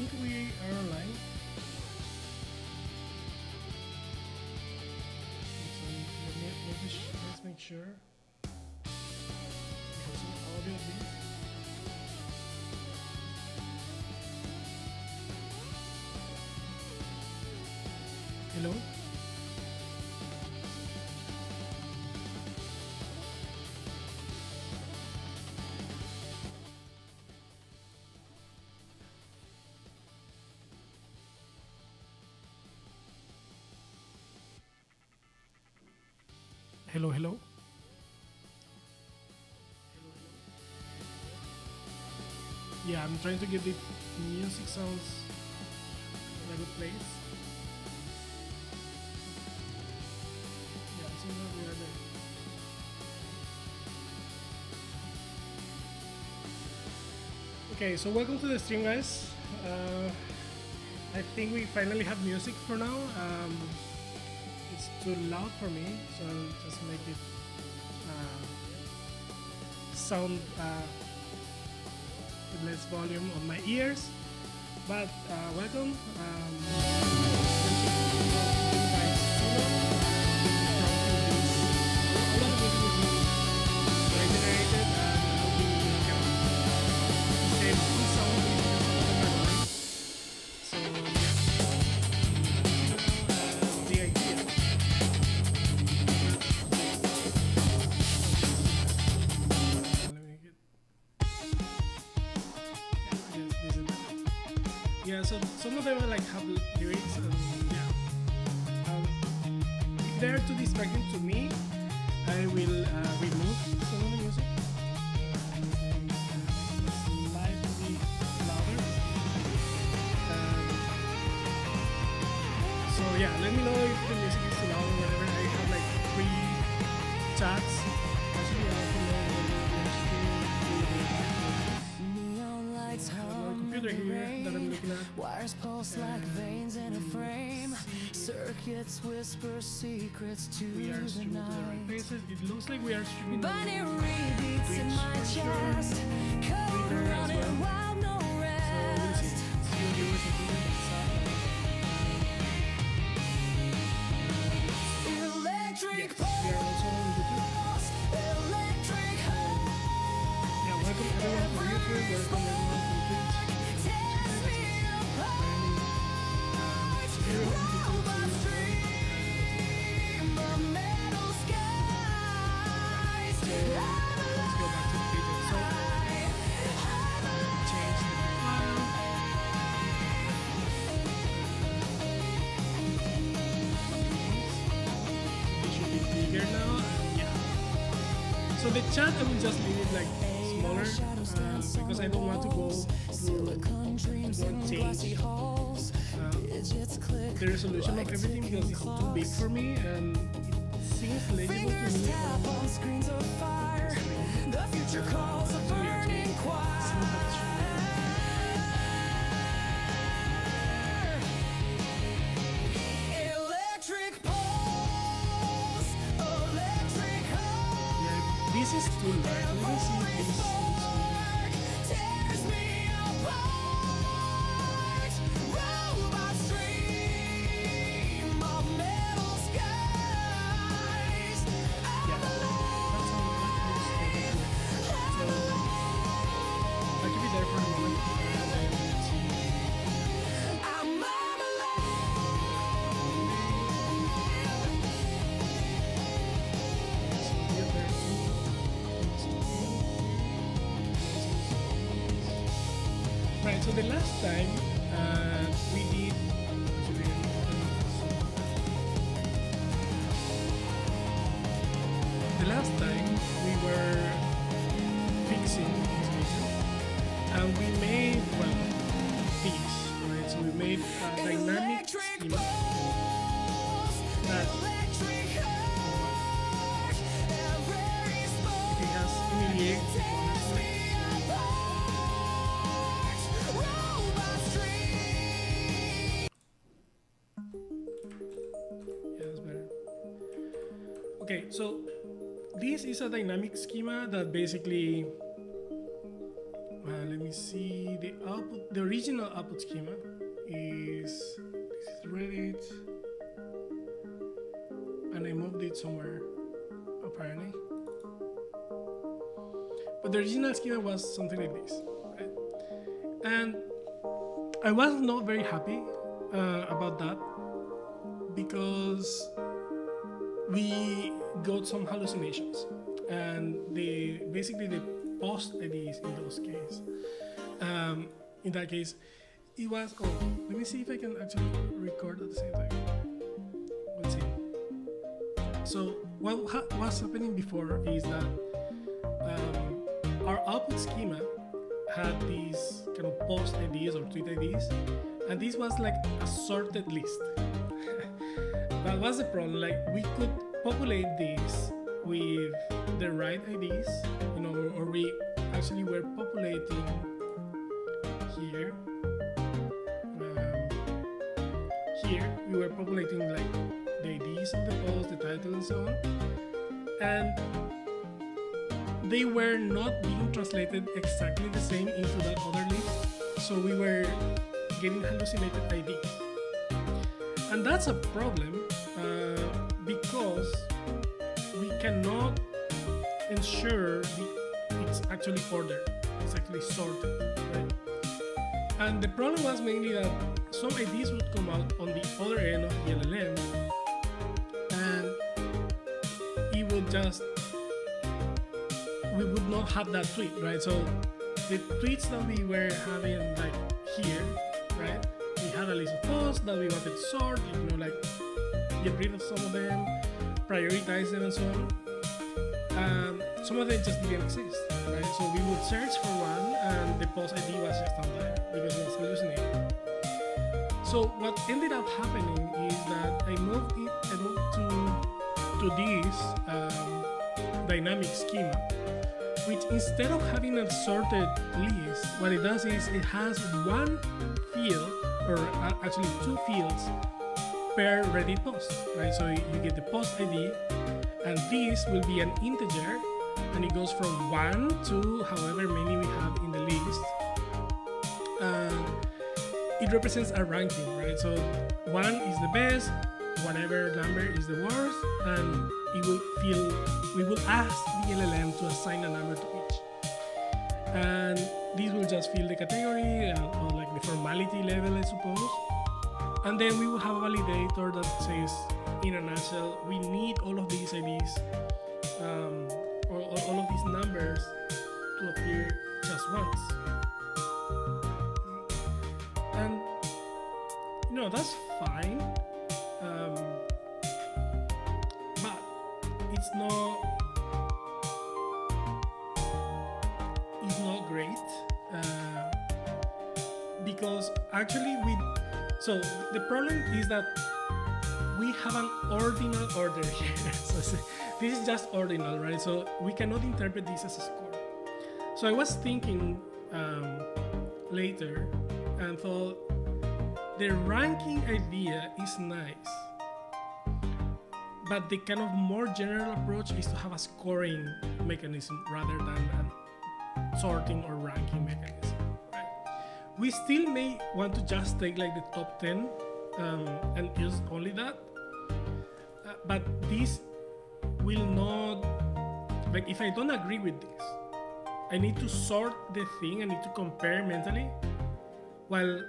think we are online. So let's make sure. Because some audio here. Hello? Hello, hello. Yeah, I'm trying to get the music sounds in a good place. Yeah, it seems like we are there. Okay, so welcome to the stream, guys. I think we finally have music for now. It's too loud for me, so I'll just make it sound with less volume on my ears. But welcome. Yeah, so some of them are like have lyrics and yeah. If they're too distracting to me, I will remove some of the music. Slightly louder. So yeah, let me know if the music is too loud or whatever. I have like 3 chats. Actually, I have to know computer here that I'm looking at. Wires pulse like veins in a frame. Circuits whisper secrets to We are the streaming to the right night. places. It looks like we are streaming Binary to beats in my chest. Code Twitter as running well. wild, no So we'll rest. see you viewers in Electric yes, we are also on YouTube. pulse, electric Yeah, welcome everyone to YouTube. Welcome everyone to Twitch. tears me apart. Robots dream of metal skies. Let's go back to the pages. So change the file. It should be bigger now. Yeah. So the chat I will just leave it like smaller because I don't want to go through to change the resolution of everything because it's too big for me and it seems legible to Fingers me. tap on screens of fire. The future calls a burning choir. Electric pulse, electric heart. Yeah, this is too light. Let me see if this Tears me apart. Robots dream of metal skies. yeah, that's how so I'll keep it there for a moment and then let's see. I'm marmalade. Right, so the last time we did the last time we were fixing this mission and we made these, right? So we made a dynamic schema that it has immediate components on it. Yeah, that's better. Okay, so this is a dynamic schema that basically let me see. The output, the original output schema is this is Reddit, and I moved it somewhere apparently. But the original schema was something like this, right? And I was not very happy about that because we got some hallucinations, and basically the post IDs in those cases. In that case, it was. Oh, let me see if I can actually record at the same time. Let's see. So what was happening before is that our output schema had these kind of post IDs or tweet IDs, and this was like a sorted list. But what's the problem? Like, we could populate these with the right IDs, or we actually were populating here. Here we were populating like the IDs of the post, the title, and so on, and they were not being translated exactly the same into that other list, so we were getting hallucinated IDs. And that's a problem because we cannot ensure it's actually ordered, it's actually sorted, right? And the problem was mainly that some IDs would come out on the other end of the LLM, and it would just, we would not have that tweet, right? So the tweets that we were having like here, right? We had a list of posts that we wanted to sort, like get rid of some of them, prioritize them, and so on. Some of them just didn't exist, right? So we would search for one, and the post ID was just not there because it was hallucinating. So what ended up happening is that I moved to this dynamic schema, which instead of having a sorted list, what it does is it has one field, or actually two fields per Reddit post, right? So you get the post ID, and this will be an integer, and it goes from 1 to however many we have in the list. It represents a ranking, right? So 1 is the best, whatever number is the worst, and we will ask the LLM to assign a number to each. And this will just fill the category, or like the formality level, I suppose. And then we will have a validator that says, in a nutshell, we need all of these IDs, or all of these numbers to appear just once. And that's fine, but it's not great, because actually so the problem is that we have an ordinal order here. So this is just ordinal, right? So we cannot interpret this as a score. So I was thinking later and thought the ranking idea is nice, but the kind of more general approach is to have a scoring mechanism rather than a sorting or ranking mechanism, right? We still may want to just take like the top 10 and use only that, but this will not, like, if I don't agree with this, I need to sort the thing, I need to compare mentally, while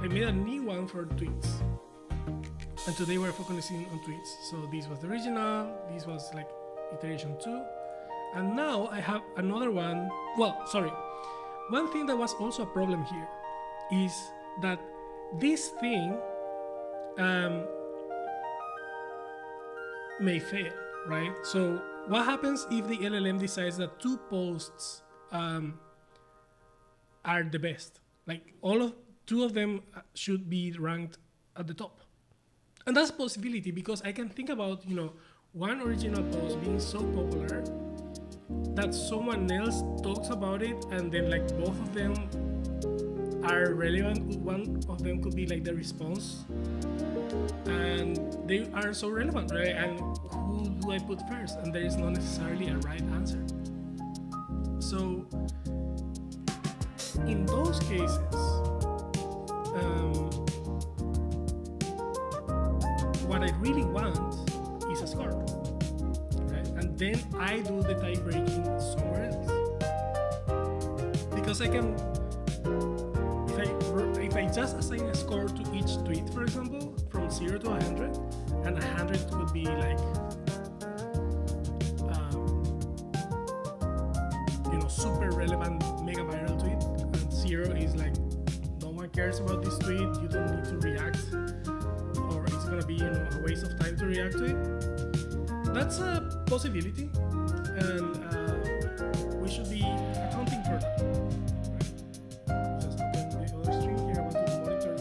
I made a new one for tweets. And today we're focusing on tweets. So this was the original, this was like iteration 2, and now I have another one. Well, sorry. One thing that was also a problem here is that this thing may fail, right? So what happens if the LLM decides that 2 posts are the best? Like 2 of them should be ranked at the top. And that's a possibility, because I can think about, one original post being so popular that someone else talks about it, and then like both of them are relevant. One of them could be like the response, and they are so relevant, right? And who do I put first? And there is not necessarily a right answer. So In those cases, what I really want is a score, right? And then I do the tie breaking somewhere else, because I can, if I just assign a score to each tweet, for example, from 0 to 100, and 100 could be like super relevant mega viral tweet, and 0 is like no one cares about this tweet, you don't need to react, or it's gonna be a waste of time to react to it. That's a possibility, and we should be accounting for that. Right? Just open the other string here. I want to monitor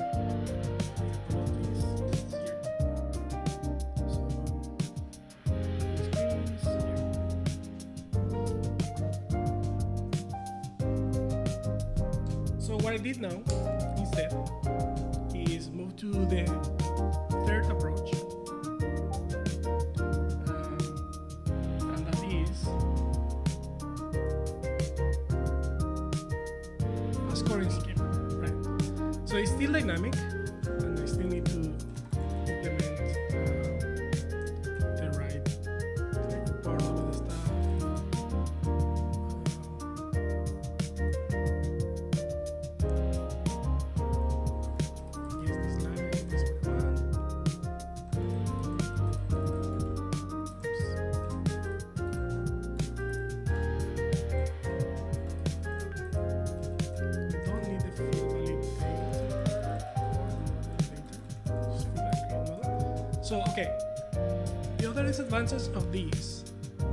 all these here. So what I did now instead is move to the third approach, and that is a scoring scheme, right? So it's still dynamic, and I still need to implement the right part of the stuff. So, okay, the other disadvantage of this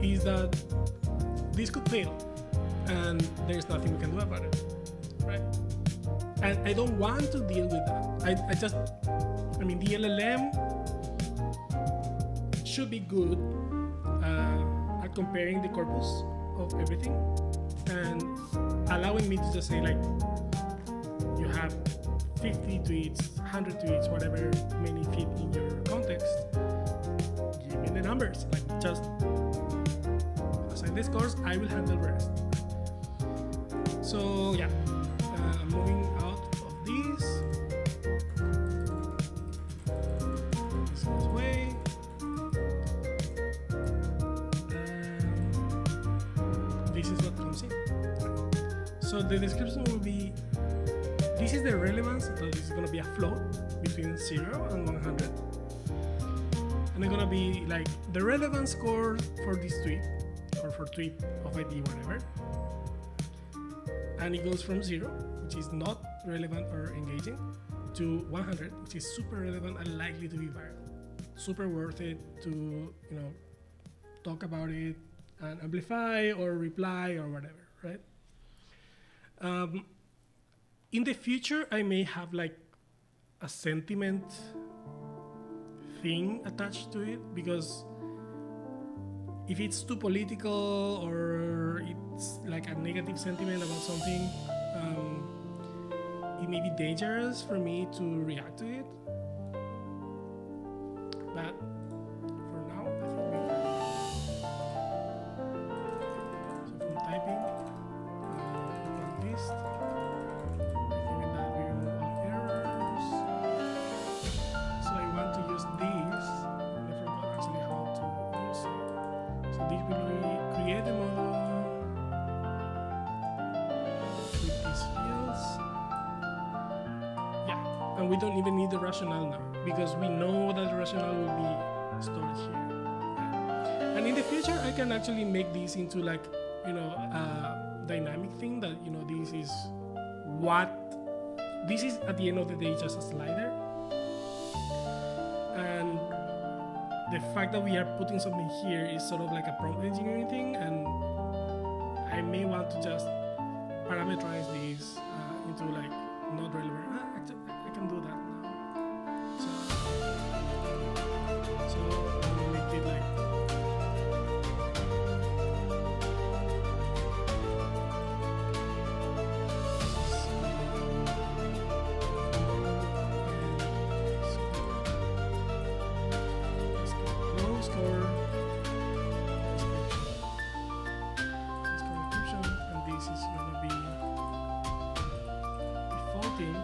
is that this could fail, and there's nothing we can do about it, right? And I don't want to deal with that. I mean, the LLM should be good at comparing the corpus of everything and allowing me to just say, like, you have 50 tweets, 100 tweets, whatever many fit in your context. Give me the numbers. Like, just assign the scores, I will handle the rest. So yeah, I'm moving out of this. This goes away. And this is what comes in. So the description will be, this is the relevance, so this is going to be a float between 0 and 100. And it's going to be like the relevance score for this tweet, or for tweet of ID, whatever. And it goes from 0, which is not relevant or engaging, to 100, which is super relevant and likely to be viral. Super worth it to, talk about it and amplify or reply or whatever, right? In the future, I may have like a sentiment thing attached to it, because if it's too political or it's like a negative sentiment about something, it may be dangerous for me to react to it. But for now, I think we can. So from typing, list. And we don't even need the rationale now, because we know that the rationale will be stored here. Yeah. And in the future, I can actually make this into like, a dynamic thing that, this is at the end of the day just a slider. And the fact that we are putting something here is sort of like a prompt engineering thing, and I may want to just parameterize this into like not relevant. I can do that now. So I'll make it like low score description, and this is gonna be thing.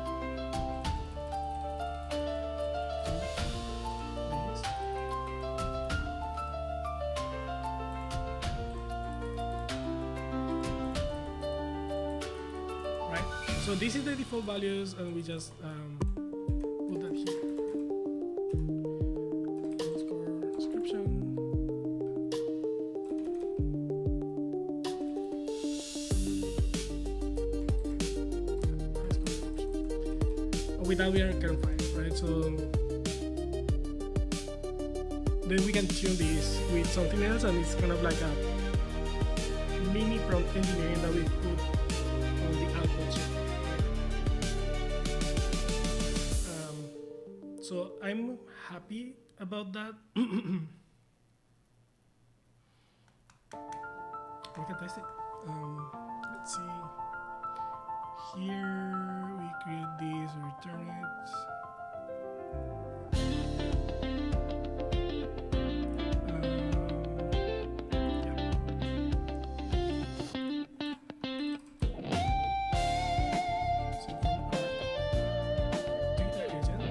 Right? So this is the default values, and we just put that here. Underscore description. With that we are kind of fine, right? So then we can tune this with something else, and it's kind of like a mini prompt engineering that we put on the output sheet. So I'm happy about that. We can test it. Let's see. Here we create this, return it. So from our Twitter agent,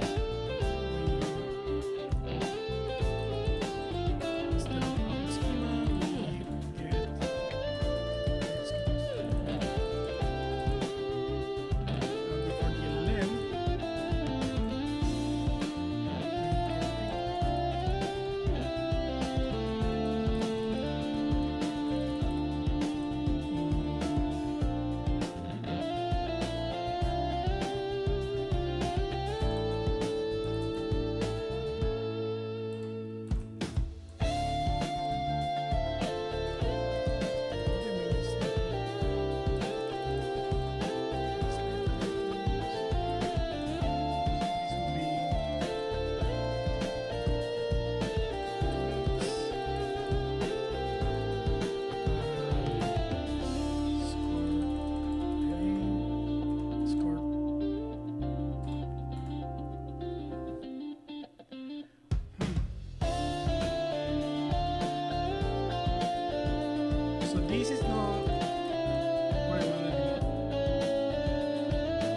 instead of our schema, we get this is not what I want anymore.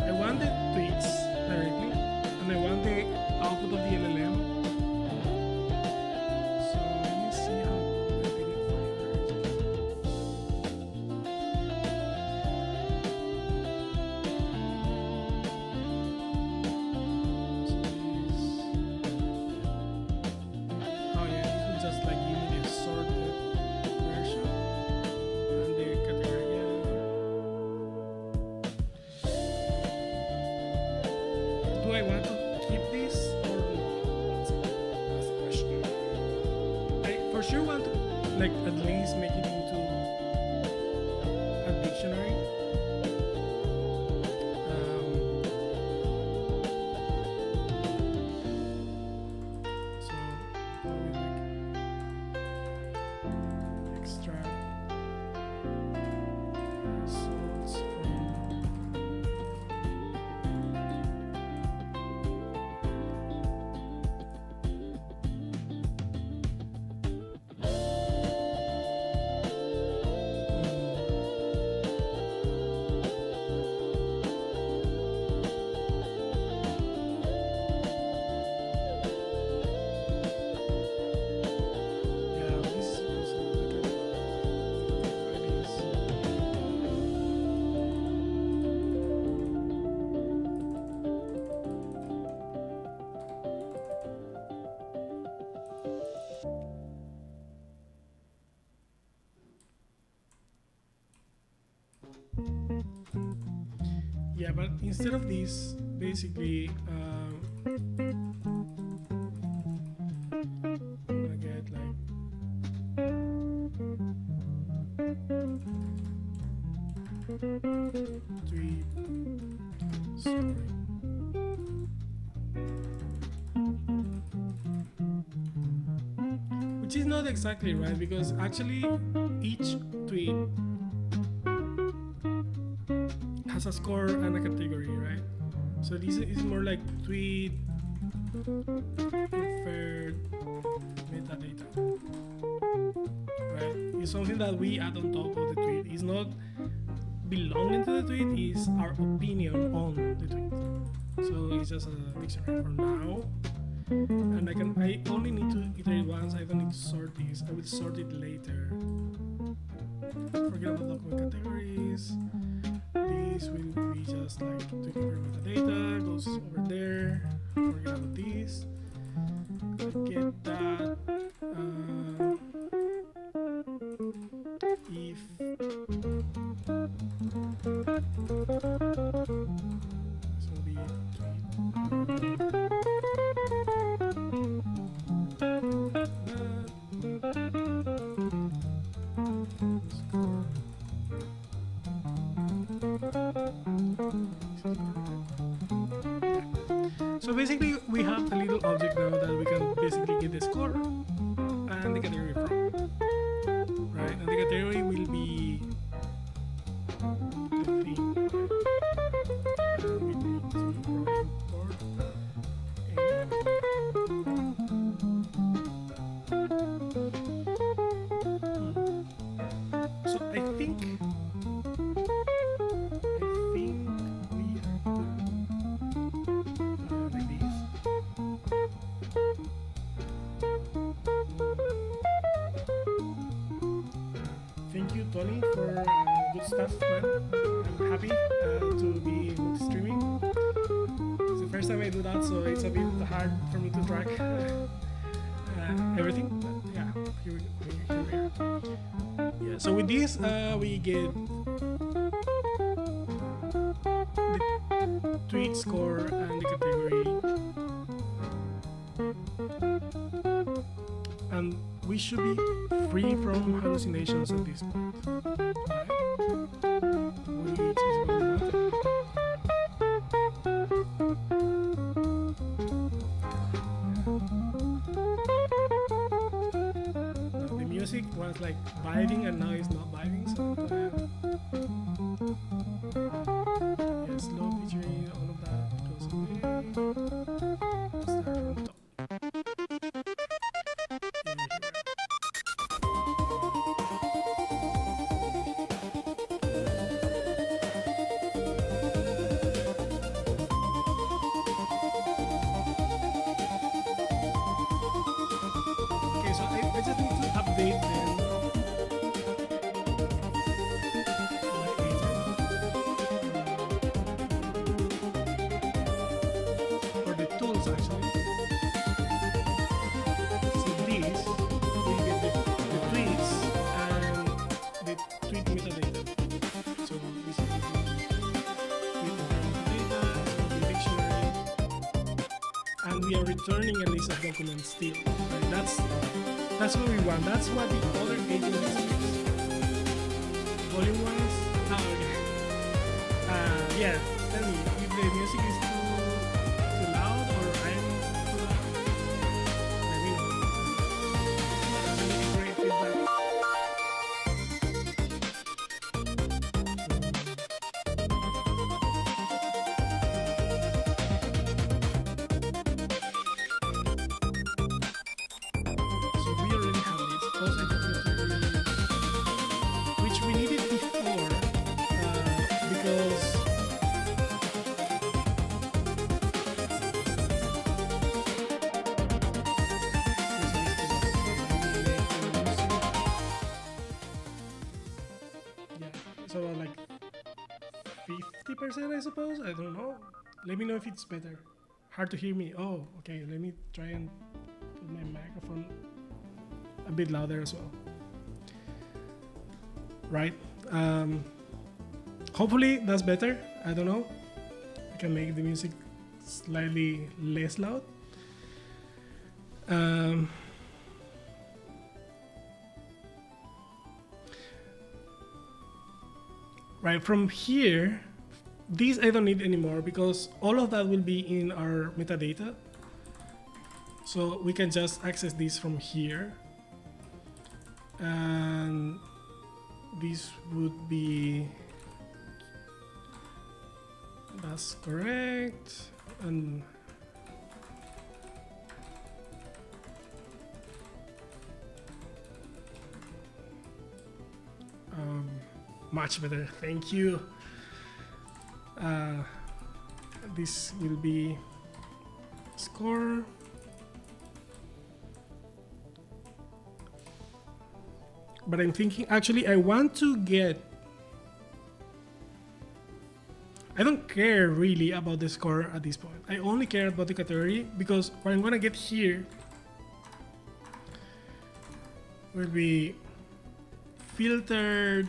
I want the tweets directly, and I want the output of the LLM. So let me see how I did it for oh yeah, this will just like give me the sorted version. Do I want to keep this or not? That's the question. I for sure want to like at least make it into a dictionary. So I will like extract results from yeah, but instead of this, basically, I'm gonna get like three. Sorry. Which is not exactly right, because actually each tweet has a score and a category, right? So this is more like tweet inferred metadata, right? It's something that we add on top of the tweet. It's not belonging to the tweet, it's our opinion on the tweet. So it's just a dictionary for now. And I only need to iterate once. I don't need to sort these. I will sort it later. Forget about document categories. This will be just like to compare metadata, goes over there. Forget about this. Get that. If so the So basically we have a little object now that we can basically get the score and the category from. Right? And the category will be the theme. Right? And we need to import So I think we are like this. Thank you, Tony, for good stuff, man. I'm happy to be multi-streaming. It's the first time I do that, so it's a bit hard for me to track everything. But yeah, here we are. Yeah, so with this, we get the tweet score and the category. And we should be free from hallucinations at this point. Right? Which is what we wanted. Now, the music was like vibing and now it's not vibing, so yeah, slow featuring, all of that goes away. Start from the top. Okay, so I just need to update then my agent or the tools actually. So these we get the tweets and the tweet metadata. So this is the tweet metadata, the dictionary, and we are returning a list of documents still. Right? That's what we want. That's what the other agent is. Volume 1 is. Oh, okay. Yeah, tell me if the music is too loud or I'm too loud. Let me know. Great feedback. So we already have this. Close identity, which we needed before, because yeah, so like 50%, I suppose. I don't know. Let me know if it's better. Hard to hear me. Oh, okay. Let me try and put my microphone a bit louder as well. Right. Hopefully that's better. I don't know. I can make the music slightly less loud. Right, from here, these I don't need anymore because all of that will be in our metadata. So we can just access this from here. And this would be, that's correct. And much better, thank you. this will be score. But I'm thinking, actually, I want to get, I don't care really about the score at this point. I only care about the category, because what I'm gonna get here will be filtered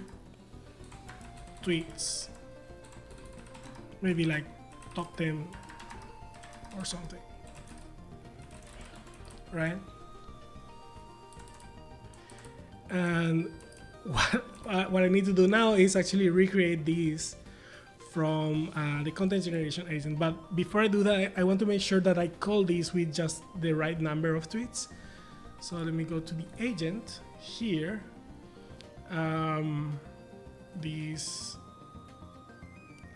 tweets. Maybe like top 10 or something, right? And what I need to do now is actually recreate these from the content generation agent. But before I do that, I want to make sure that I call these with just the right number of tweets. So let me go to the agent here. These,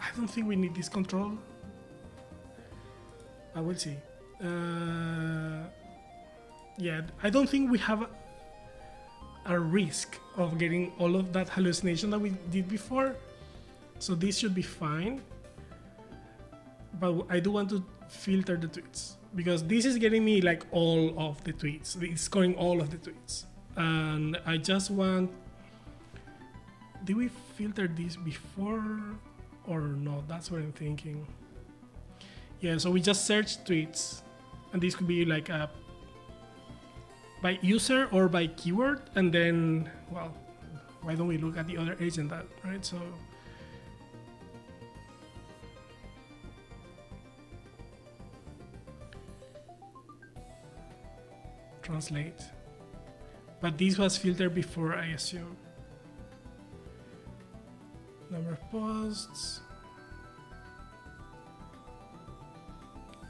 I don't think we need this control. I will see. Yeah, I don't think we have a risk of getting all of that hallucination that we did before. So this should be fine. But I do want to filter the tweets, because this is getting me like all of the tweets. It's scoring all of the tweets. And I just want, did we filter this before or no? That's what I'm thinking. Yeah, so we just search tweets, and this could be like a by user or by keyword, and then, well, why don't we look at the other agent that, right? So translate, but this was filtered before, I assume. Number of posts,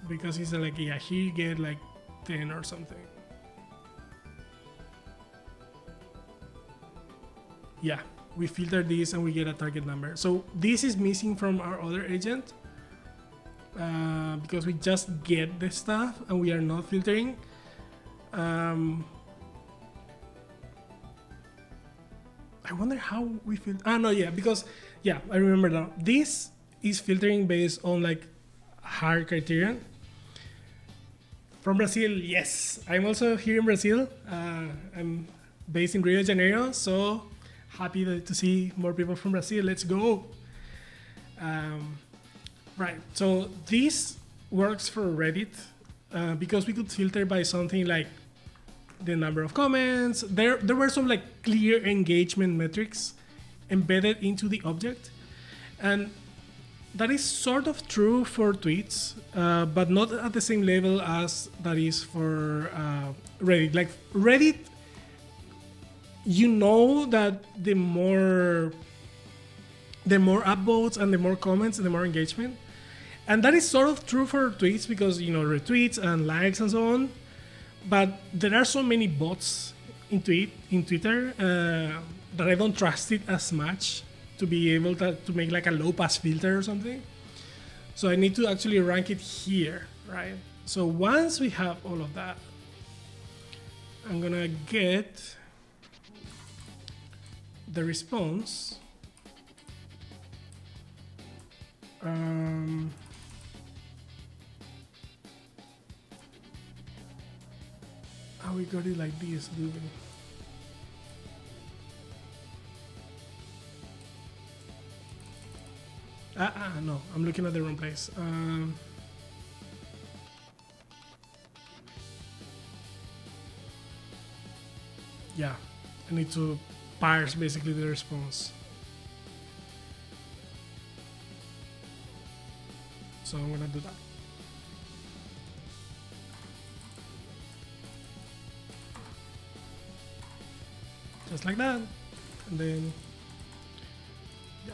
because it's like, yeah, here you get like 10 or something. Yeah, we filter this and we get a target number. So this is missing from our other agent, because we just get the stuff and we are not filtering. I wonder how we filter. Ah, no, yeah, because, yeah, I remember now. This is filtering based on like hard criterion. From Brazil, yes. I'm also here in Brazil. I'm based in Rio de Janeiro, so happy to see more people from Brazil. Let's go. Right, so this works for Reddit, because we could filter by something like the number of comments. There were some like clear engagement metrics embedded into the object, and that is sort of true for tweets, but not at the same level as that is for Reddit. Like Reddit, you know that the more upvotes and the more comments and the more engagement, and that is sort of true for tweets, because you know, retweets and likes and so on. But there are so many bots in Twitter that I don't trust it as much to be able to make like a low pass filter or something. So I need to actually rank it here, right? So once we have all of that, I'm gonna get the response. Oh, we got it like this, do we? No, I'm looking at the wrong place. Yeah, I need to parse basically the response. So I'm gonna do that. Just like that, and then yeah.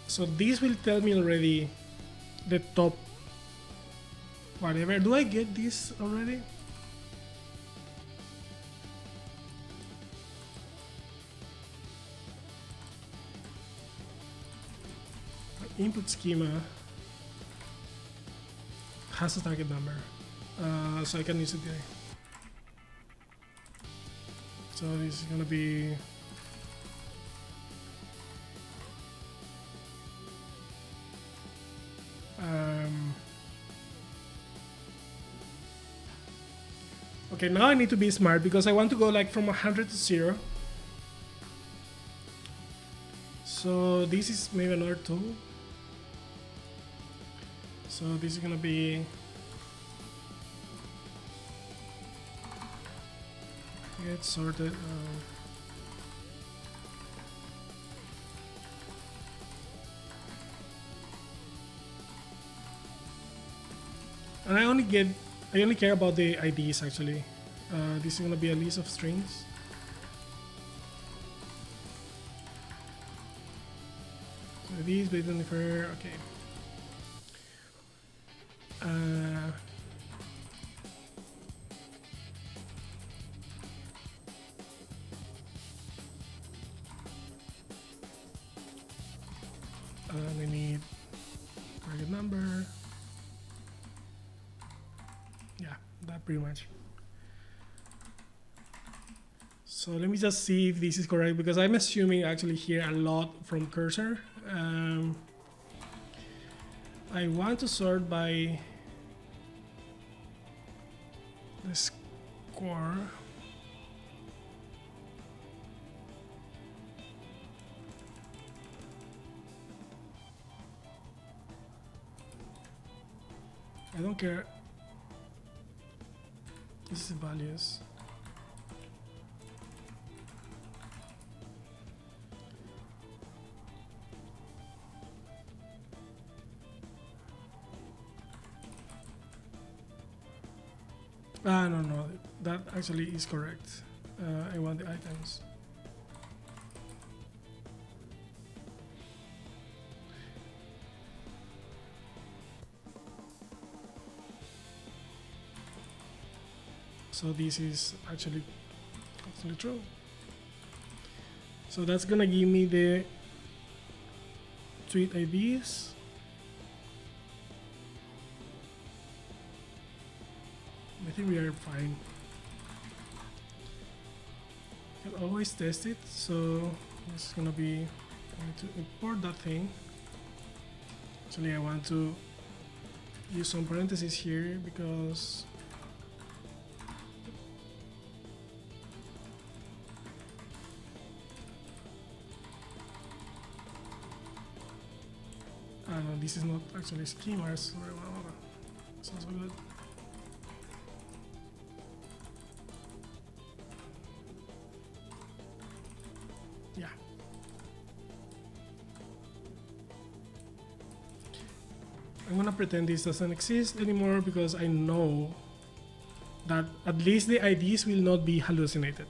So this will tell me already the top whatever. Do I get this already? Input schema has a target number, so I can use it there. So this is gonna be okay, now I need to be smart because I want to go like from 100 to 0. So this is maybe another 2. So this is gonna be get sorted. And I only care about the IDs actually. This is gonna be a list of strings. So these based on the fair, okay. We need target number. Yeah, that pretty much. So let me just see if this is correct because I'm assuming actually here a lot from cursor. I want to sort by the score. I don't care. This is values. No, that actually is correct. I want the items. So this is actually true. So that's gonna give me the tweet IDs. I think we are fine. You can always test it. So this is gonna be, I need to import that thing. Actually, I want to use some parentheses here because no, this is not actually schema. Sorry, sounds so good. Yeah. I'm gonna pretend this doesn't exist anymore because I know that at least the IDs will not be hallucinated.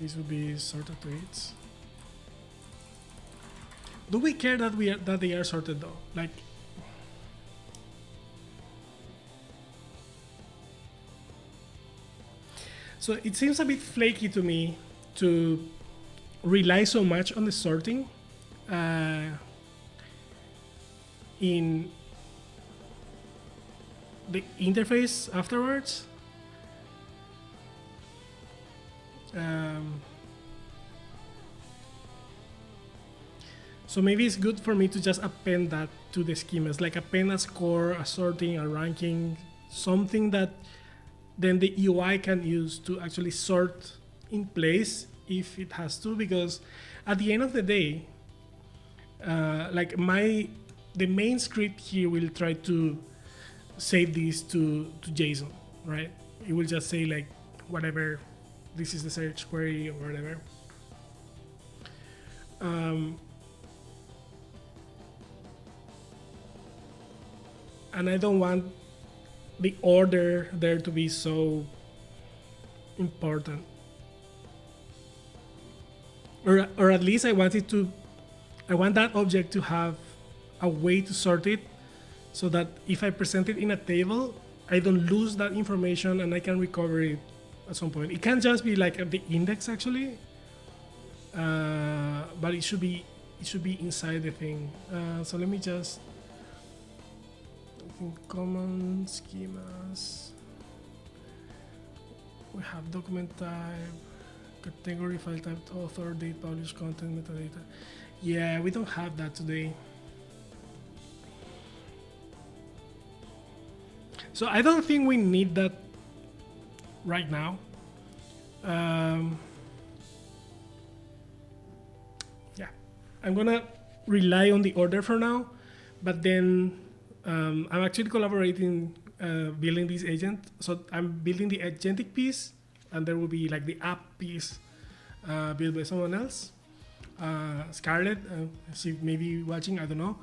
These will be sorted tweets. Do we care that they are sorted though? Like, so it seems a bit flaky to me to rely so much on the sorting in the interface afterwards. So maybe it's good for me to just append that to the schemas, like append a score, a sorting, a ranking, something that then the UI can use to actually sort in place if it has to, because at the end of the day, like the main script here will try to save this to JSON, right? It will just say like whatever, this is the search query or whatever. And I don't want the order there to be so important. Or at least I want that object to have a way to sort it so that if I present it in a table, I don't lose that information and I can recover it at some point. It can't just be like at the index actually, but it should be it should be inside the thing. So let me just in common schemas. We have document type, category, file type, author, date, published content, metadata. Yeah, we don't have that today. So I don't think we need that right now. Yeah, I'm gonna rely on the order for now, but then I'm actually collaborating building this agent. So I'm building the agentic piece, and there will be like the app piece built by someone else. Scarlett, she may be watching, I don't know.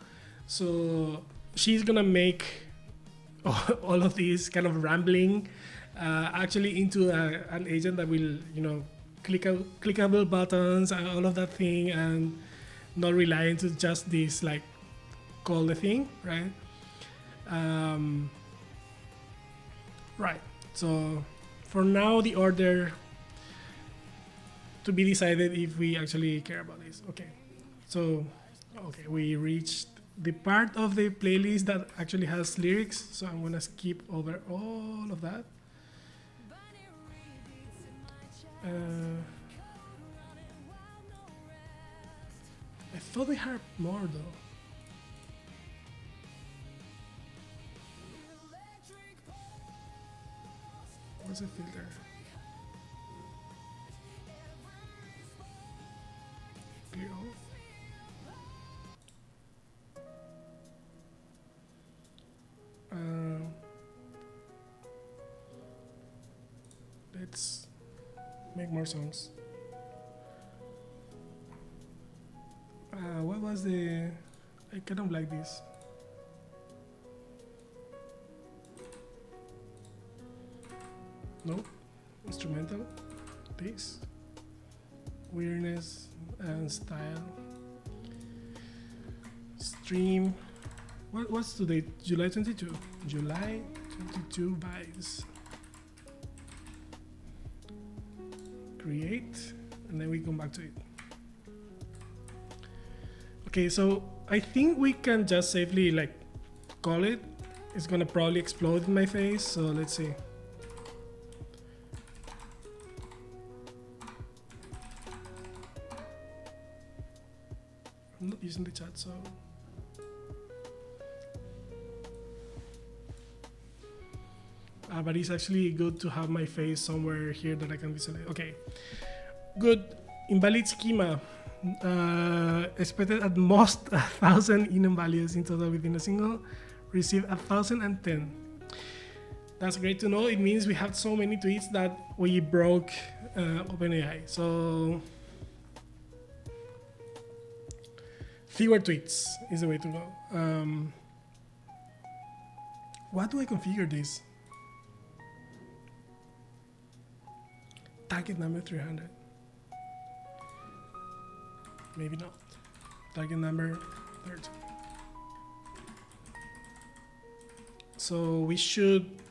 So she's gonna make all of these kind of rambling actually into an agent that will, you know, clickable buttons and all of that thing, and not relying to just this like call the thing, right? Right. So for now, the order to be decided if we actually care about this. Okay. So, okay, we reached the part of the playlist that actually has lyrics. So I'm gonna skip over all of that. I thought we had more though. What's the filter? Clear all? Let's make more songs. What was the... I kind of like this. No, instrumental, this, weirdness and style. Stream. What's today? July 22. July 22 vibes. Create, and then we come back to it. Okay, so I think we can just safely like call it. It's gonna probably explode in my face, so let's see. I'm not using the chat, so but it's actually good to have my face somewhere here that I can visualize. Okay, good. Invalid schema. Expected at most 1,000 enum values in total within a single. Received 1,010. That's great to know. It means we have so many tweets that we broke OpenAI. So fewer tweets is the way to go. What do I configure this? Target number 300. Maybe not. Target number 30. So we should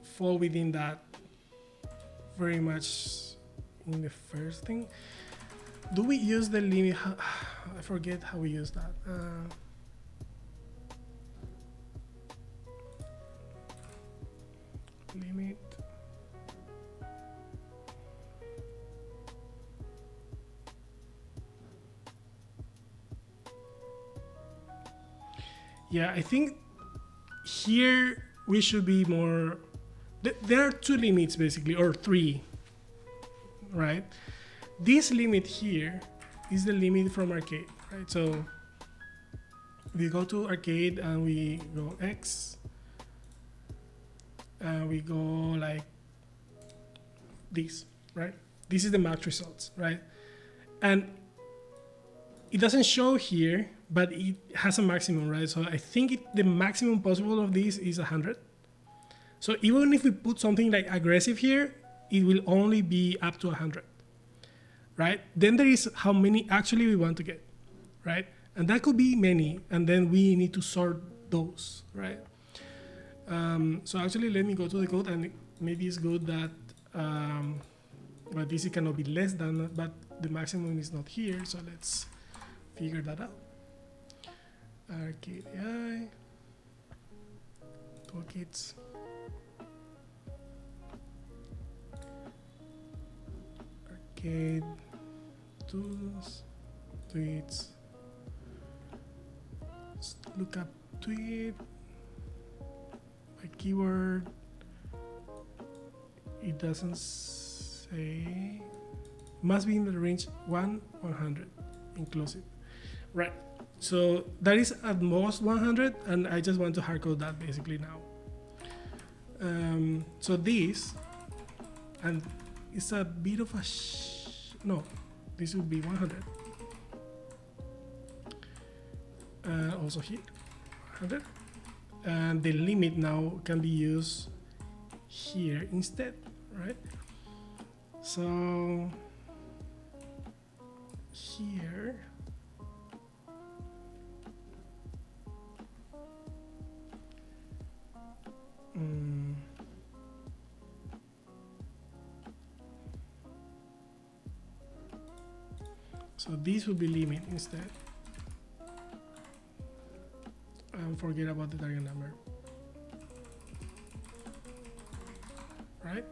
fall within that very much in the first thing. Do we use the limit? I forget how we use that. Limit. Yeah, I think here we should be more. There are two limits basically, or three, right? This limit here is the limit from arcade, right? So we go to arcade and we go X, and we go like this, right? This is the max results, right? And it doesn't show here, but it has a maximum, right? So I think the maximum possible of this is 100. So even if we put something like aggressive here, it will only be up to 100, right? Then there is how many actually we want to get, right? And that could be many, and then we need to sort those, right? So actually, let me go to the code, and maybe it's good that, but this cannot be less than, but the maximum is not here, so let's figure that out. Arcade AI, toolkits. Arcade tools, tweets. Let's look up tweet. My keyword. It doesn't say. Must be in the range 100 inclusive. Right. So that is at most 100, and I just want to hardcode that basically now. So this, and it's a bit of a no, this would be 100. Also here, 100, and the limit now can be used here instead, right? So here. So this will be limit instead. And forget about the target number. Right?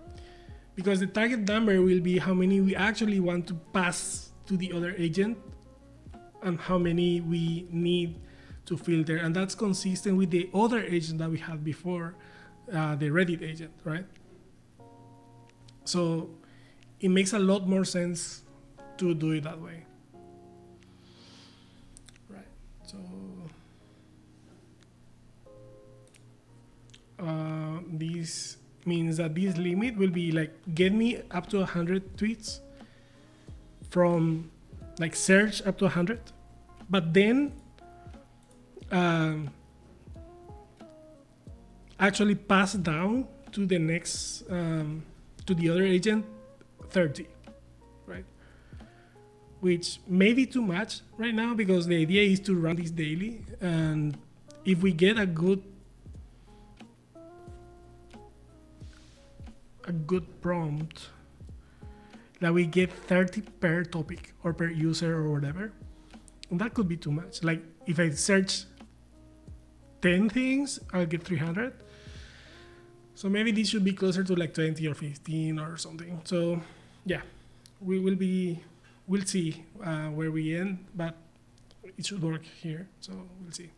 Because the target number will be how many we actually want to pass to the other agent and how many we need to filter. And that's consistent with the other agent that we had before, the Reddit agent, right? So it makes a lot more sense to do it that way. Right, so this means that this limit will be like, get me up to 100 tweets from like search up to 100, but then actually pass down to the next to the other agent 30, right? Which may be too much right now because the idea is to run this daily, and if we get a good prompt that we get 30 per topic or per user or whatever, and that could be too much. Like if I search 10 things, I'll get 300. So maybe this should be closer to like 20 or 15 or something. So yeah, we'll see where we end, but it should work here. So we'll see.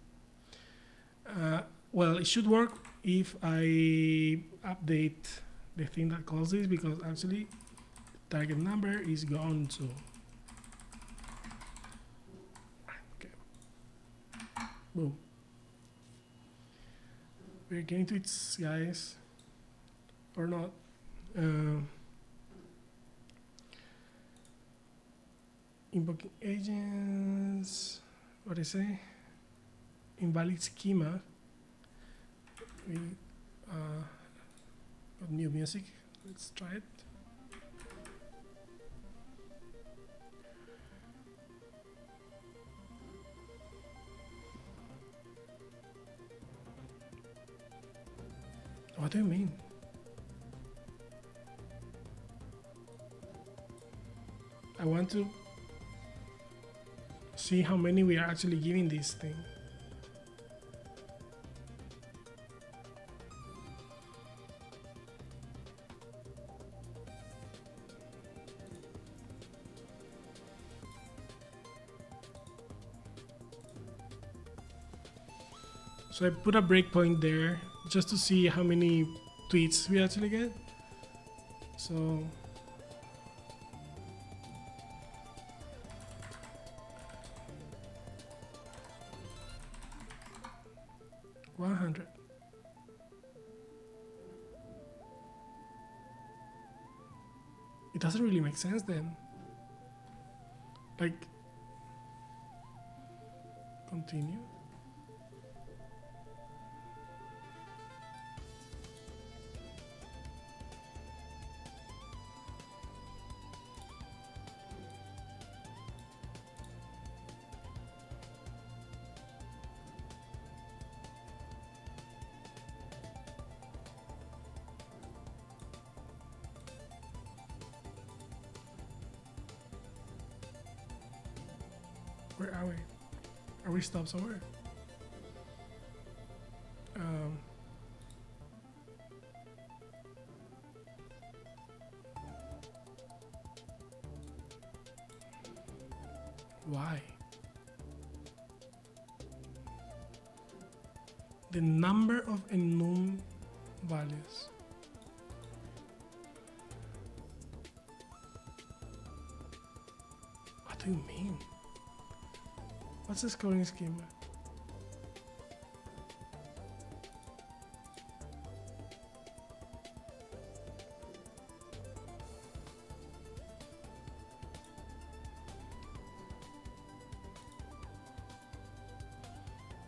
Well, it should work if I update the thing that calls this, because actually target number is gone. So okay, boom. We're getting tweets, guys, or not. Invoking agents. What I say? Invalid schema. We got new music. Let's try it. What do you mean? I want to see how many we are actually giving this thing. So I put a breakpoint there just to see how many tweets we actually get. So $100. It doesn't really make sense then. Like, continue. Where are we? Are we stopped somewhere? Um, why? The number of enum values. What do you mean? What's the scoring schema?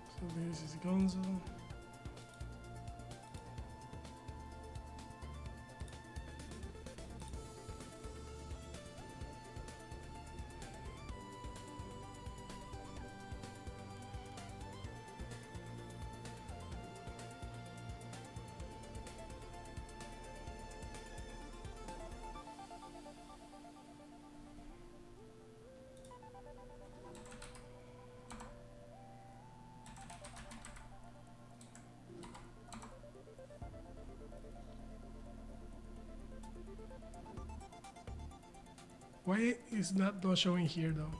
So this is Gonzo. Why is that not showing here though?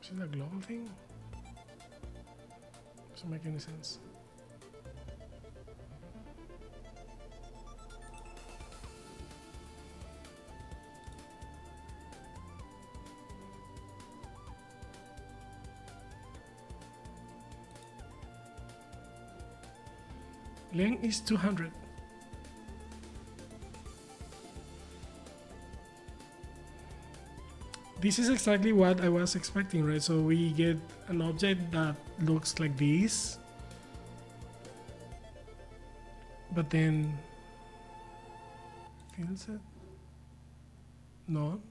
Is it a global thing? Doesn't make any sense. Length is 200. This is exactly what I was expecting, right? So we get an object that looks like this, but then field set, no,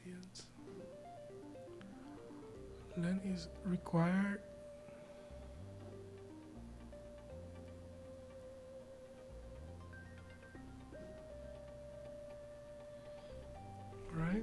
fields, len is required. Right?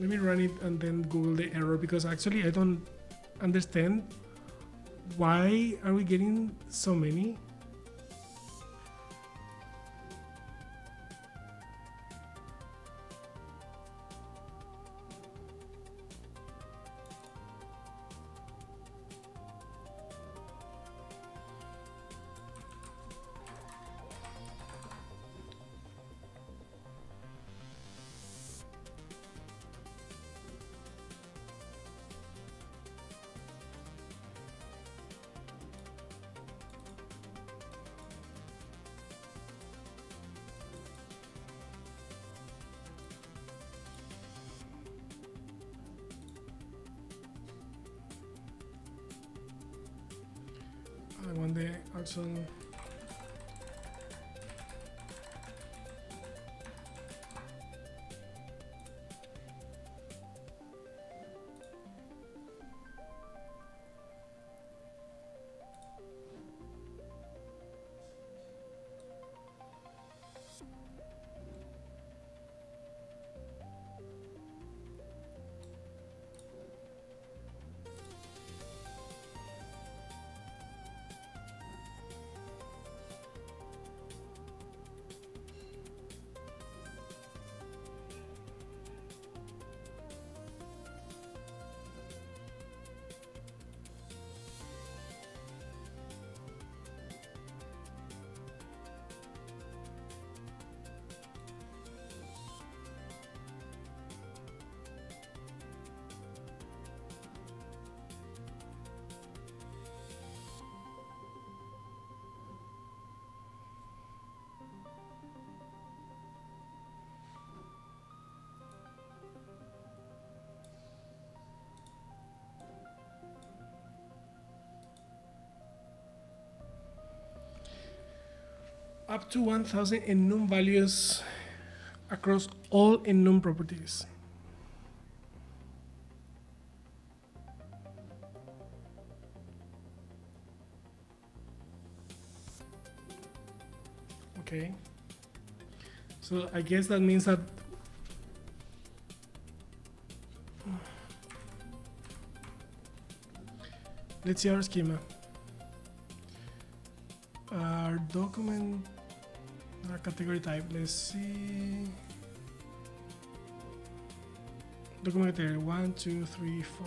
Let me run it and then Google the error, because actually I don't understand why are we getting so many. I want the Axon. up to 1000 enum values across all enum properties. Okay. So I guess that means that let's see our schema. Our document, our category type. Let's see. Document category 1, 2, 3, 4,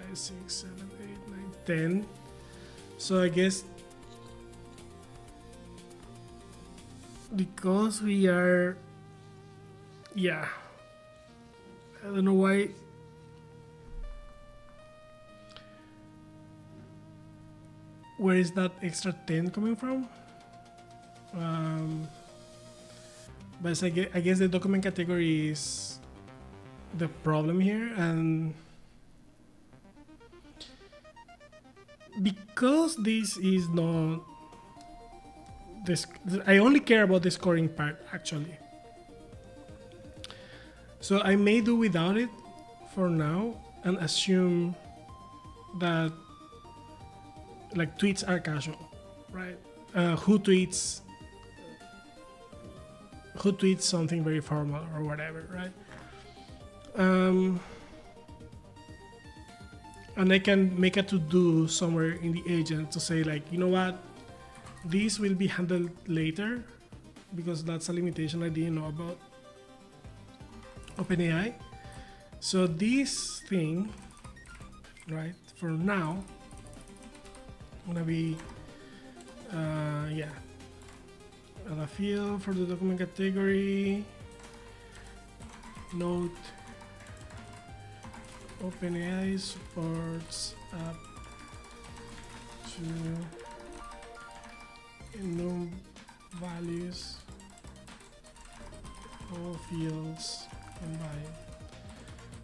5, 6, 7, 8, 9, 10. So I guess because we are, yeah, I don't know why. Where is that extra 10 coming from? But I guess the document category is the problem here, and because this is not this, I only care about the scoring part actually. So I may do without it for now and assume that like tweets are casual, right? Who tweets something very formal or whatever, right? And I can make a to-do somewhere in the agent to say like, you know what, this will be handled later, because that's a limitation I didn't know about OpenAI. So this thing, right, for now, gonna be add a field for the document category. Note: OpenAI supports up to enum values, all fields combined.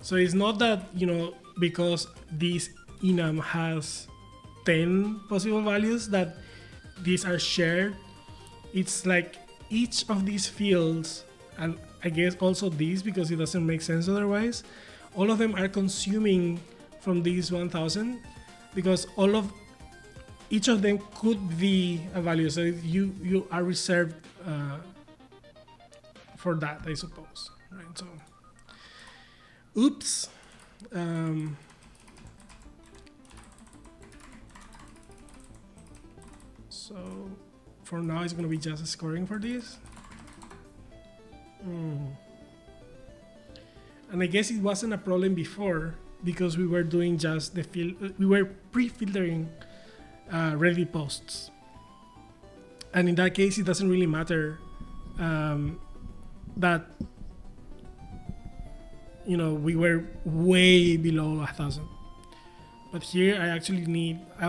So it's not that, you know, because this enum has 10 possible values that these are shared. It's like each of these fields, and I guess also these, because it doesn't make sense otherwise, all of them are consuming from these 1000, because each of them could be a value. So you are reserved for that, I suppose, right? So oops. So for now it's going to be just scoring for this. And I guess it wasn't a problem before, because we were doing just we were pre-filtering Reddit posts, and in that case it doesn't really matter that, you know, we were way below 1000. But here I actually need, I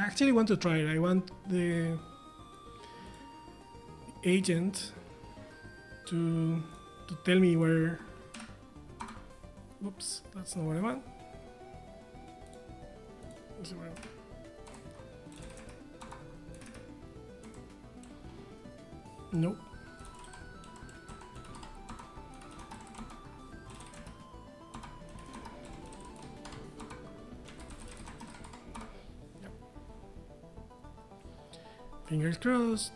actually want to try it. I want the agent to tell me where, whoops, that's not what I want. Nope. Fingers crossed.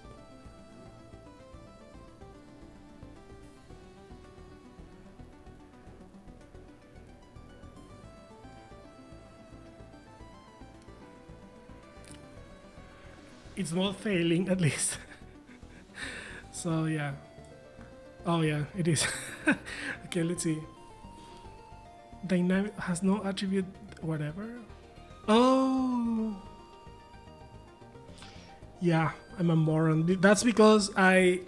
It's not failing, at least. So yeah. Oh yeah, it is. Okay, let's see. Dynamic has no attribute, whatever. Oh. Yeah, I'm a moron. That's because I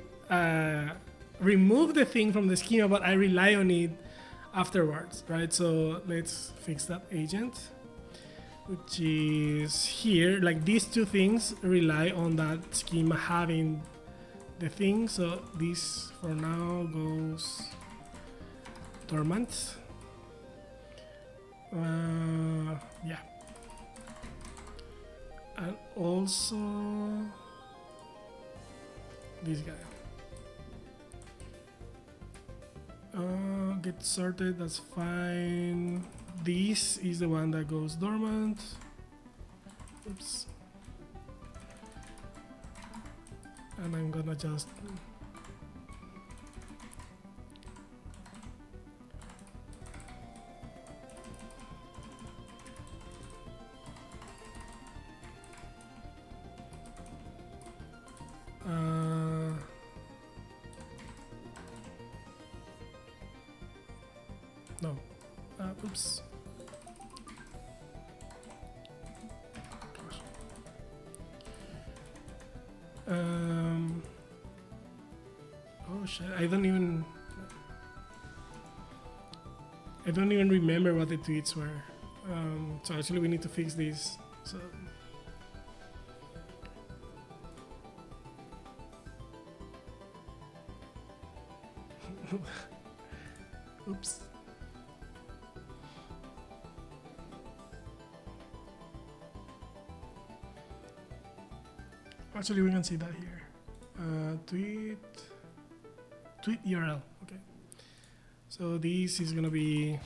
removed the thing from the schema, but I rely on it afterwards, right? So let's fix that agent, which is here. Like, these two things rely on that schema having the thing. So this for now goes dormant. Yeah. And also this guy. Get sorted, that's fine. This is the one that goes dormant. Oops. And I'm gonna just no. Oops. Oh shit! I don't even remember what the tweets were. So actually, we need to fix this. So. Oops. Actually, we can see that here. Tweet URL. Okay. So this is gonna be,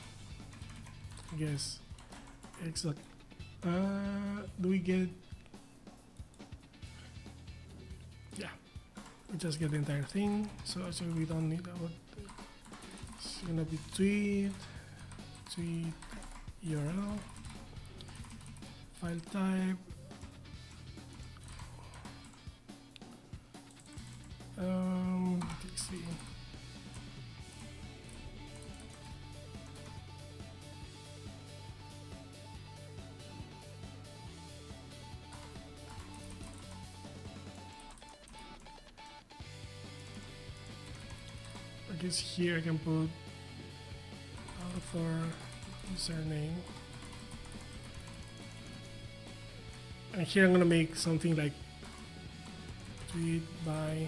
I guess, X. Do we get? Yeah, we just get the entire thing. So actually, we don't need that. It's gonna be tweet URL, file type. Let's see. I guess here I can put author username, and here I'm gonna make something like tweet by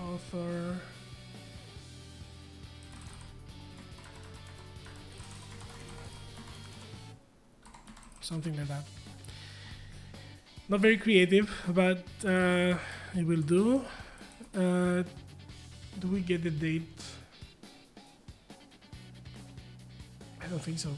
author something like that. Not very creative, but it will do. Do we get the date? I don't think so.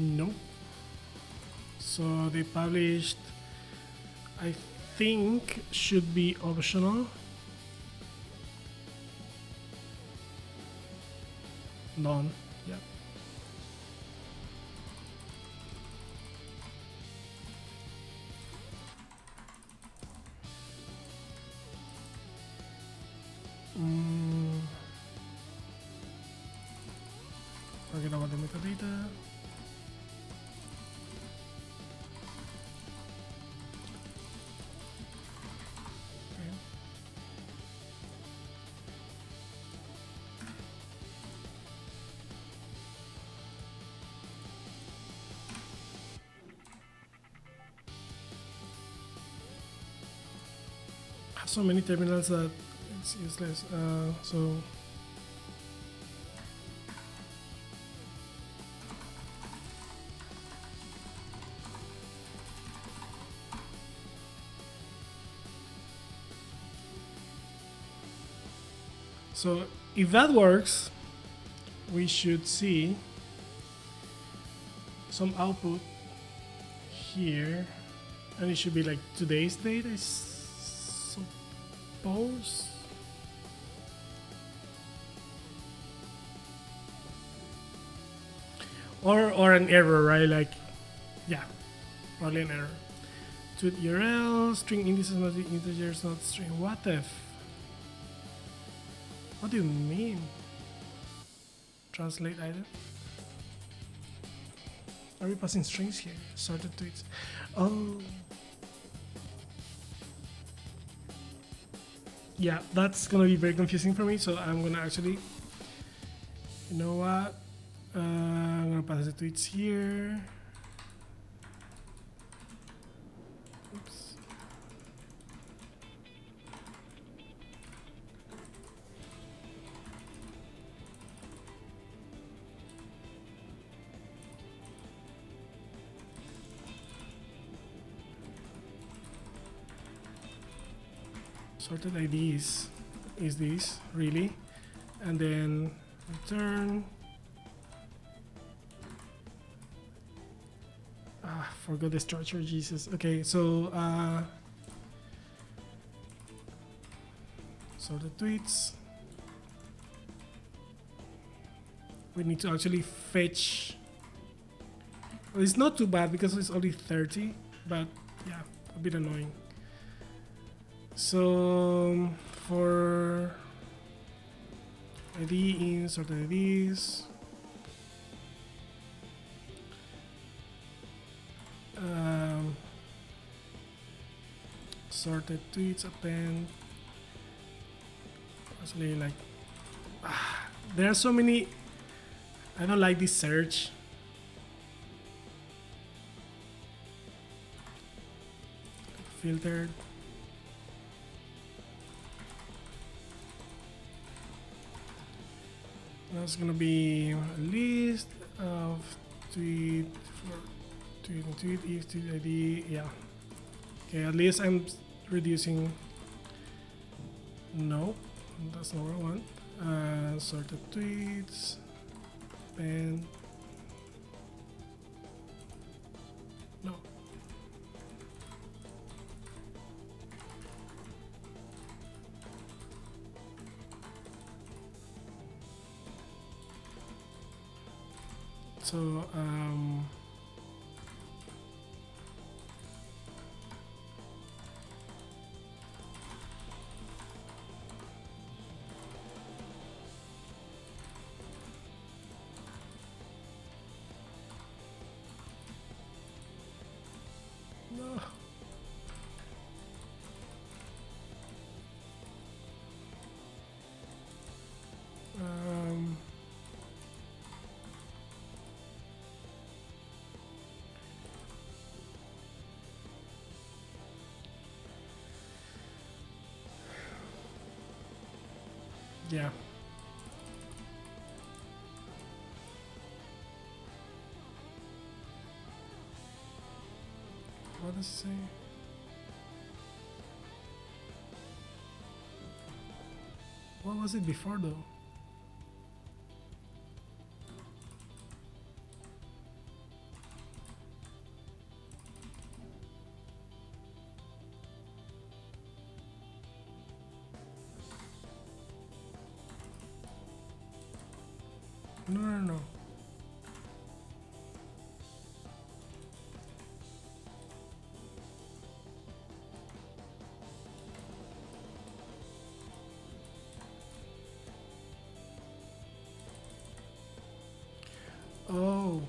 Nope. So they published, I think, should be optional. None. Yeah. Forget about the metadata. So many terminals that it's useless. So if that works, we should see some output here, and it should be like today's date, I suppose. Or an error, right? Like, yeah, probably an error. Tweet URL, string indices not integers, not string. What the f? What do you mean? Translate item? Are we passing strings here? Sorted tweets. Oh. Yeah, that's gonna be very confusing for me, so I'm gonna actually, you know what? I'm gonna pass the tweets here. Oops. Sorted IDs is this really, and then return. Forgot the structure, Jesus. Okay, so sorted tweets. We need to actually fetch. Well, it's not too bad because it's only 30, but yeah, a bit annoying. So for ID in sorted IDs, sorted tweets append. Actually, like there are so many. I don't like this search. Filtered. That's gonna be a list of tweet for tweet and tweet if tweet ID. Yeah. Okay, at least I'm reducing. No, that's not what I want. Sorted tweets and no. So no. Yeah. What does it say? What was it before though? No, no, no. Oh.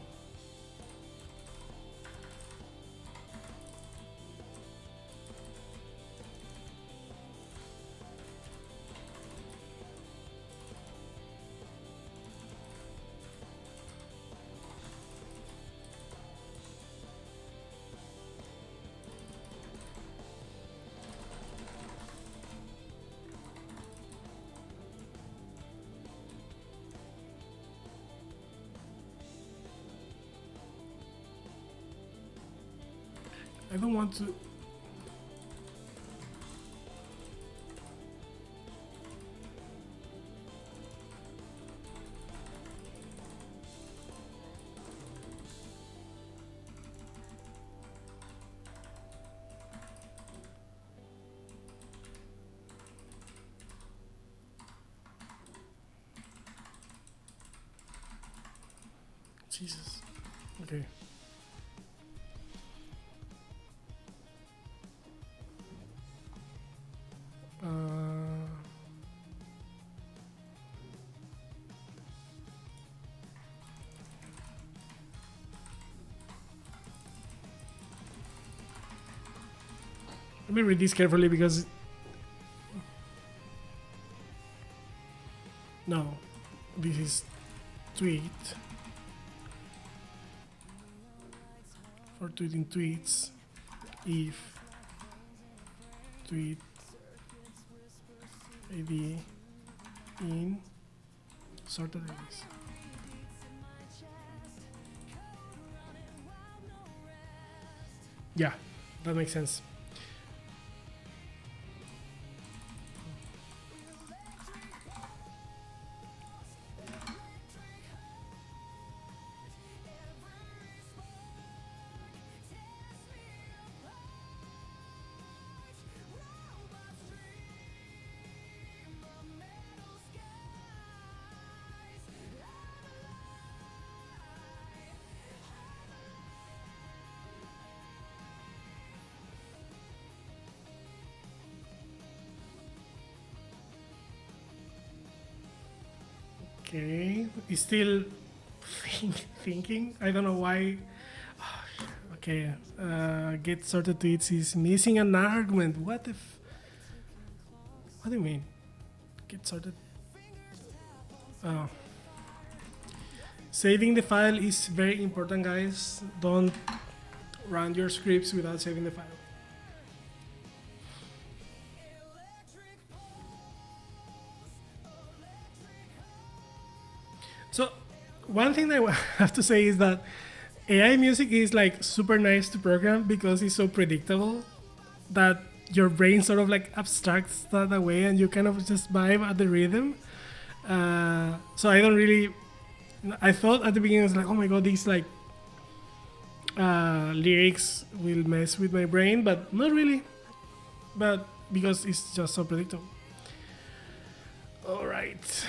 I don't want to. Jesus. Okay. Let me read this carefully because no, this is tweet. for tweeting tweets if tweet ID in sorted IDs. Yeah, that makes sense. Okay, he's still thinking. I don't know why. Okay, get sorted tweets is missing an argument. What if? What do you mean? Get sorted. Oh. Saving the file is very important, guys. Don't run your scripts without saving the file. So, one thing that I have to say is that AI music is like super nice to program because it's so predictable that your brain sort of like abstracts that away and you kind of just vibe at the rhythm. So I don't really. I thought at the beginning I was like, oh my god, these like lyrics will mess with my brain, but not really. But because it's just so predictable. All right.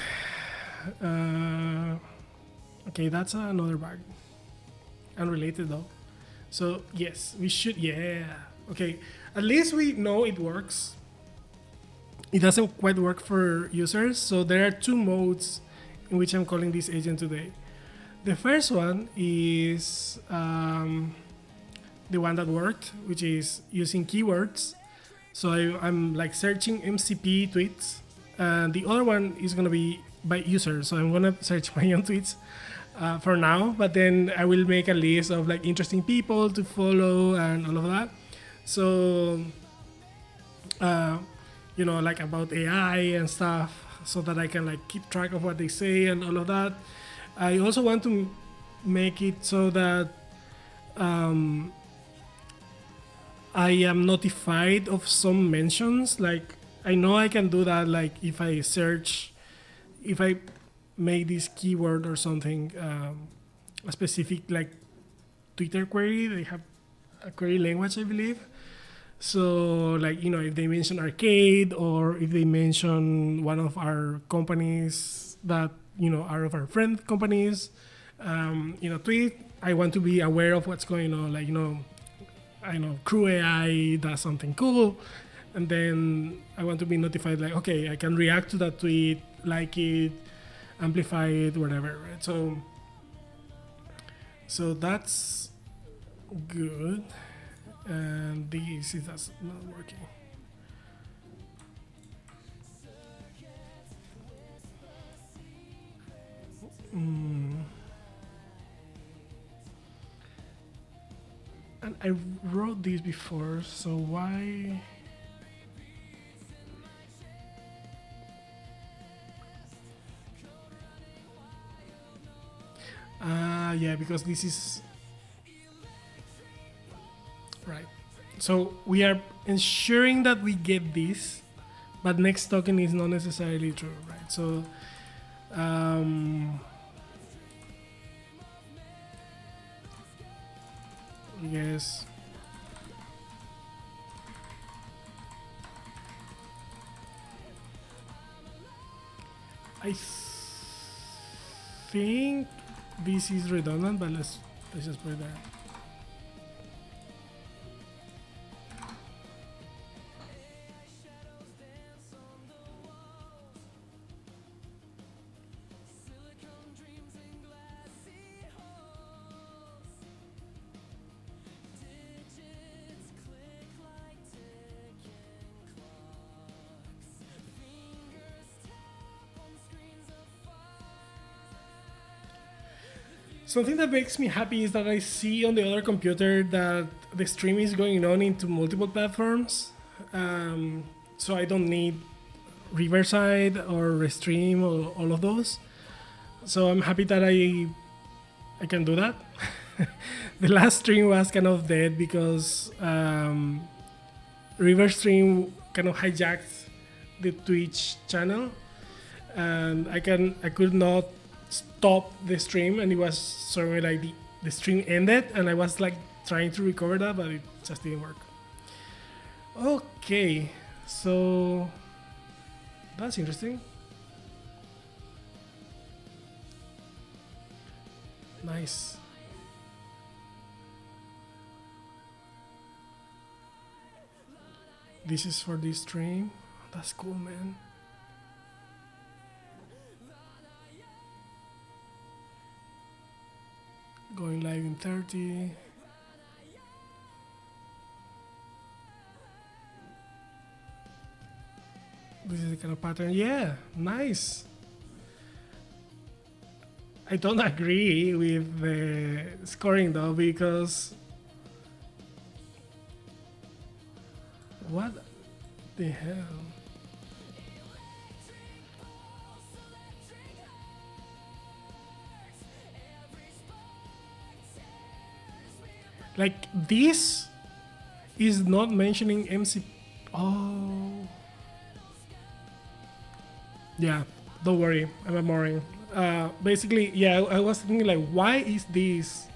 Okay, that's another bug. Unrelated though. So yes, we should. Yeah. Okay. At least we know it works. It doesn't quite work for users. So there are two modes in which I'm calling this agent today. The first one is the one that worked, which is using keywords. So I'm like searching MCP tweets. And the other one is gonna be by user. So I'm gonna search my own tweets for now, but then I will make a list of like interesting people to follow and all of that. So, like about AI and stuff, so that I can like keep track of what they say and all of that. I also want to make it so that I am notified of some mentions. Like I know I can do that. Like if I search, if I make this keyword or something, a specific like Twitter query, they have a query language, I believe. So like, if they mention arcade or if they mention one of our companies that, are of our friend companies, tweet, I want to be aware of what's going on. Like, I know Crew AI does something cool. And then I want to be notified like, okay, I can react to that tweet, like it, amplify it, whatever, right? So that's good. And this is that's not working. And I wrote this before, so why? Yeah, because this is right. So we are ensuring that we get this, but next token is not necessarily true, right? So yes. I think this is redundant, but let's just put it there. Something that makes me happy is that I see on the other computer that the stream is going on into multiple platforms. So I don't need Riverside or Restream or all of those. So I'm happy that I can do that. The last stream was kind of dead because Riverstream kind of hijacked the Twitch channel, and I could not stop the stream, and it was sort of like the stream ended, and I was like trying to recover that, but it just didn't work. Okay, so that's interesting. Nice. This is for this stream. That's cool, man. Going live in 30. This is the kind of pattern. Yeah, nice. I don't agree with the scoring though, because what the hell? Like this is not mentioning MC. Oh, yeah. Don't worry, I'm ignoring. Basically, yeah, I was thinking like, why is this?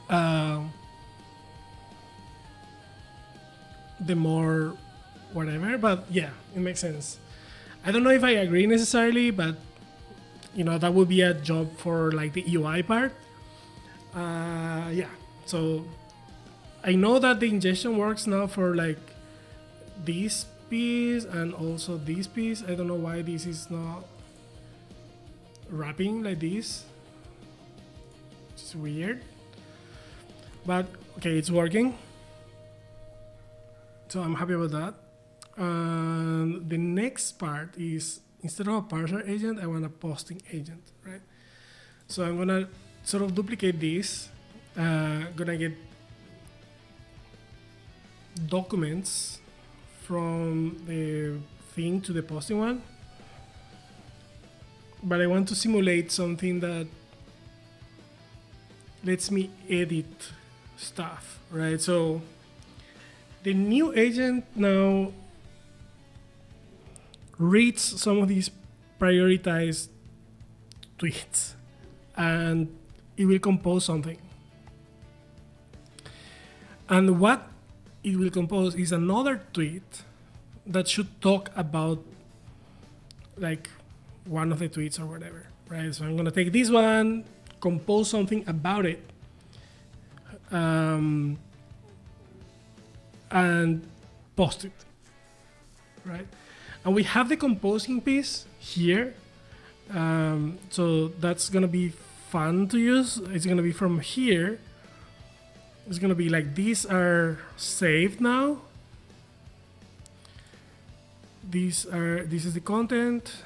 The more whatever, but yeah, it makes sense. I don't know if I agree necessarily, but you know that would be a job for like the UI part. Yeah, so I know that the ingestion works now for like this piece and also this piece. I don't know why this is not wrapping like this. It's weird, but okay, it's working. So I'm happy about that. The next part is, instead of a parser agent, I want a posting agent, right? So I'm gonna sort of duplicate this. Gonna get documents from the thing to the posting one. But I want to simulate something that lets me edit stuff, right? So the new agent now reads some of these prioritized tweets and it will compose something. And what it will compose is another tweet that should talk about like one of the tweets or whatever, right? So I'm gonna take this one, compose something about it, and post it, right? And we have the composing piece here, so that's gonna be fun to use. It's gonna be from here. It's gonna be like, these are saved now. This is the content.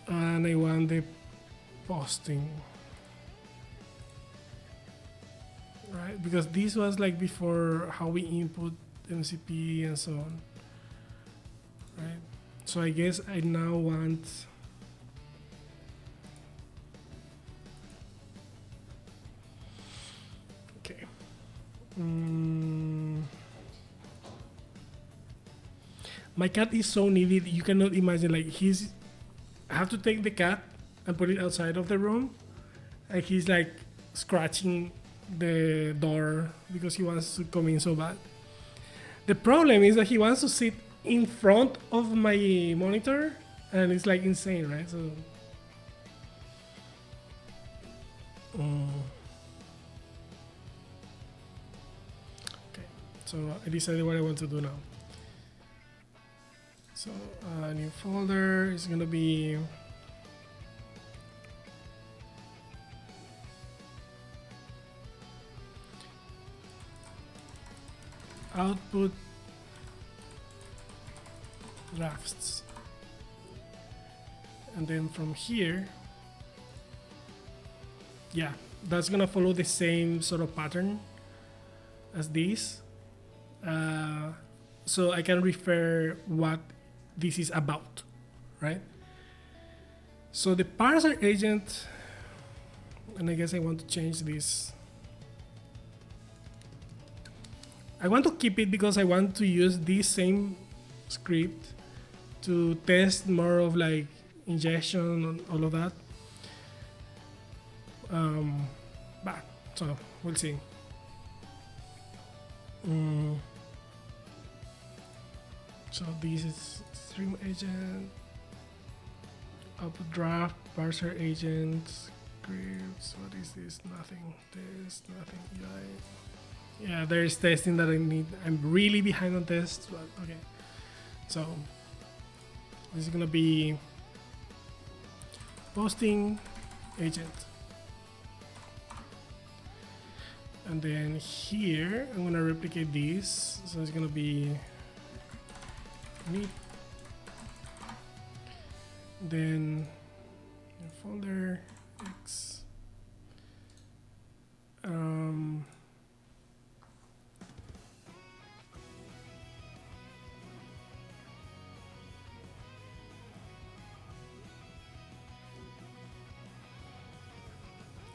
And I want the posting, right? Because this was like before how we input MCP and so on, right? So I guess I now want okay. My cat is so needy, you cannot imagine. Like I have to take the cat and put it outside of the room, and he's like scratching the door because he wants to come in so bad. The problem is that he wants to sit in front of my monitor, and it's like insane, right? So okay, so I decided what I want to do now. So a new folder is gonna be output drafts. And then from here, yeah, that's gonna follow the same sort of pattern as this. So I can refer what this is about, right? So the parser agent, and I guess I want to change this. I want to keep it because I want to use this same script to test more of like ingestion and all of that. But so we'll see. So this is stream agent, output draft, parser agent, scripts. What is this? Nothing. Test, nothing. Yeah, there's testing that I need. I'm really behind on tests, but okay. So this is gonna be posting agent. And then here, I'm gonna replicate this. So it's gonna be neat. Then folder X.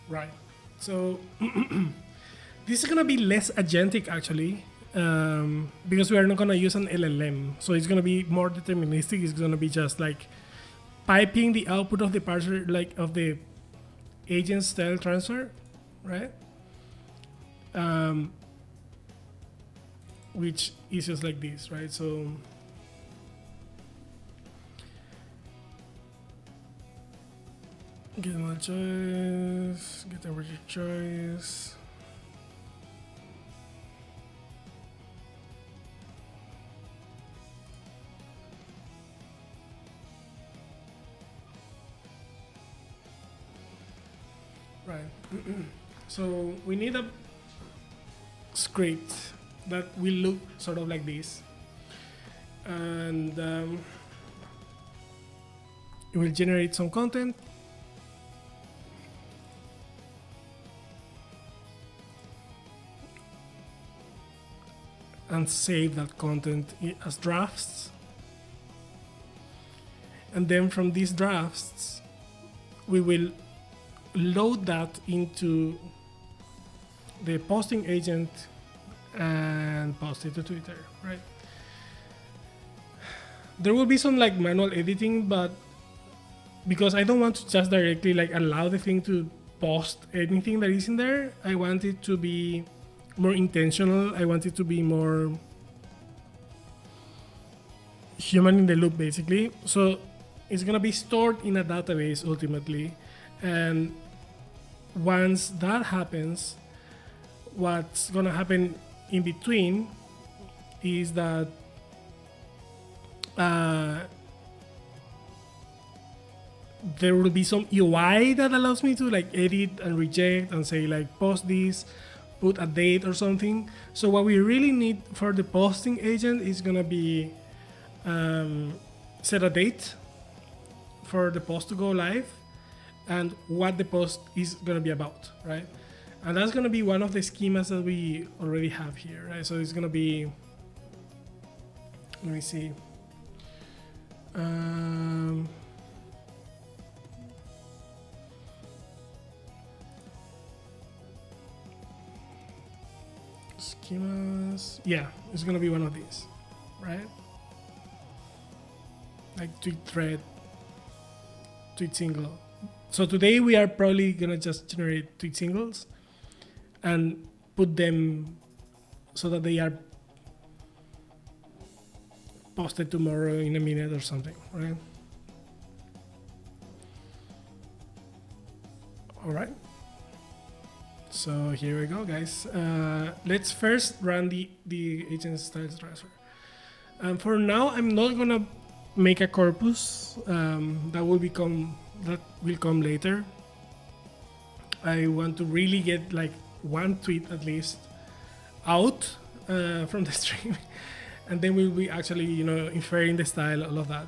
Right. So this is gonna be less agentic actually, because we are not gonna use an LLM. So it's gonna be more deterministic. It's gonna be just like piping the output of the parser, like of the agent style transfer, right? Which is just like this, right? So get my choice, get over your choice. Right. So we need a script that will look sort of like this, and it will generate some content. And save that content as drafts. And then from these drafts, we will load that into the posting agent and post it to Twitter, right? There will be some like manual editing, but because I don't want to just directly like allow the thing to post anything that is in there, I want it to be more intentional. I want it to be more human in the loop, basically. So it's gonna be stored in a database ultimately, and once that happens, what's gonna happen in between is that there will be some UI that allows me to like edit and reject and say like post this, put a date or something. So what we really need for the posting agent is gonna be set a date for the post to go live and what the post is gonna be about, right? And that's gonna be one of the schemas that we already have here, right? So it's gonna be, let me see. Schemas, yeah, it's gonna be one of these, right? Like tweet thread, tweet single. So today we are probably gonna just generate tweet singles and put them so that they are posted tomorrow in a minute or something, right? All right. So here we go, guys. Let's first run the agent style transfer. For now, I'm not gonna make a corpus. That will come later. I want to really get like one tweet at least out from the stream, and then we'll be actually, inferring the style, all of that,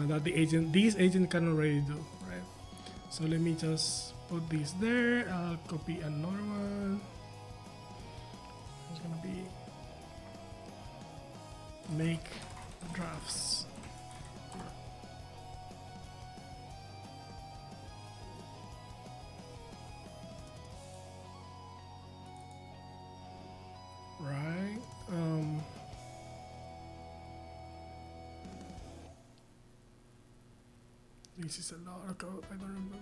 that this agent can already do, right? So let me just put this there. I'll copy another one. It's gonna be make drafts. Right. This is a lot of code. I don't remember.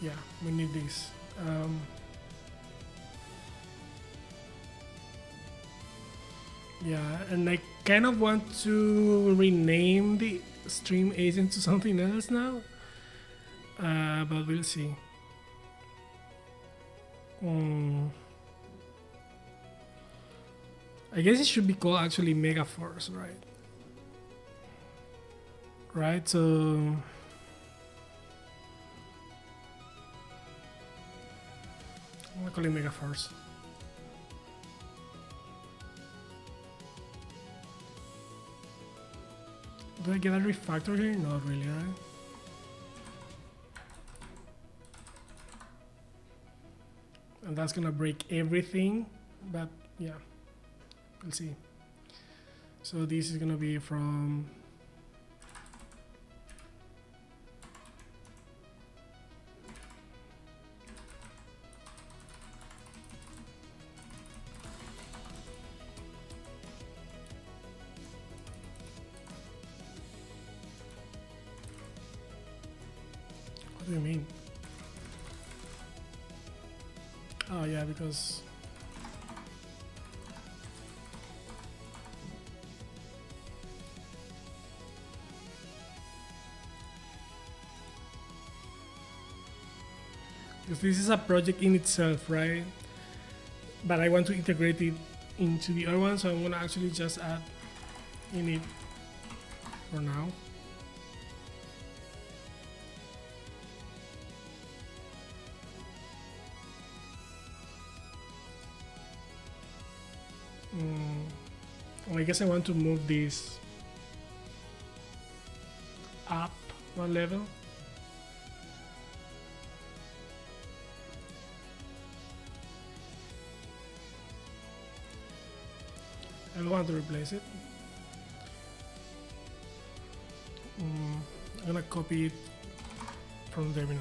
Yeah, we need this. Yeah, and I kind of want to rename the stream agent to something else now, but we'll see. I guess it should be called actually Megaforce, right? Right, so I'm gonna call it Megaforce. Do I get a refactor here? Not really, right? And that's gonna break everything, but yeah, we'll see. So this is gonna be from what do you mean? Oh yeah, because this is a project in itself, right? But I want to integrate it into the other one, so I'm gonna actually just add init for now. I guess I want to move this up one level. I don't want to replace it. I'm gonna copy it from terminal.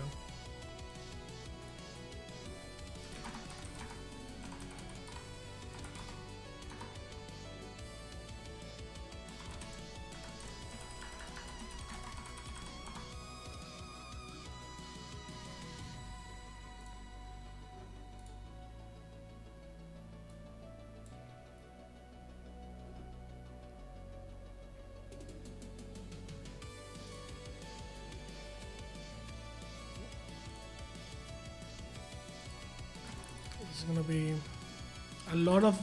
It's gonna be a lot of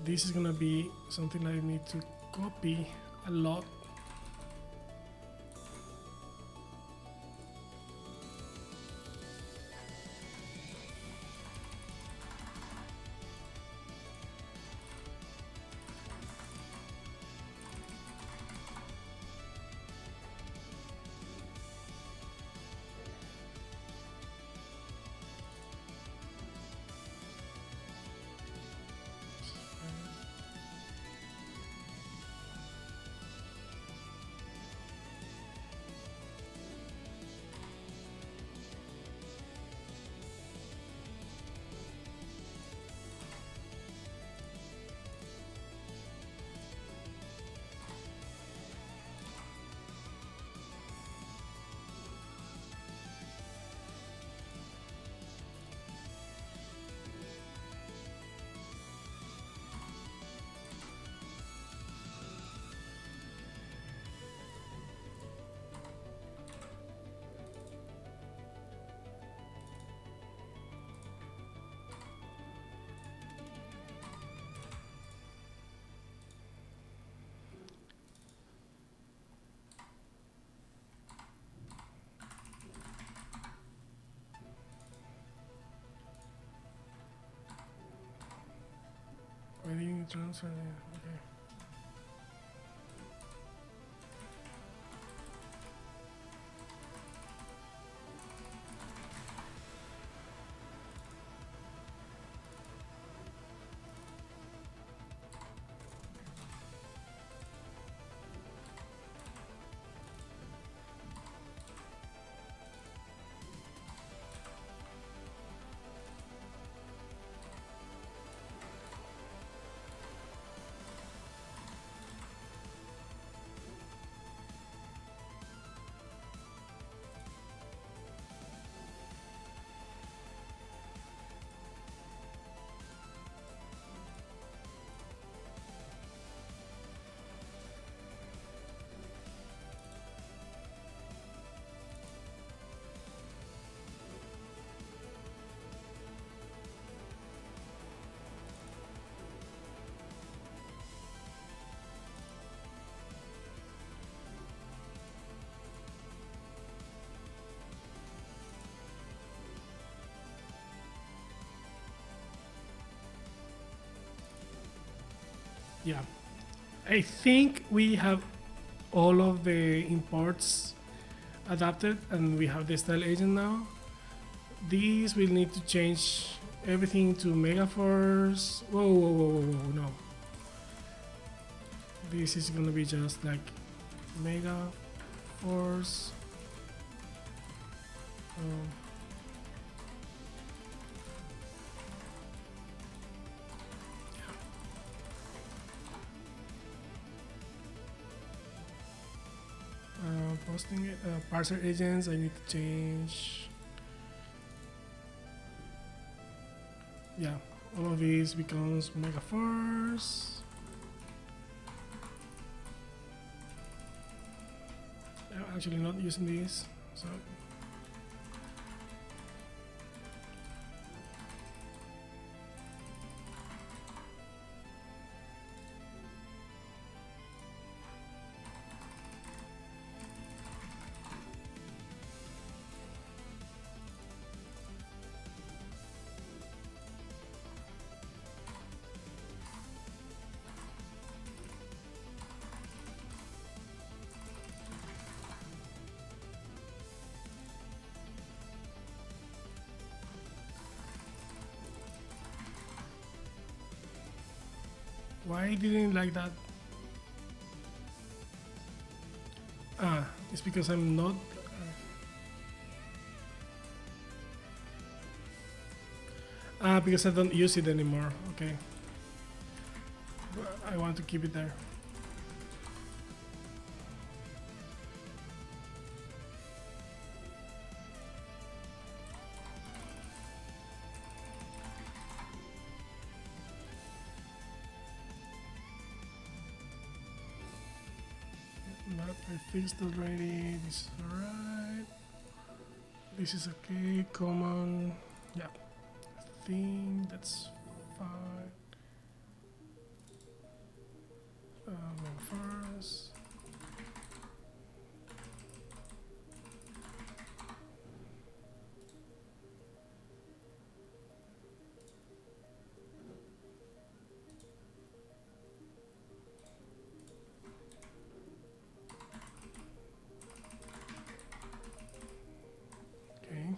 this is gonna be something I need to copy a lot. Why didn't you transfer? Okay. Yeah, I think we have all of the imports adapted and we have the style agent now. These will need to change everything to Megaforce. Whoa, whoa, whoa, whoa, whoa, no. This is gonna be just like Megaforce. Um, Posting it, parser agents, I need to change. Yeah, all of these becomes Megaforce. I'm actually not using these, so why didn't like that? It's because I'm not. Because I don't use it anymore. Okay. I want to keep it there. But I fixed already. This is alright. This is okay. Common. Yeah. I think that's fine. first. Okay.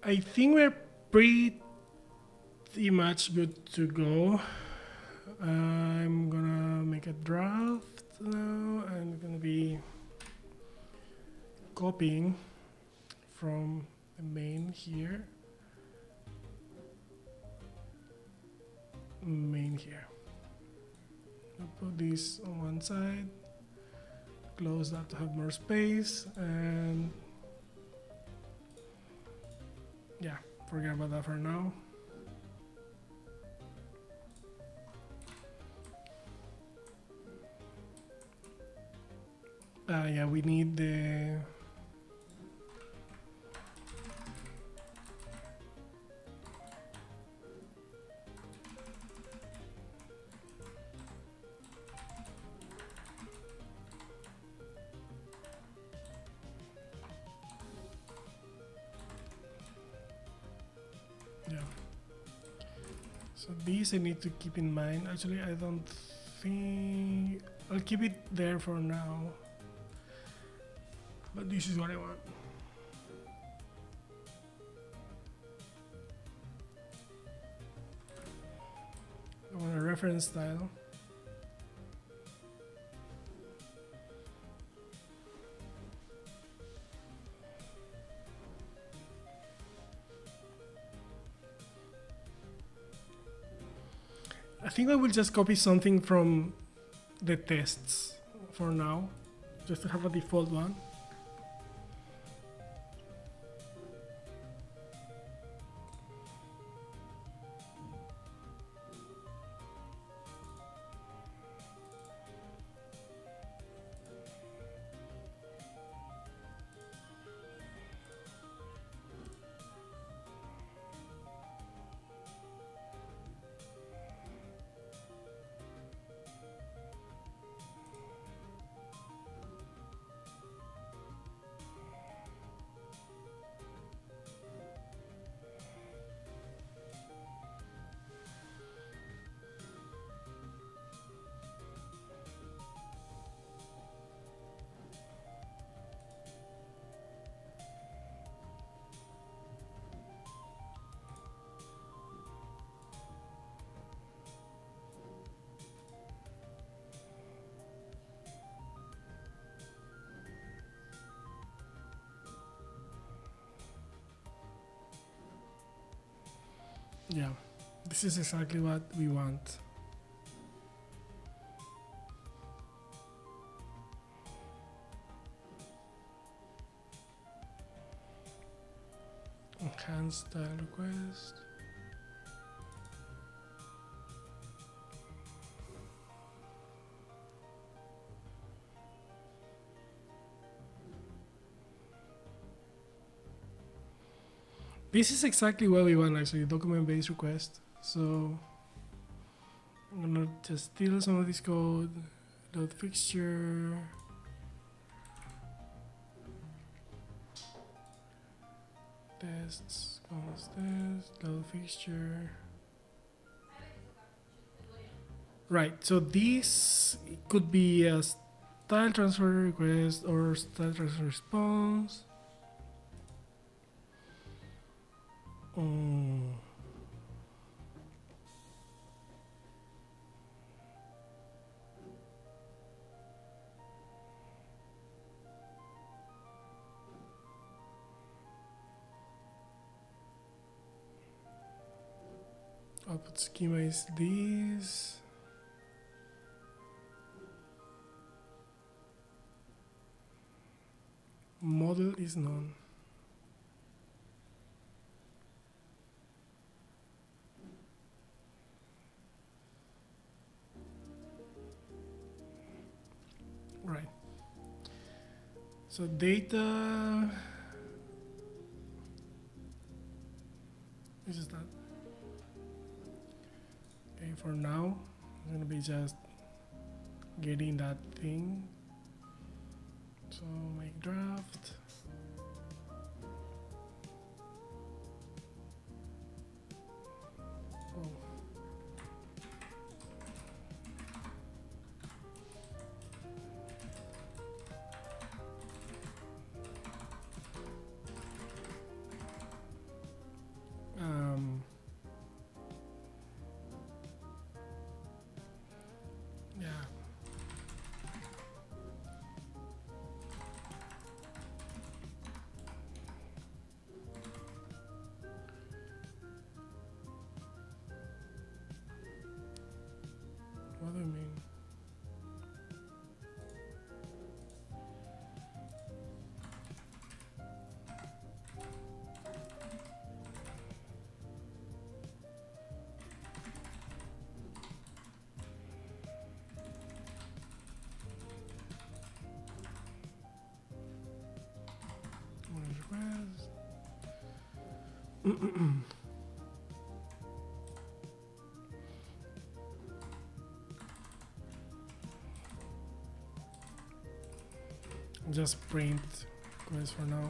I think we're pretty much good to go. I'm gonna make a draft now. I'm gonna be copying from the main here. I'll put this on one side, close that to have more space, and yeah, forget about that for now. Yeah, we need the yeah. So these I need to keep in mind. Actually, I don't think I'll keep it there for now. But this is what I want. I want a reference style. I think I will just copy something from the tests for now, just to have a default one. Yeah, this is exactly what we want. Enhance style request. This is exactly what we want actually, document-based request. So I'm gonna just steal some of this code, load fixture, tests, const test, load fixture. Right, so this could be a style transfer request or style transfer response. Output schema is this. Model is none. Right. So data. This is that. Okay, for now, it's gonna be just getting that thing. So make draft. Oh. Yeah. What do you mean? Request. Just print request for now.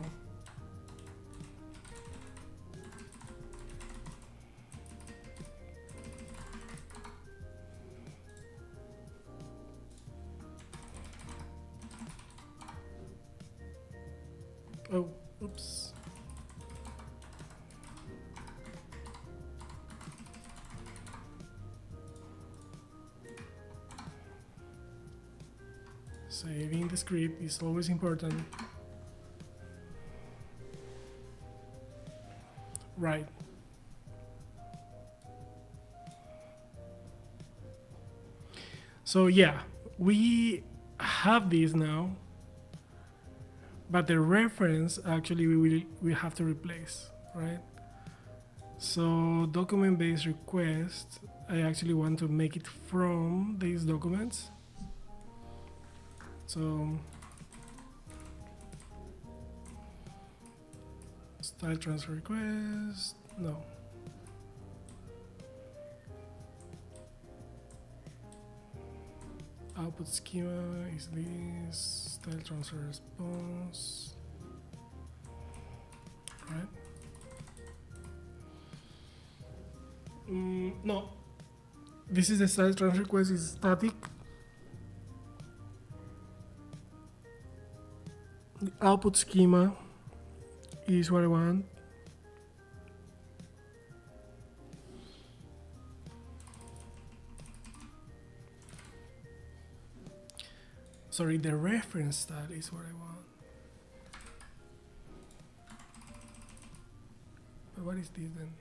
Oh, oops. Saving the script is always important. Right. So yeah, we have this now, but the reference actually we have to replace, right? So document based request, I actually want to make it from these documents. So style transfer request, no. Output schema is this, style transfer response, right? No, this is the style transfer request is static. The output schema is what I want. Sorry, the reference style is what I want. But what is this then?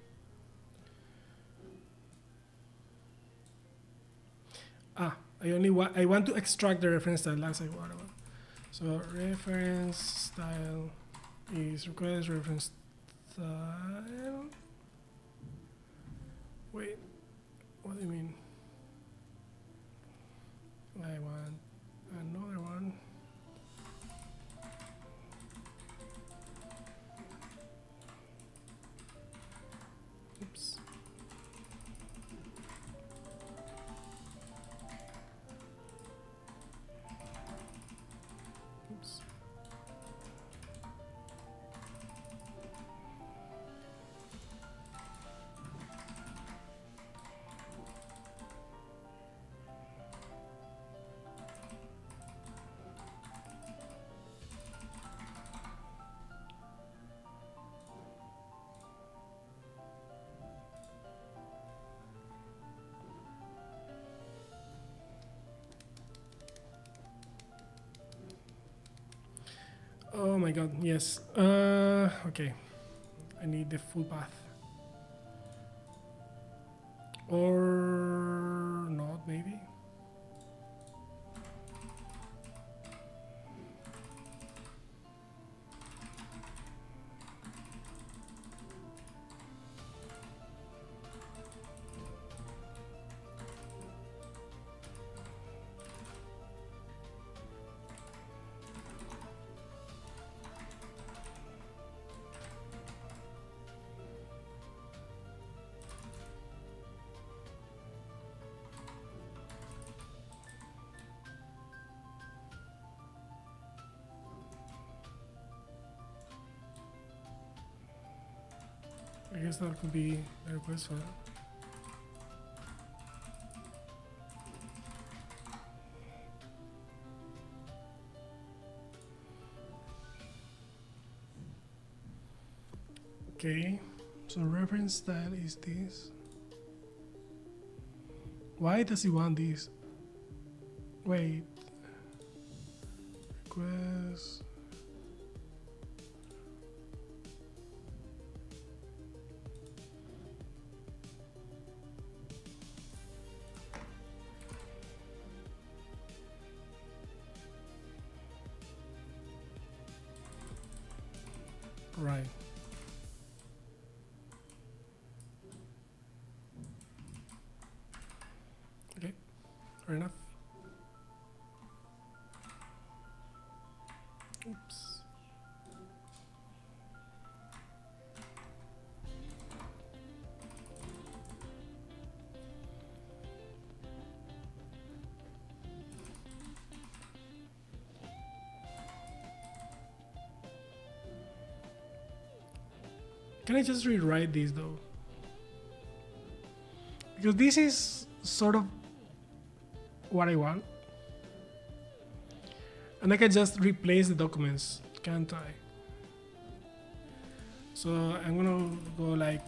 I want to extract the reference style. That's like what I want. So reference style is request reference style. Wait, what do you mean? I want another one. Oops. Oops. Oh my god, yes. Okay. I need the full path. Or not, maybe? I guess that could be the request file. Okay, so reference style is this. Why does he want this? Wait. Request. Right. Okay, fair enough. Oops. Can I just rewrite this though? Because this is sort of what I want. And I can just replace the documents, can't I? So I'm gonna go like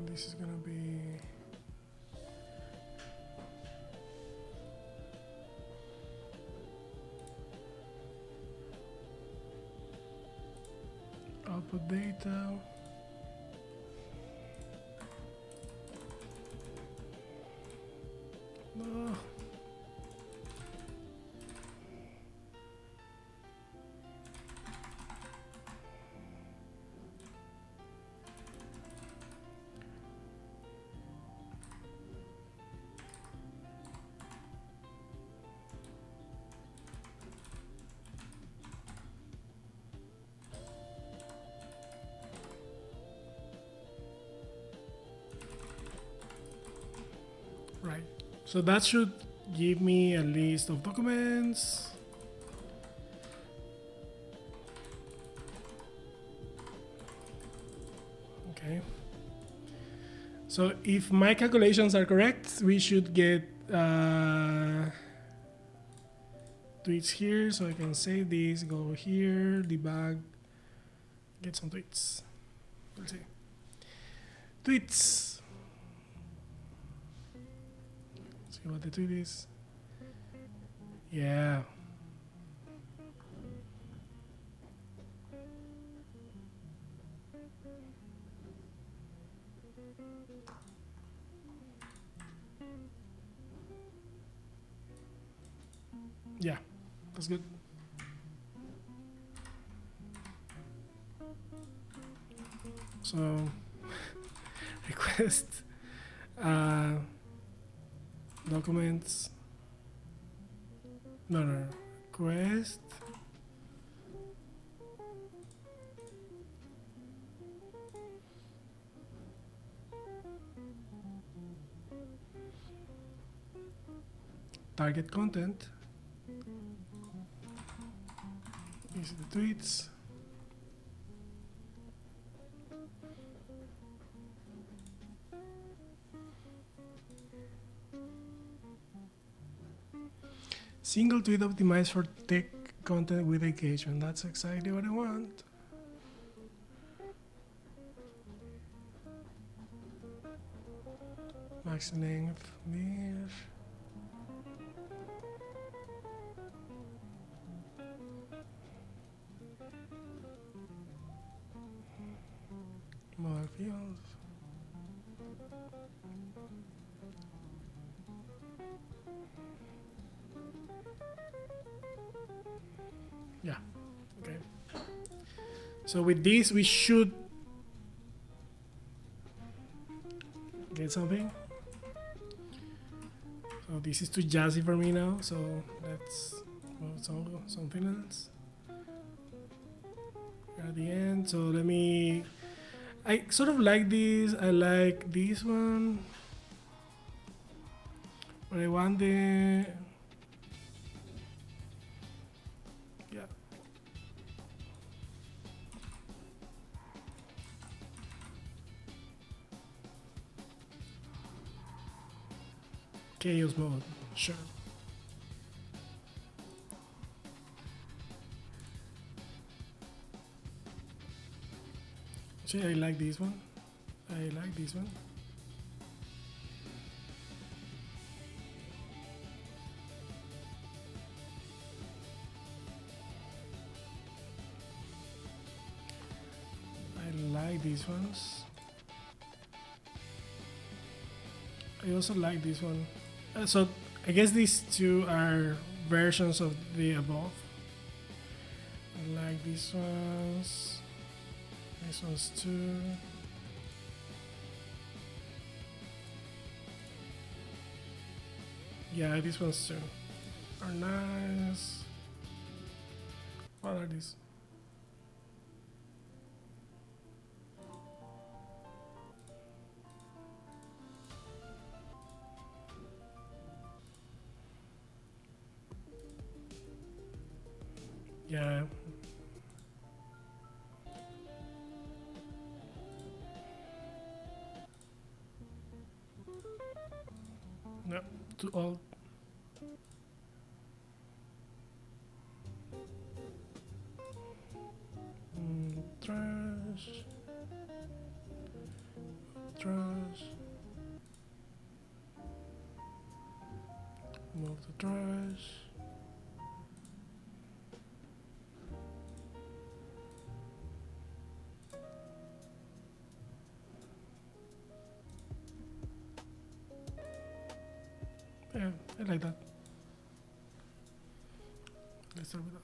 this is gonna be output data. No. Right. So that should give me a list of documents. Okay. So if my calculations are correct, we should get tweets here. So I can save this, go here, debug, get some tweets. Let's see. Tweets. See what the tweet is. Yeah. Yeah, that's good. So request documents. No. Request target content These are the tweets. Single tweet optimized for tech content with engagement. That's exactly what I want. Max length, mir. More fields. Yeah, okay. So with this, we should get something. So this is too jazzy for me now, so let's go something else. We're at the end, so let me. I sort of like this. I like this one, but I want the. Yeah. Chaos mode, sure. See, I like this one. I like this one. I like these ones. I also like this one. So I guess these two are versions of the above. I like these ones. These ones too. Yeah, these ones too are nice. What are these? Yeah. No, too old. Trash. Trash. Move the trash. Yeah, I like that. Let's start with that.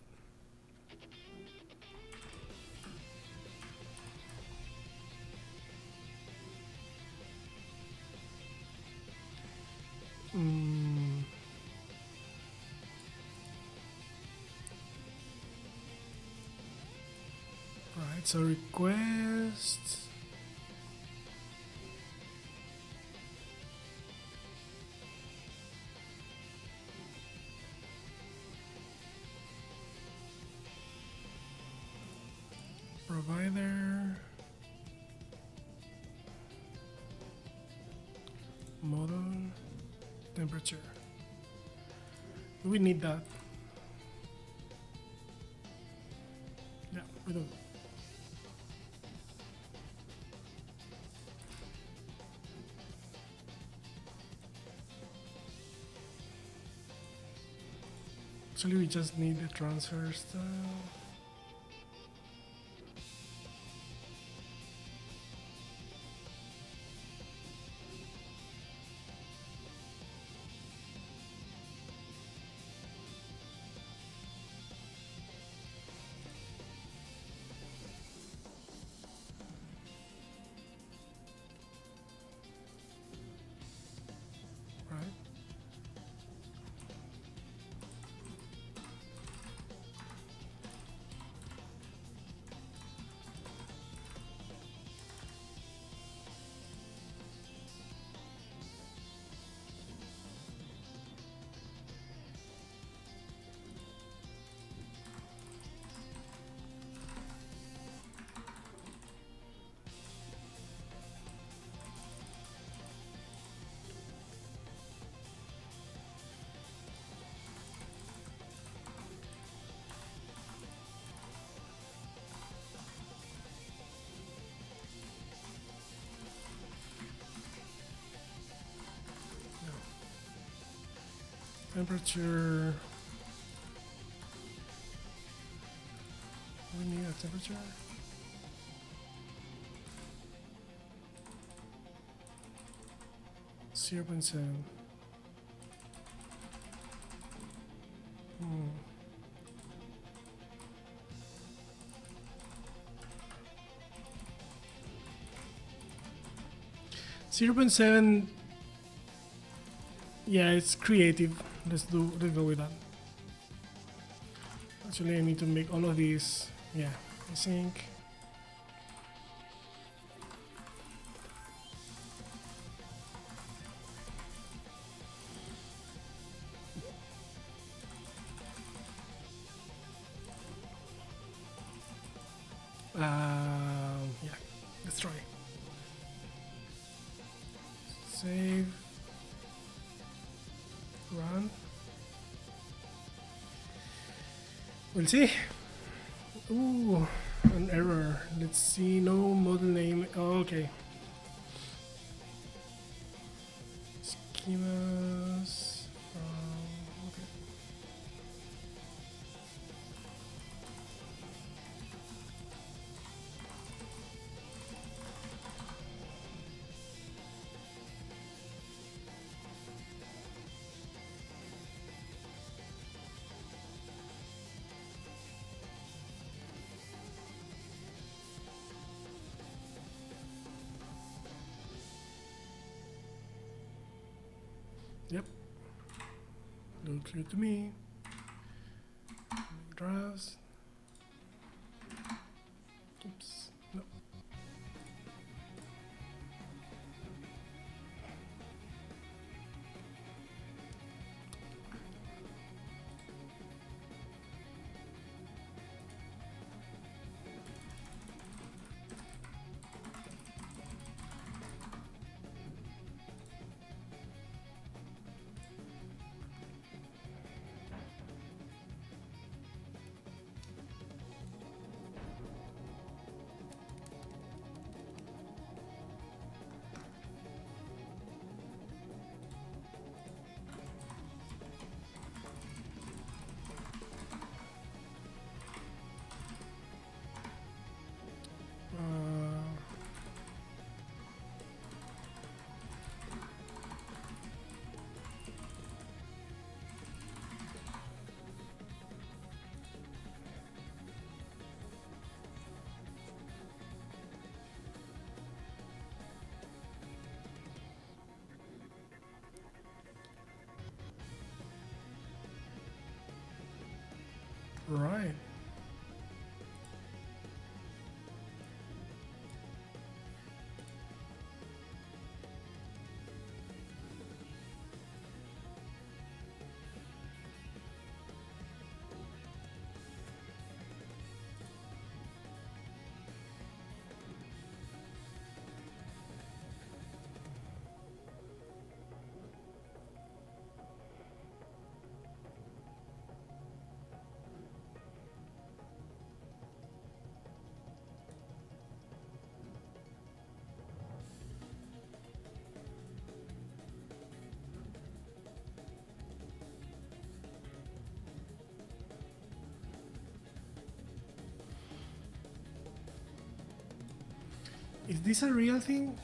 Right, so request. Provider. Model. Temperature. Do we need that? Yeah, we do. Actually, we just need the transfer style. Right. Temperature. We need a temperature. Zero point 0.7. Hmm. Zero point 0.7. Yeah, it's creative. Let's go with that. Actually, I need to make all of these. Yeah, I think. Yeah, let's try. Save. Run. We'll see. Ooh, an error. Let's see. No model name. Oh, okay. Schemas. Okay. Yep. Looks good to me. Drafts. Oops. No. Right. Is this a real thing?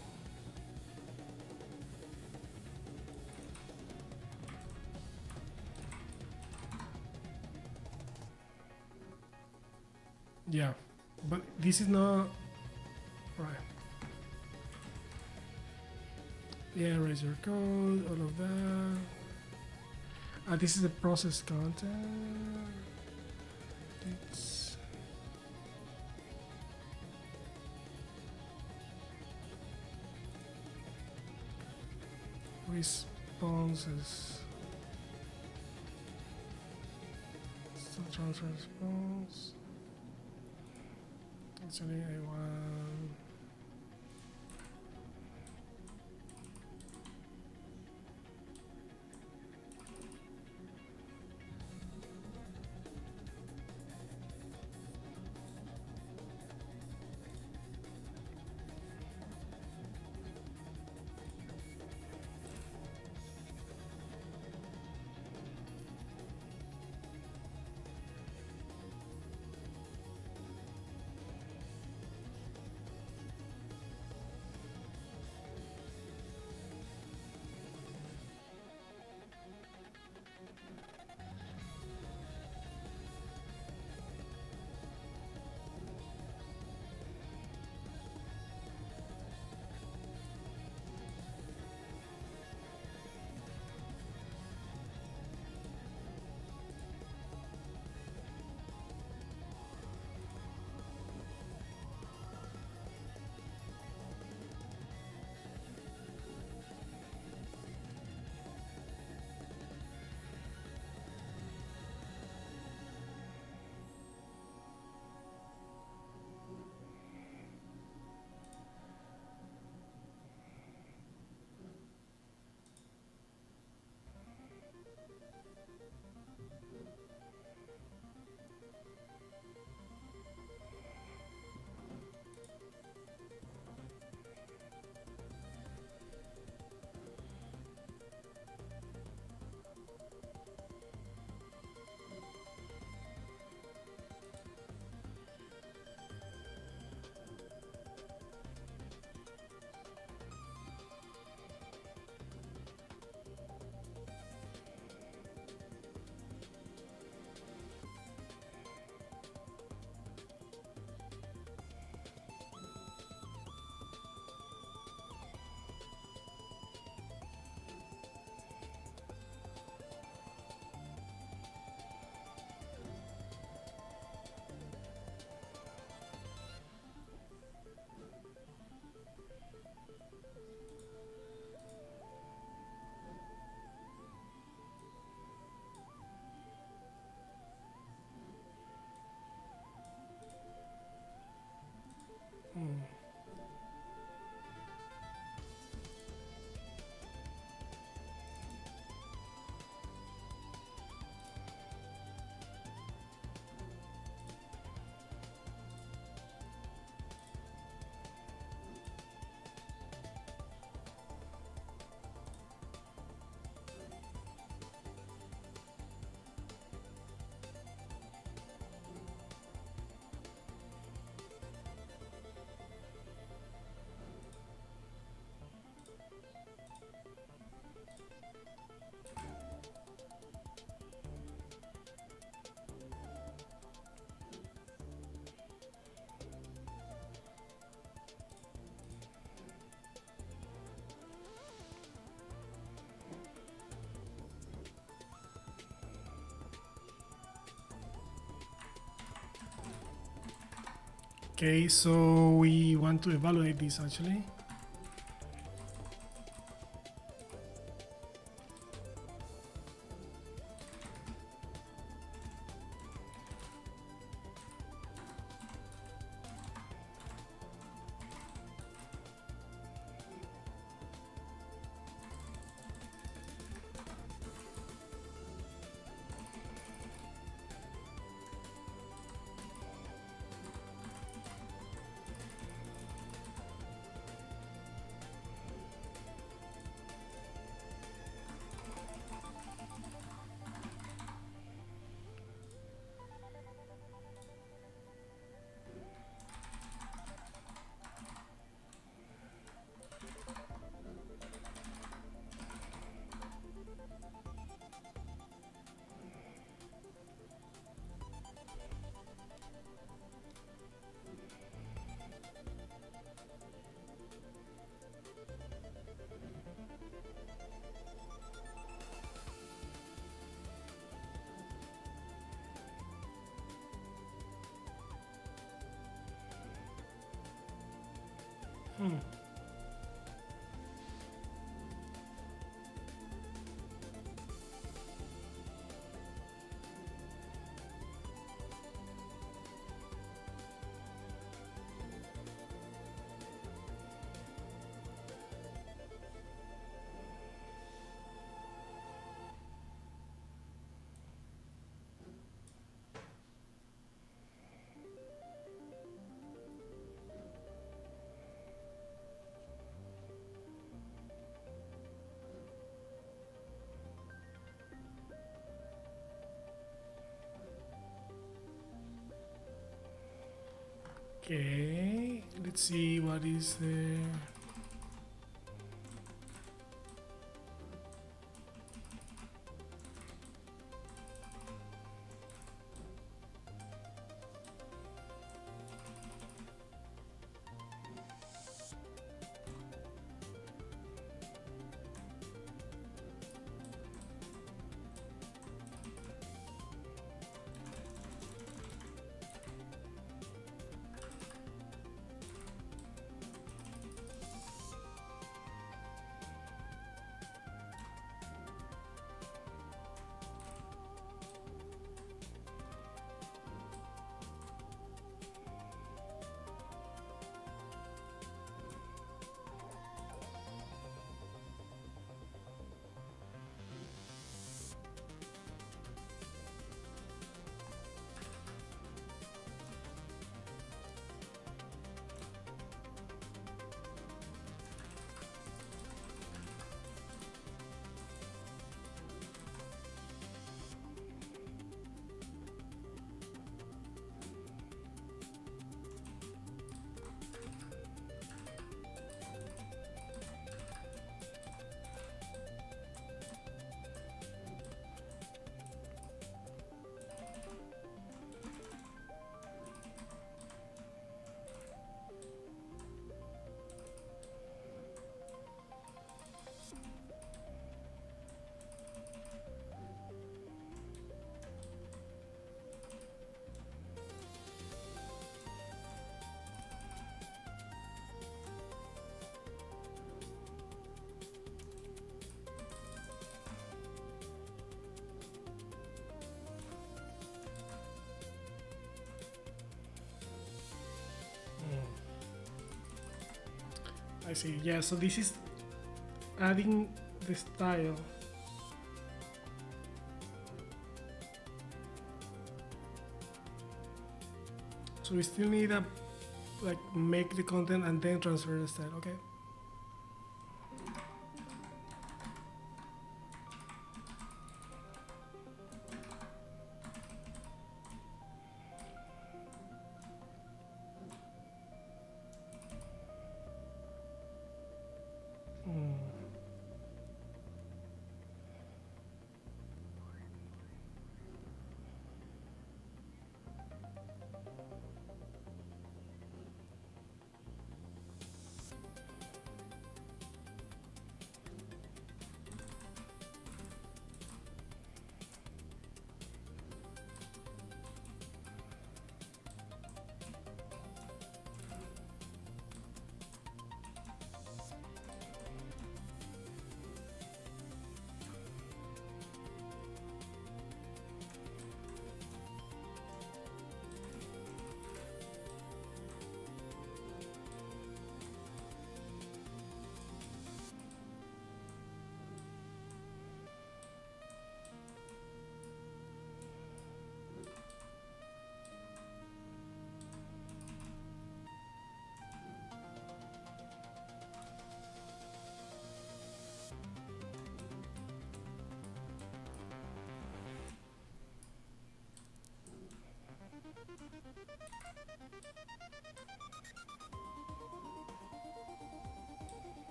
Yeah, but this is not right. Yeah, erase your code, all of that. This is the process content. It's responses. So transfer response. Actually, I want. Okay, so we want to evaluate this actually. Hmm. Okay, let's see what is the. I see. Yeah, so this is adding the style. So we still need a like make the content and then transfer the style. Okay. Hmm.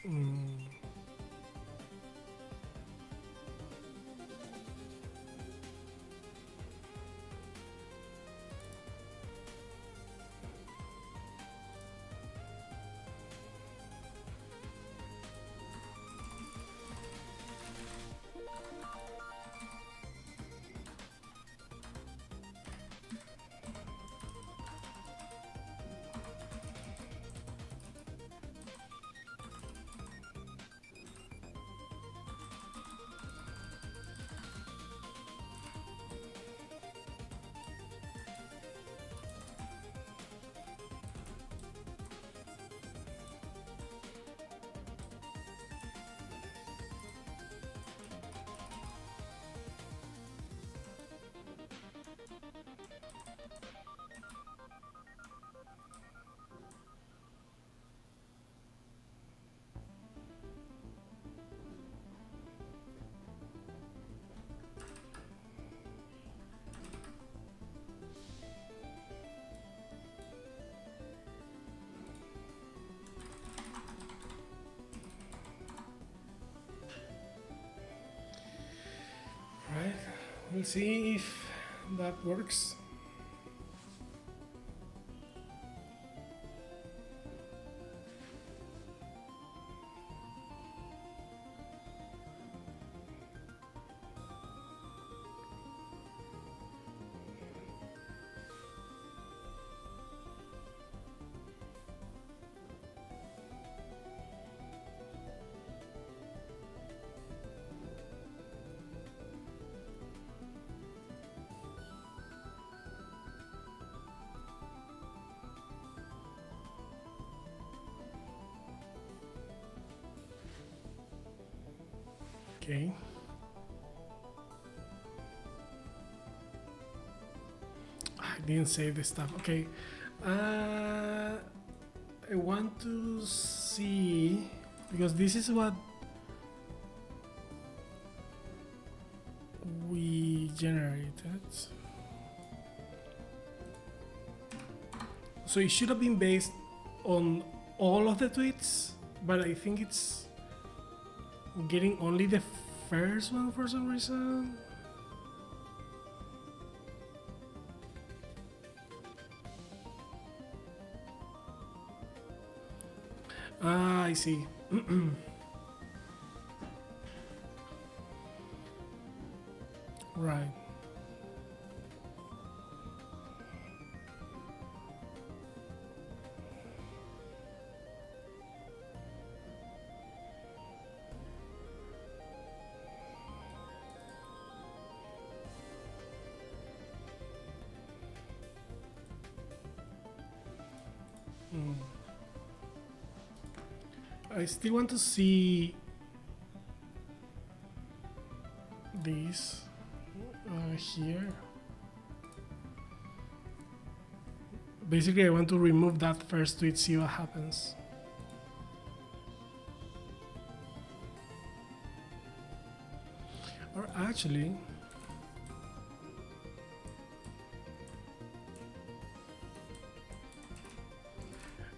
Mm. Right. We'll see if that works. Okay. I didn't save this stuff. Okay. I want to see because this is what we generated. So it should have been based on all of the tweets, but I think it's getting only the first one for some reason. Ah, I see. Right. Mm. I still want to see these here. Basically, I want to remove that first tweet, see what happens. Or actually,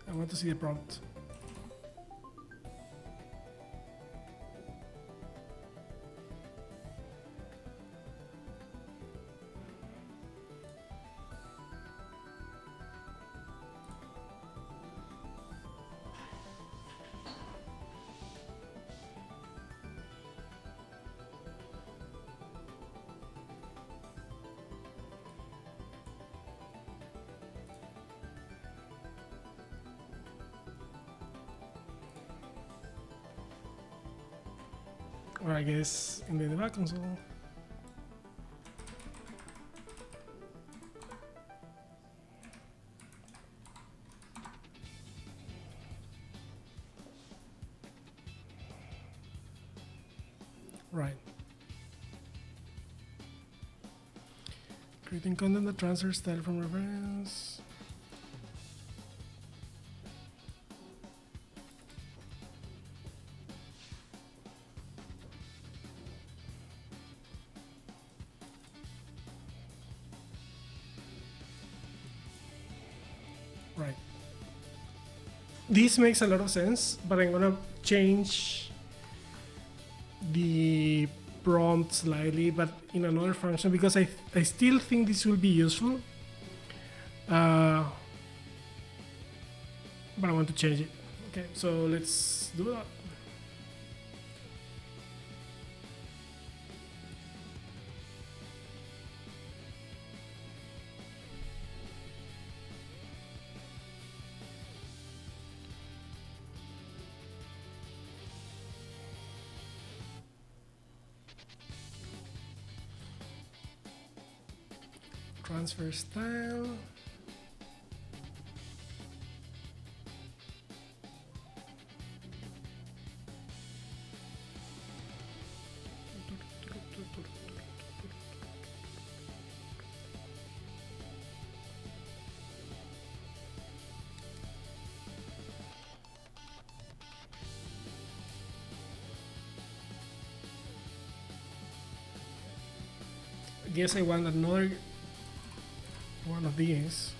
I want to see the prompt. Or I guess in the debug console. Right. Creating content that transfers style from reference. Right. this makes a lot of sense, but I'm gonna change the prompt slightly, but in another function, because I still think this will be useful. But I want to change it. Okay, so let's do that. Transfer style. I guess I want another one of these.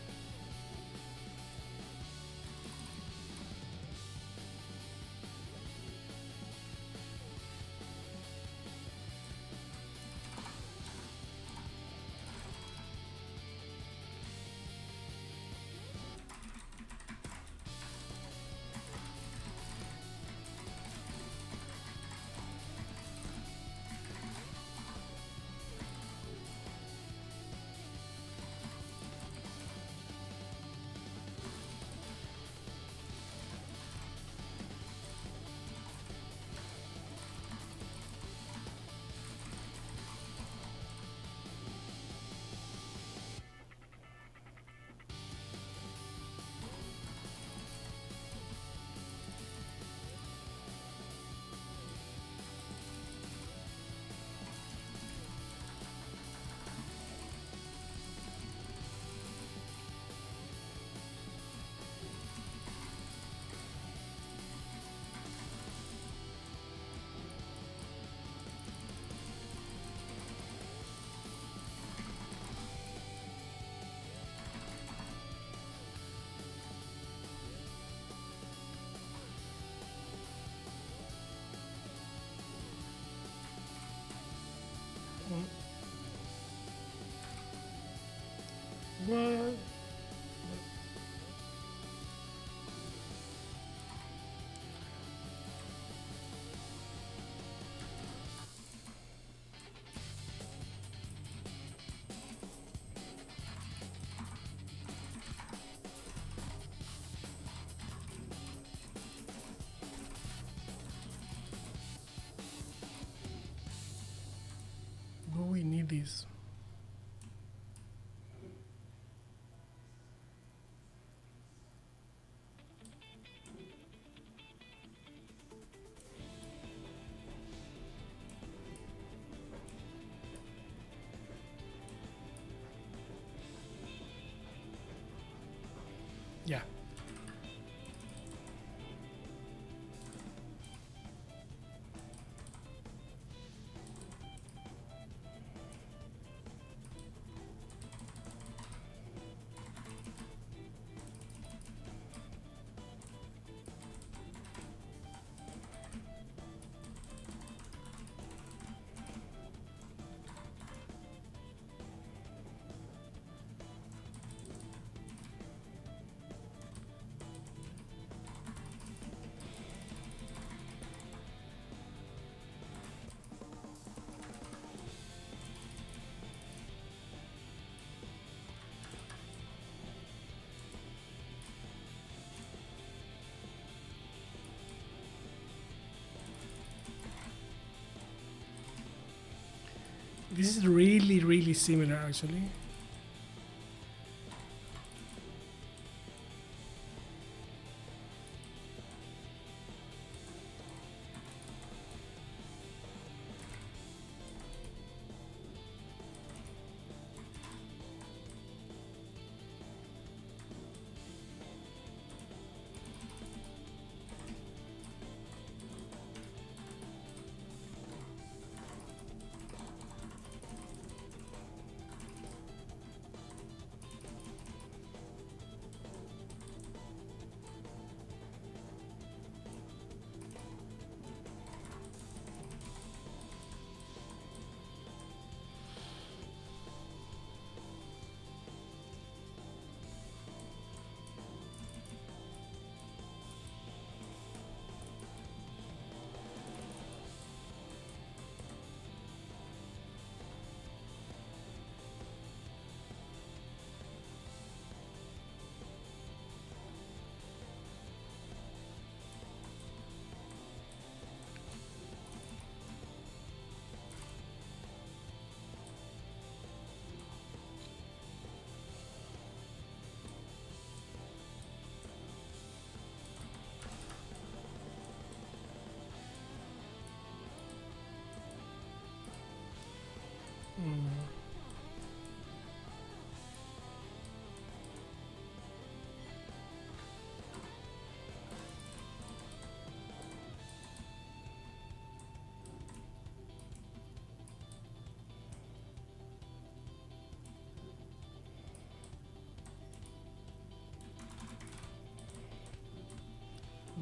What? Do we need this? Yeah. This is really, really similar actually.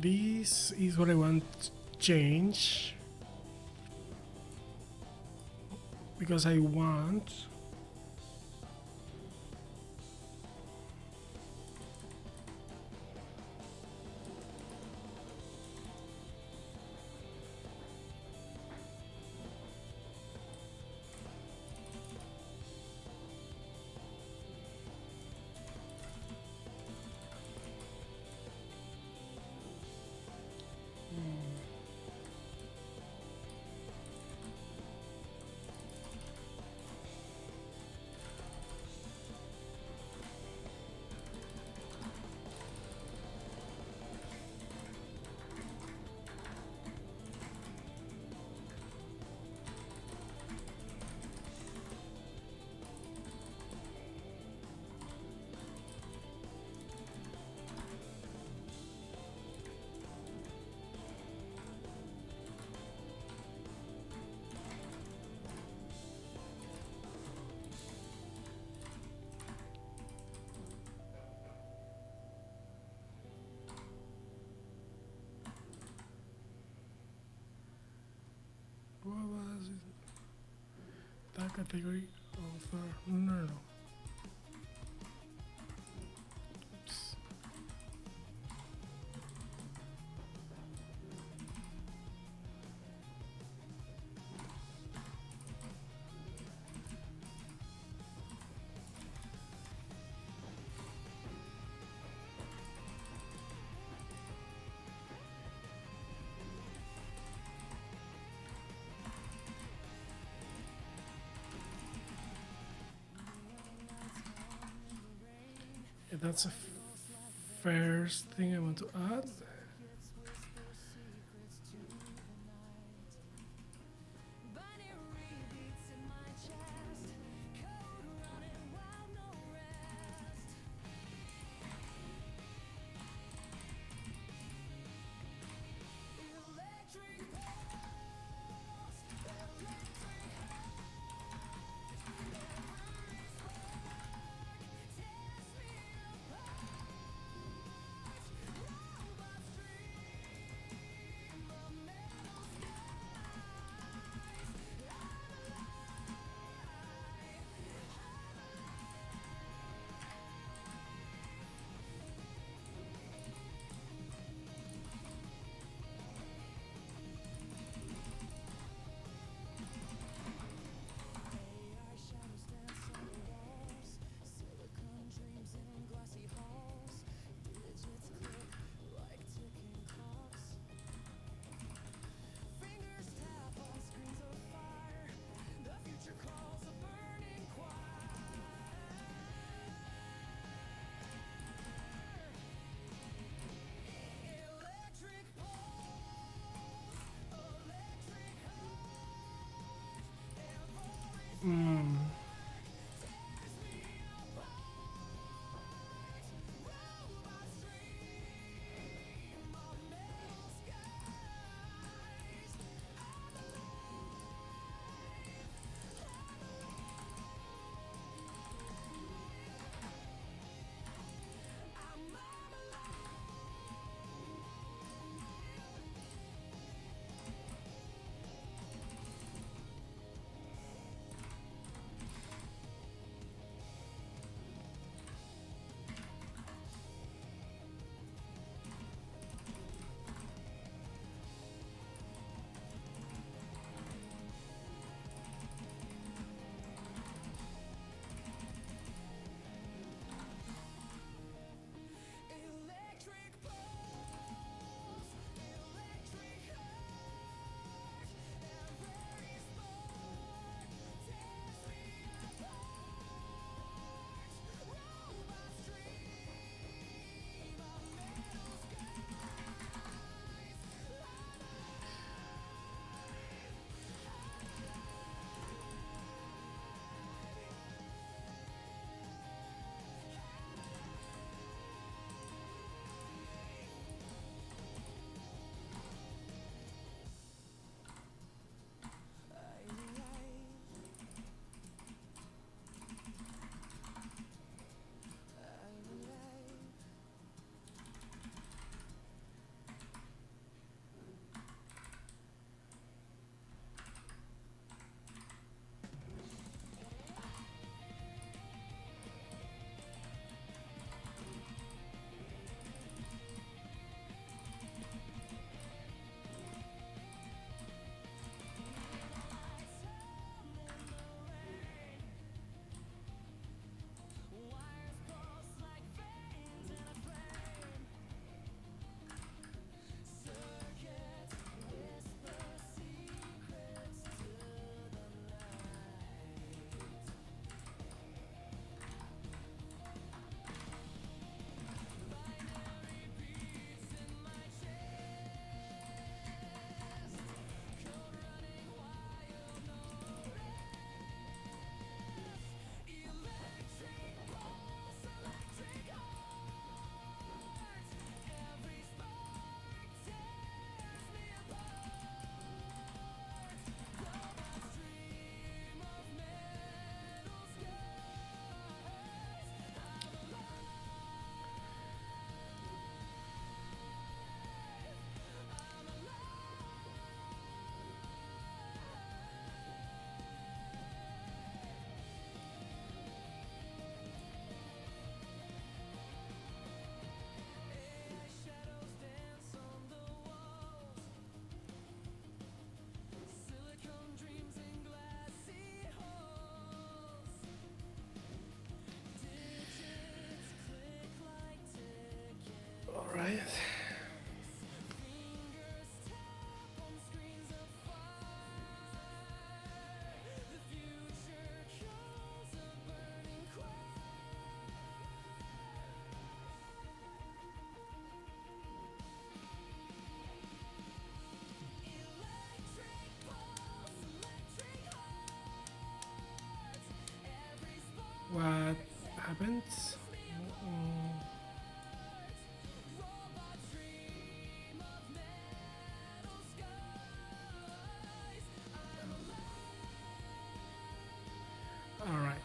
this is what I want to change because I want what was it? That category of no. Oops. Yeah, that's a first thing I want to add. right. What happens? All right.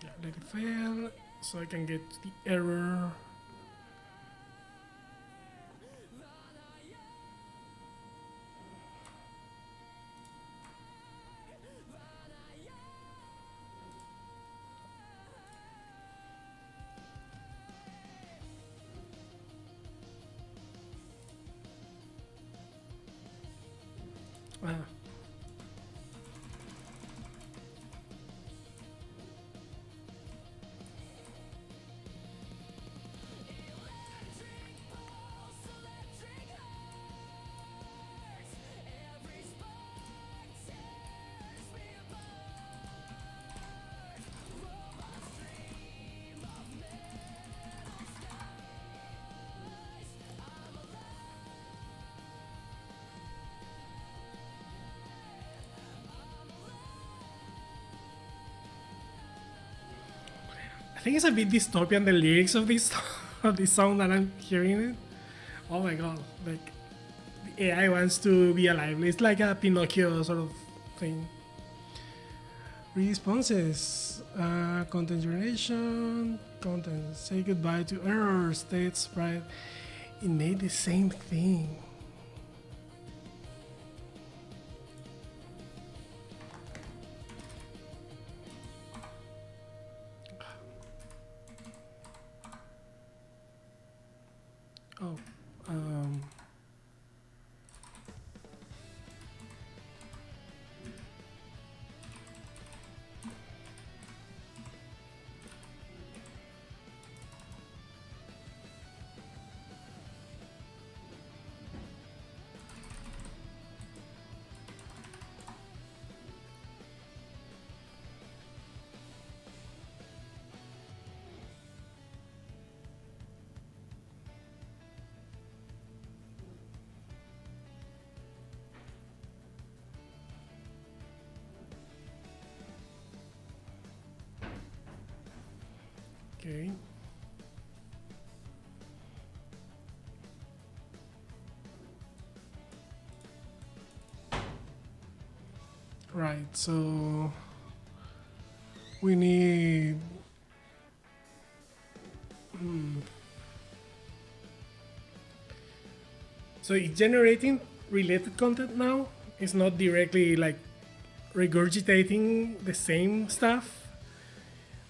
Yeah, let it fail so I can get the error. Ah, I think it's a bit dystopian, the lyrics of this of this song that I'm hearing it. Oh my god, like the AI wants to be alive. It's like a Pinocchio sort of thing. Responses, content generation, content. Say goodbye to error states, right? It made the same thing. Oh, um, okay. Right, so we need. So it's generating related content now. It's not directly like regurgitating the same stuff,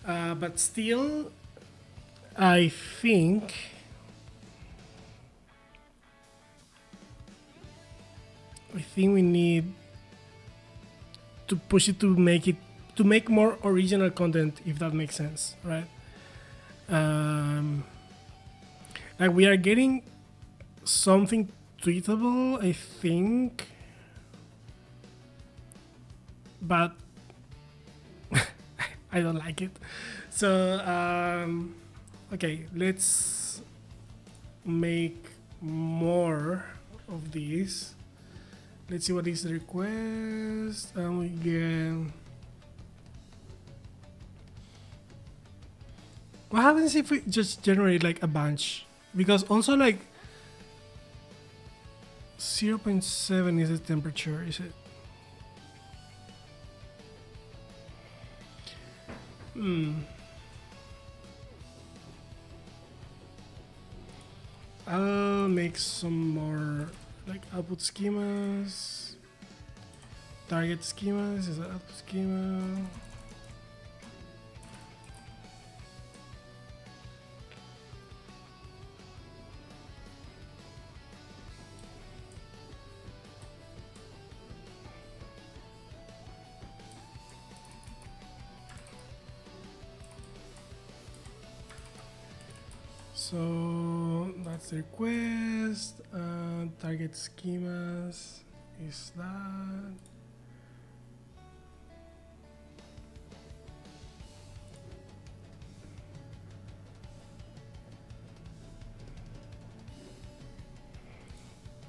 but still, I think we need to push it to make more original content, if that makes sense, right? Um, like we are getting something tweetable, I think, but I don't like it. So okay, let's make more of these. Let's see what is the request, and we get. What happens if we just generate like a bunch? Because also like 0.7 is the temperature, is it? I'll make some more like output schemas, target schemas. Is that output schema? So that's the request. Target schemas is that.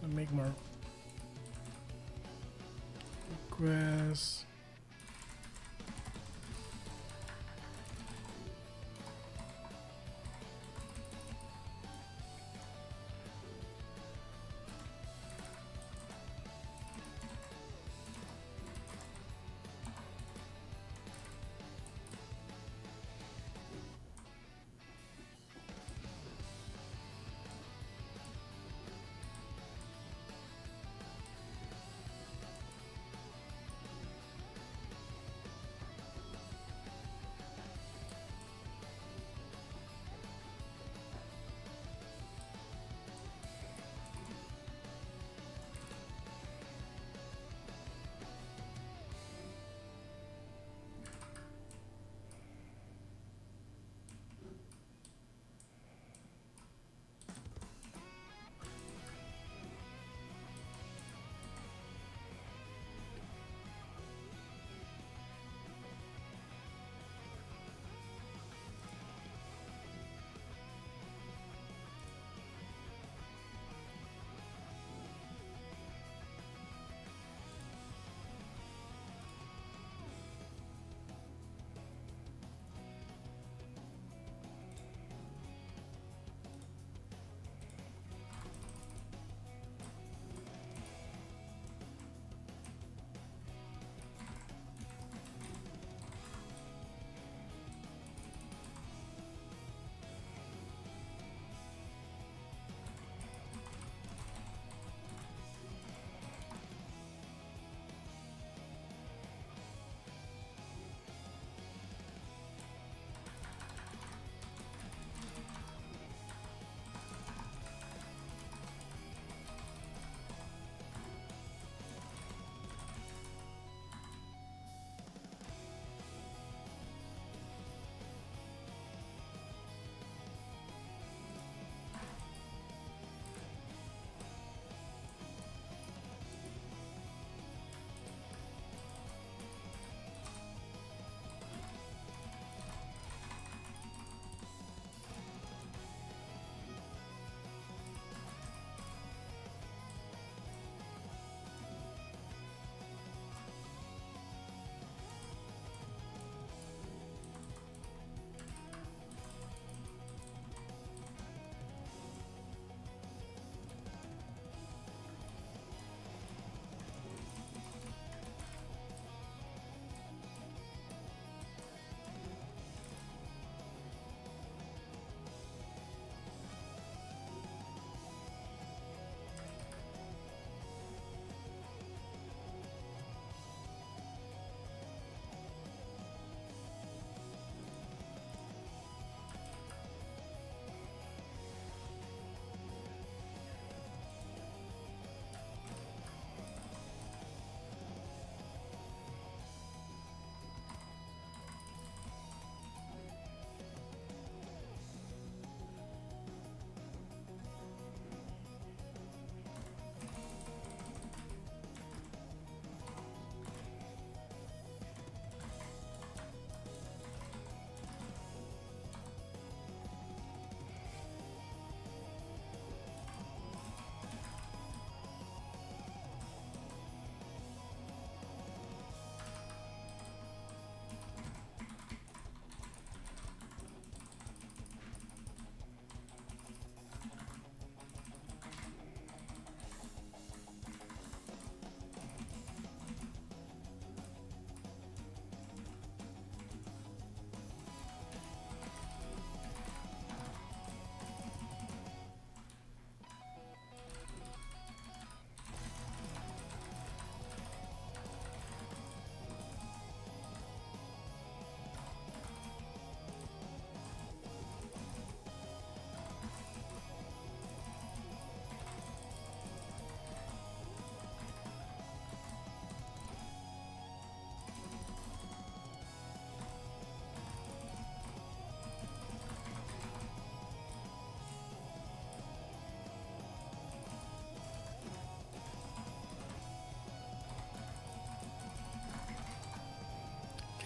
I'll make more requests.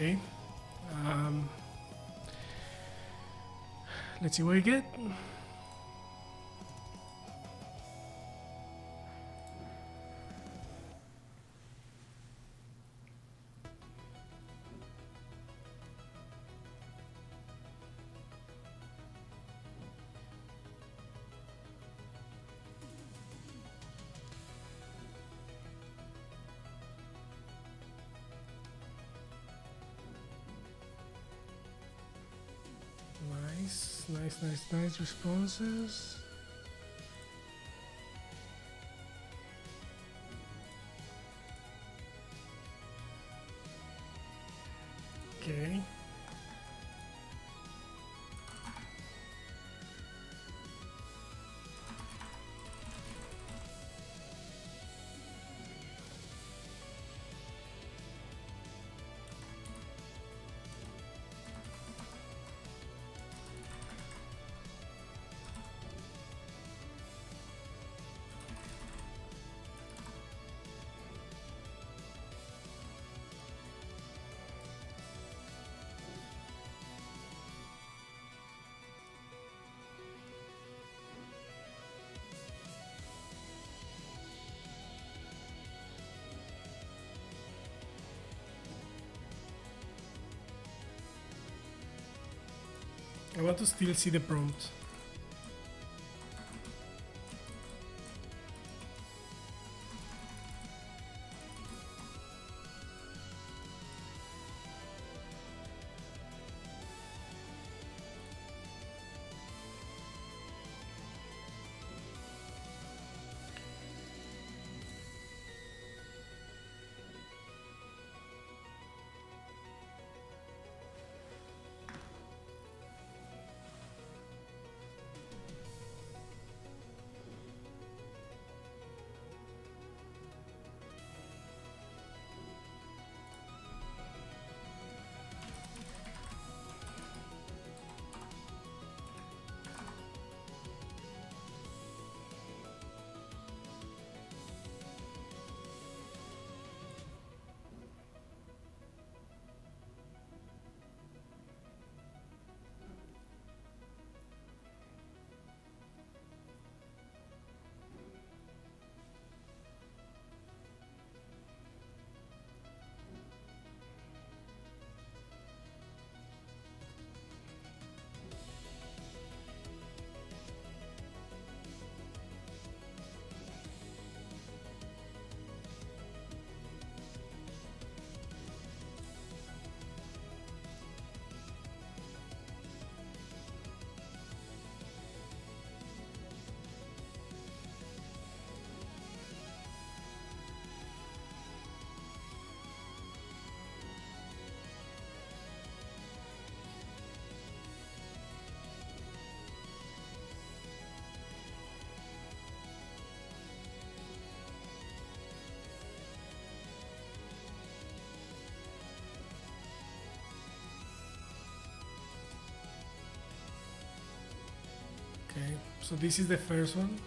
Okay. Let's see what we get. Nice responses. Okay. I want to still see the prompt. Okay, so this is the first one.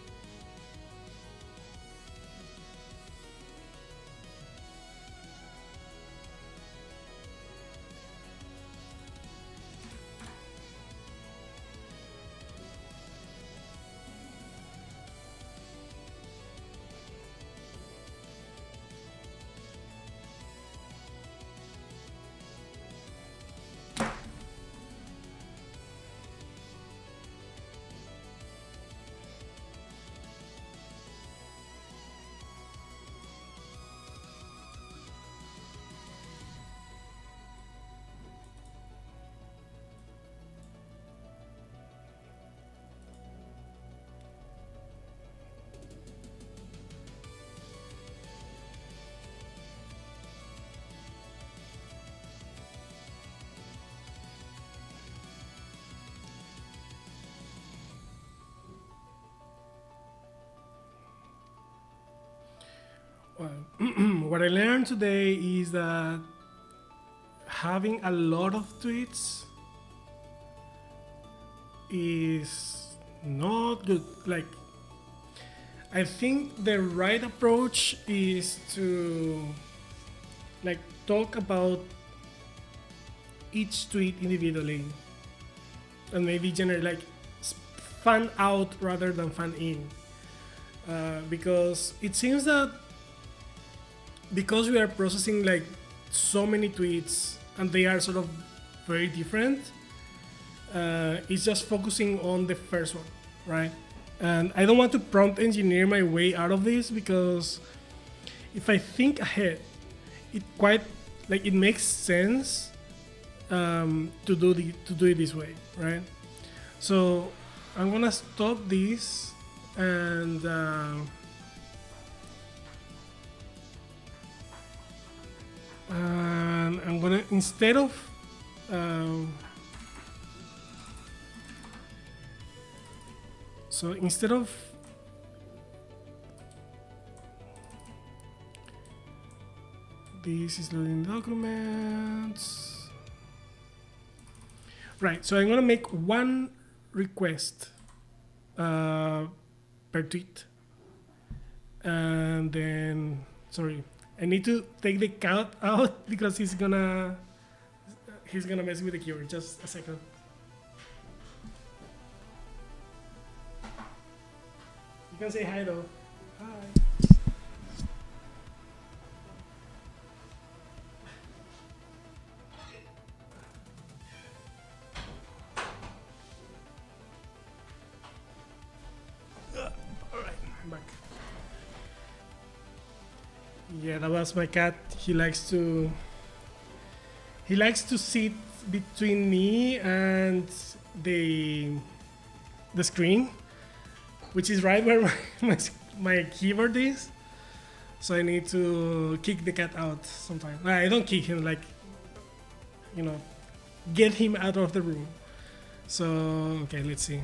Well, what I learned today is that having a lot of tweets is not good. Like, I think the right approach is to like talk about each tweet individually and maybe generate like fan out rather than fan in, because it seems that because we are processing like so many tweets and they are sort of very different, it's just focusing on the first one, right? And I don't want to prompt engineer my way out of this, because if I think ahead, it makes sense to do it this way, right? So I'm gonna stop this and I'm gonna instead of so instead of this is loading documents, right? So I'm gonna make one request per tweet, and then sorry, I need to take the cat out because he's gonna mess with the keyword. Just a second. You can say hi though. Hi. Alright, I'm back. Yeah, that was my cat. He likes to sit between me and the screen, which is right where my keyboard is. So I need to kick the cat out sometimes. I don't kick him, like, get him out of the room. So okay, let's see.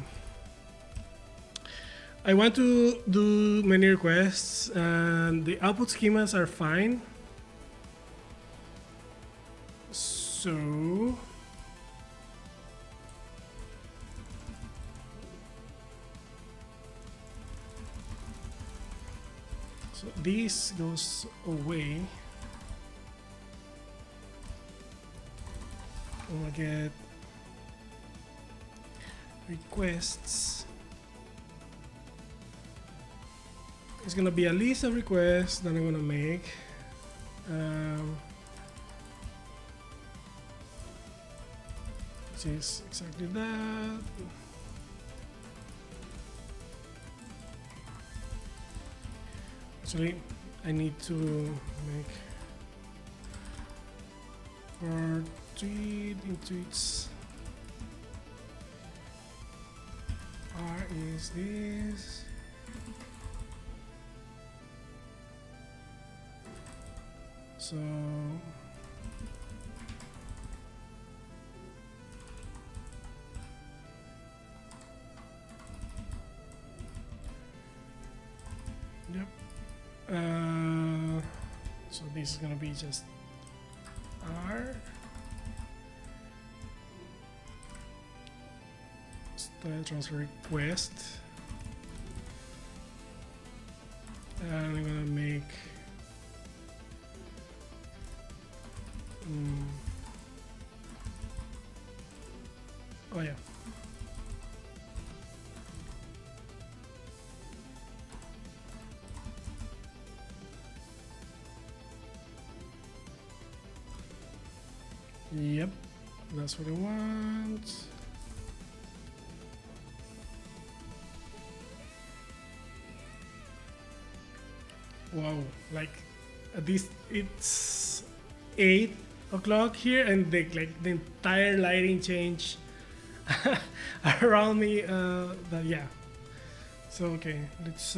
I want to do many requests, and the output schemas are fine. So this goes away. I'm gonna get requests. It's gonna be a list of requests that I'm gonna make. Which is exactly that. Actually, I need to make for tweet in tweets. R is this. So yep. So this is gonna be just R. Style transfer request, and I'm gonna make oh yeah. Yep, that's what I want. Wow, like this, it's 8 o'clock here, and the entire lighting change around me. But yeah. So okay, let's.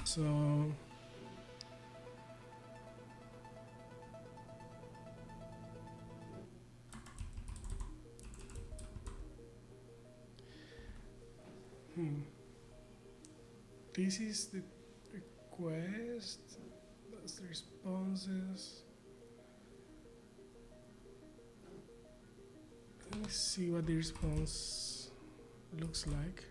So this is the request. That's the responses. see what the response looks like.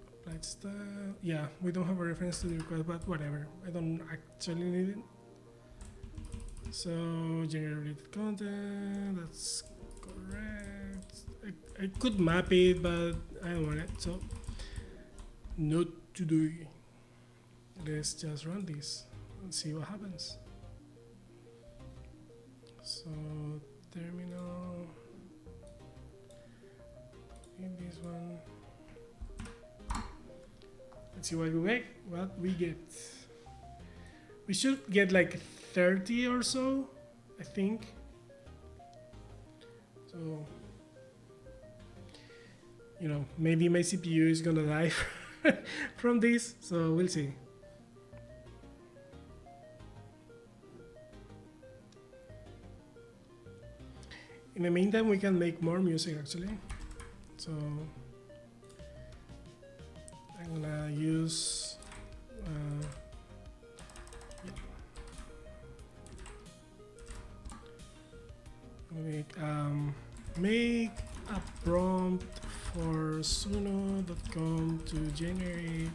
Applied style. Yeah, we don't have a reference to the request, but whatever. I don't actually need it. So generate related content. That's correct. I could map it, but I don't want it. So not to do. Let's just run this and see what happens. So terminal in this one. Let's see what we get. We should get like 30 or so, I think. So, you know, maybe my CPU is gonna die from this, so we'll see. In the meantime, we can make more music actually. So I'm gonna use make a prompt for Suno.com to generate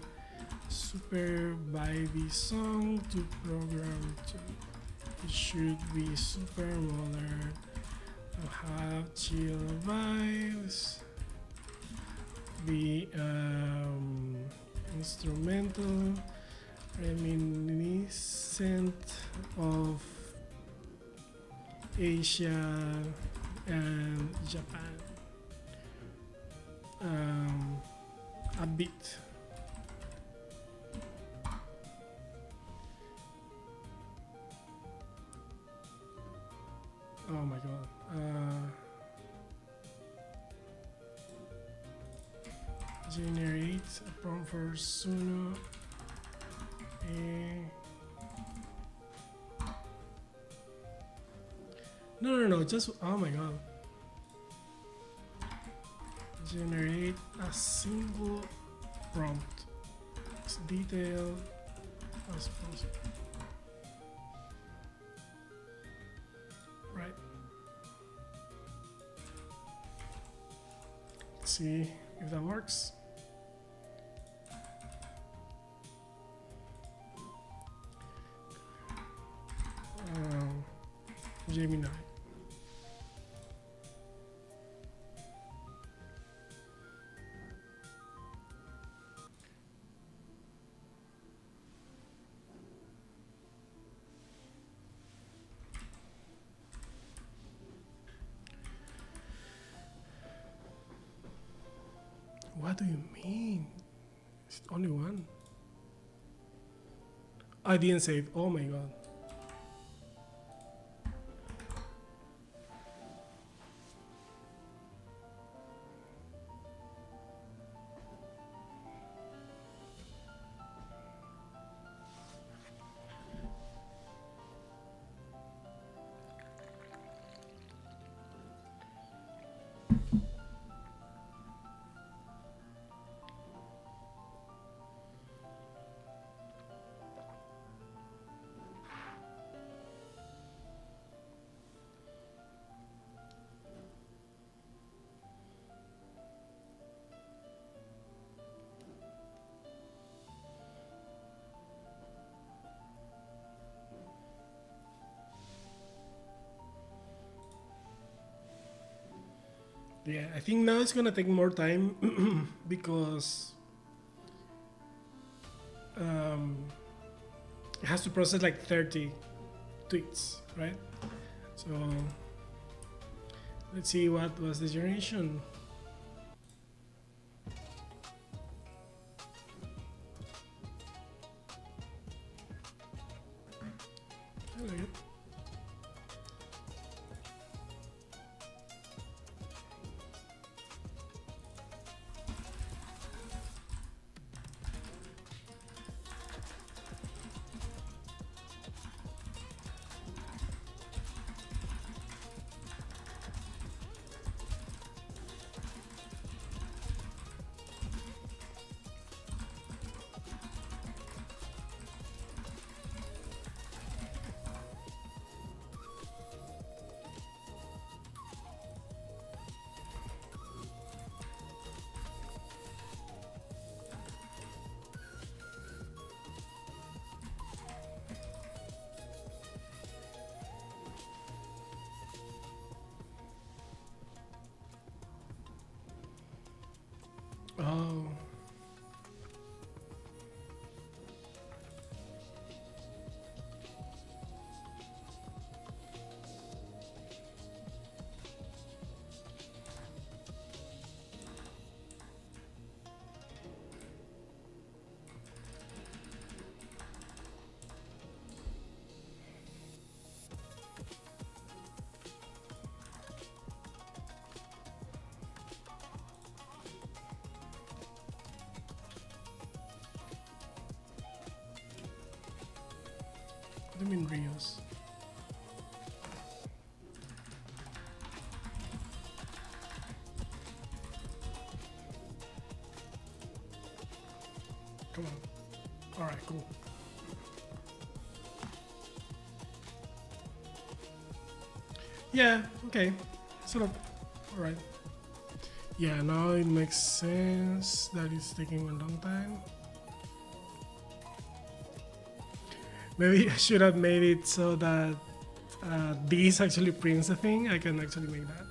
super baby song to program to. It should be super modern. Have chill vibes. Be instrumental, reminiscent of Asia and Japan. A bit. Oh my god. Generate a prompt for Suno. No, just, oh my god. Generate a single prompt as detailed as possible. Right. Let's see if that works. Gemini. What do you mean? It's only one. I didn't save. Oh my god. Yeah, I think now it's gonna take more time because it has to process like 30 tweets, right? So let's see what was the generation. I like it. in Rios. Come on. Alright, cool. Yeah, okay. Sort of. Alright. Yeah, now it makes sense that it's taking a long time. Maybe I should have made it so that this actually prints a thing. I can actually make that.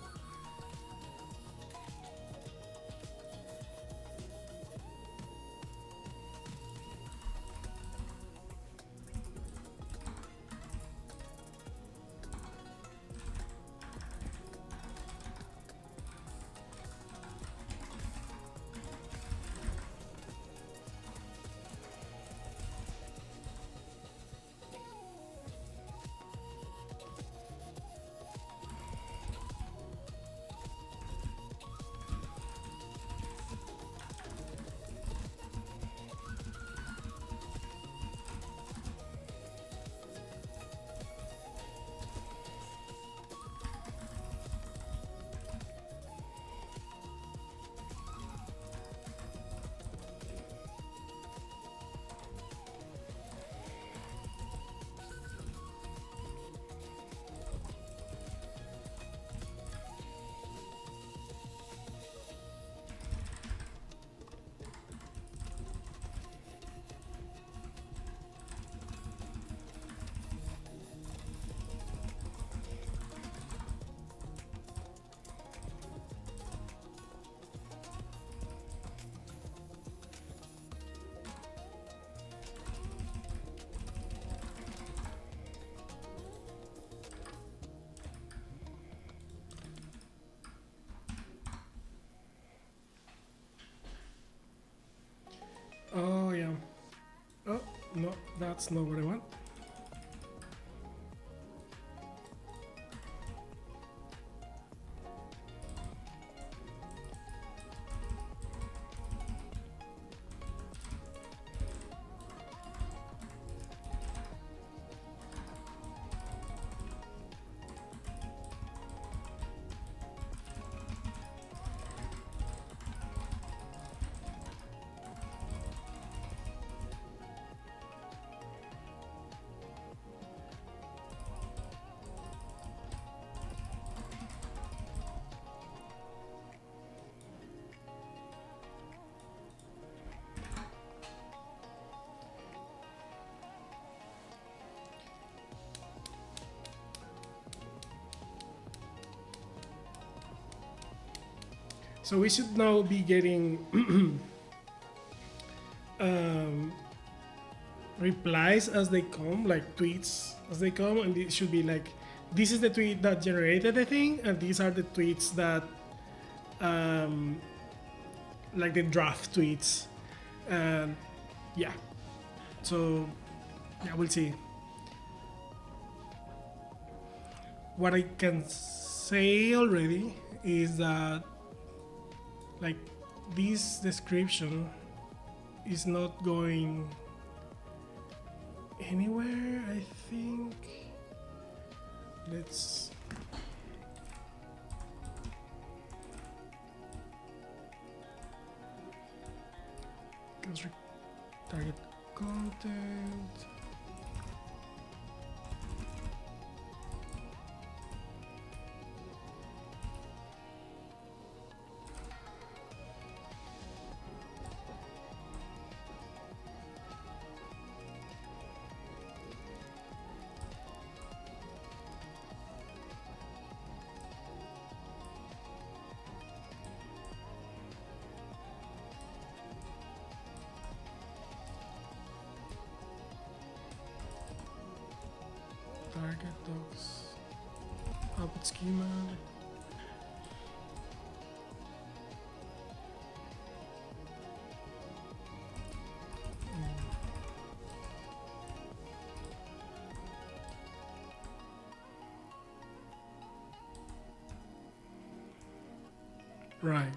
Oh yeah. Oh no, that's not what I want. So we should now be getting replies as they come, like tweets as they come, and it should be like, this is the tweet that generated the thing, and these are the tweets that, like the draft tweets, and yeah. So yeah, we'll see. What I can say already is that, like, this description is not going anywhere, I think. Let's target content. Target docs, output schema. Right.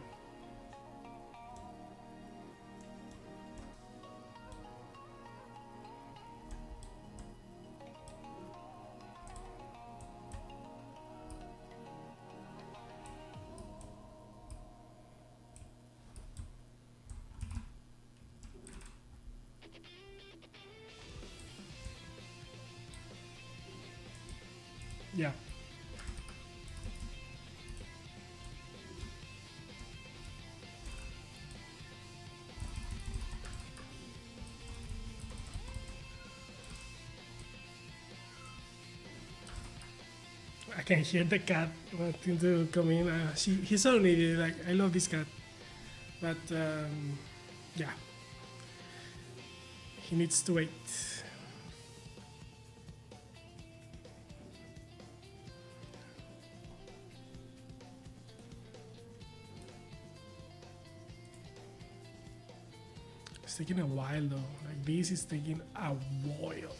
Yeah. I can hear the cat wanting to come in. He's so needy. Like, I love this cat, but yeah, he needs to wait. It's taking a while though. Like, this is taking a while.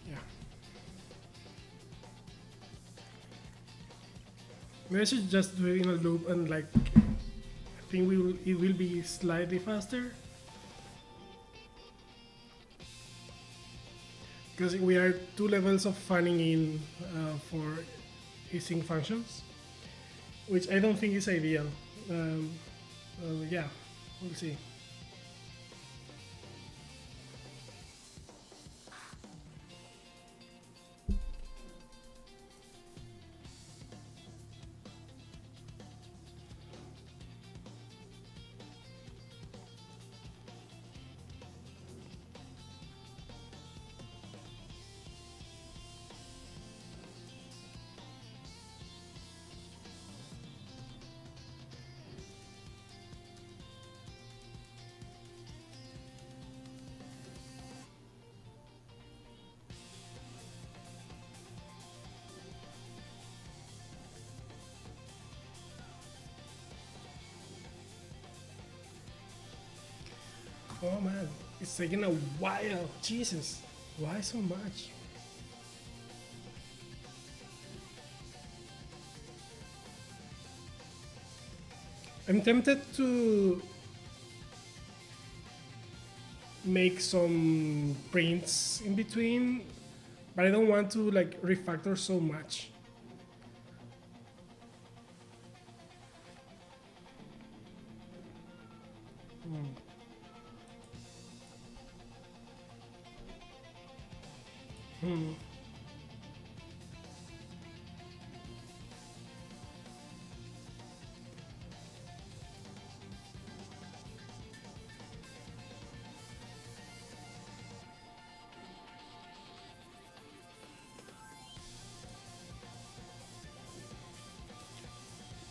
Yeah. Maybe I should just do it in a loop and like I think it will be slightly faster. Because we are two levels of fanning in for async functions, which I don't think is ideal. Yeah, we'll see. Oh man, it's taking a while. Jesus, why so much? I'm tempted to make some prints in between, but I don't want to like refactor so much.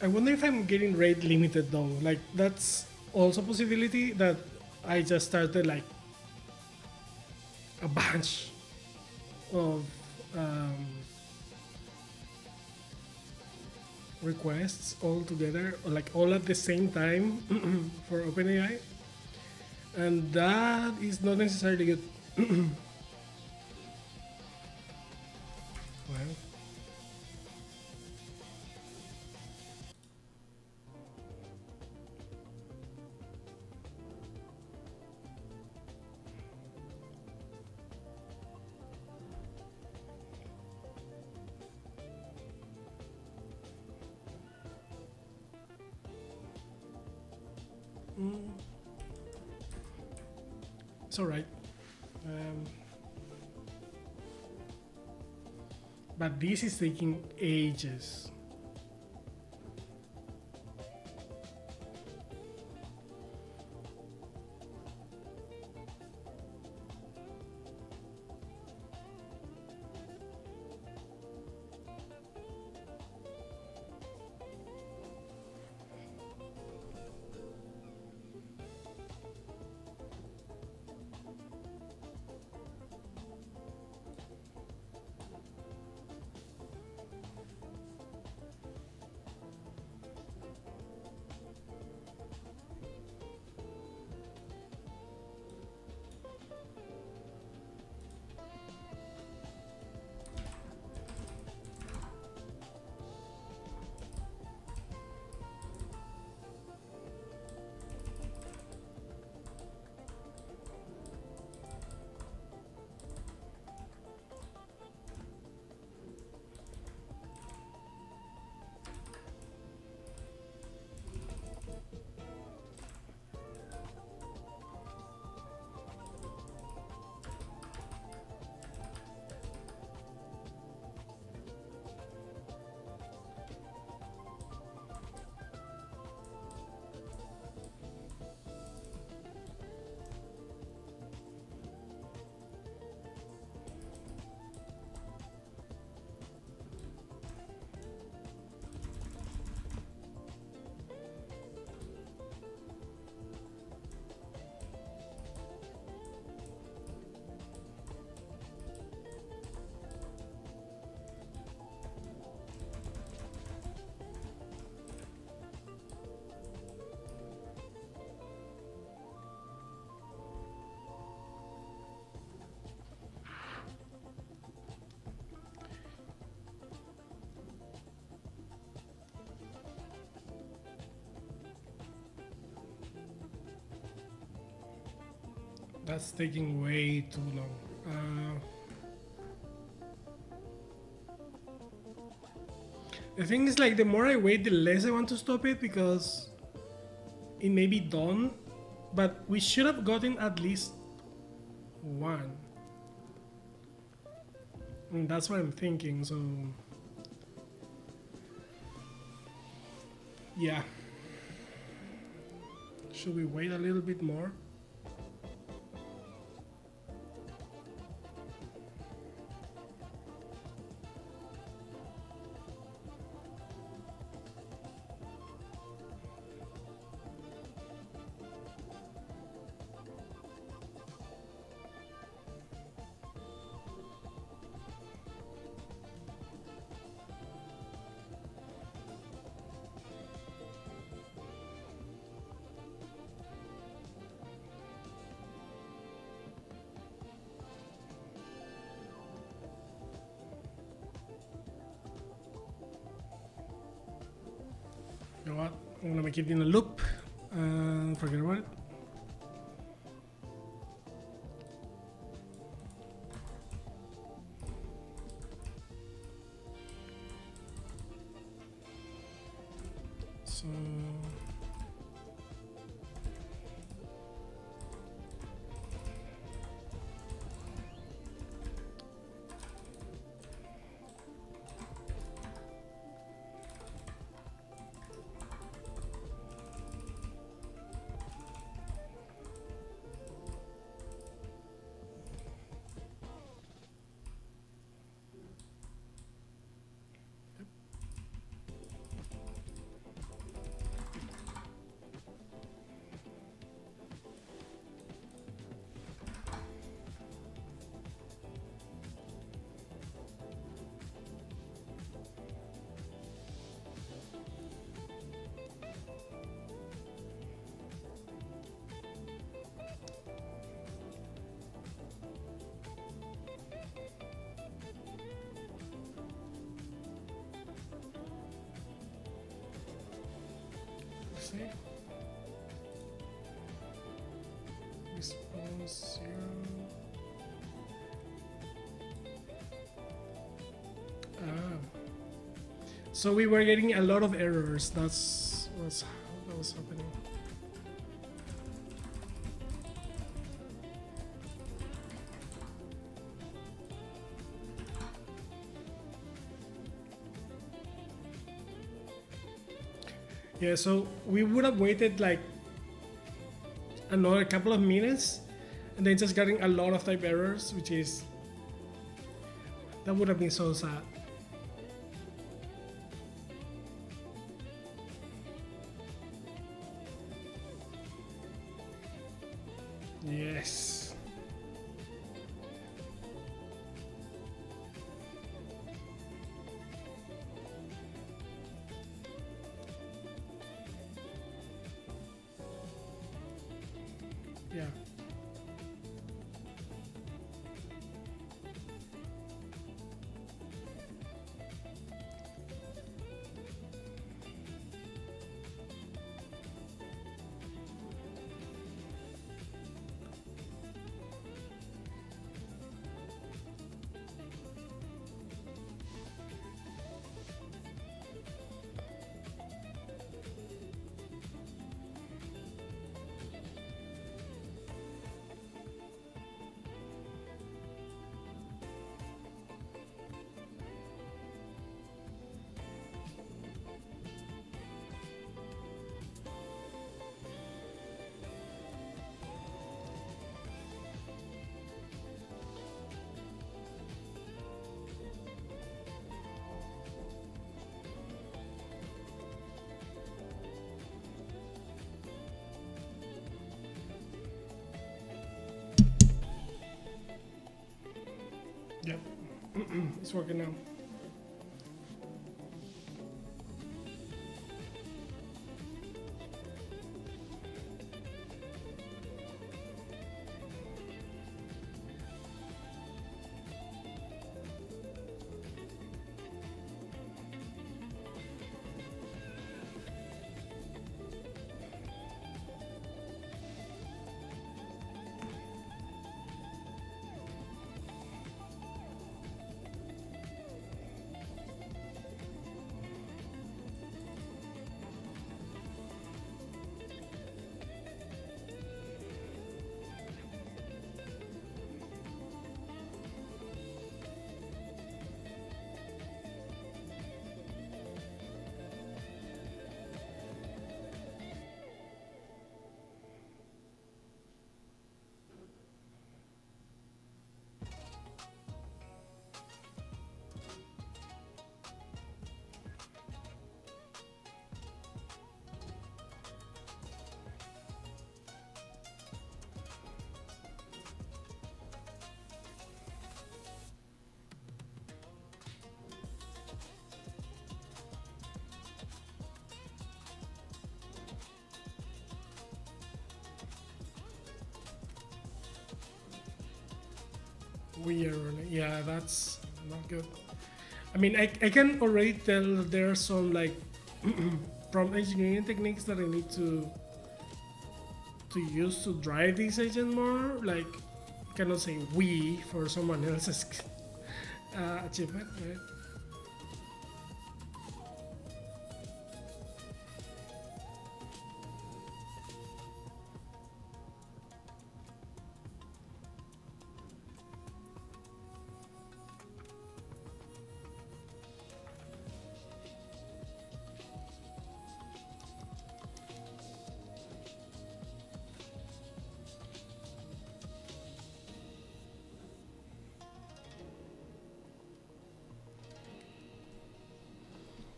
I wonder if I'm getting rate limited though. Like, that's also a possibility that I just started like a bunch of um, requests all together, or like all at the same time for OpenAI, and that is not necessarily good. Well, it's all right. Um, but this is taking ages. That's taking way too long. The thing is, like, the more I wait, the less I want to stop it because it may be done, but we should have gotten at least one. And that's what I'm thinking, so. Yeah. Should we wait a little bit more? You know what? I'm gonna make it in a loop and forget about it. So let's see. Response 0. So we were getting a lot of errors. That's what was happening. Yeah, so we would have waited like another couple of minutes and then just getting a lot of type errors, which is, that would have been so sad. Yes. Yeah. Yep. It's working now. We are running. Yeah, that's not good. I mean, I can already tell that there are some like prompt engineering techniques that I need to use to drive this agent more. Like, you cannot say we for someone else's achievement, right?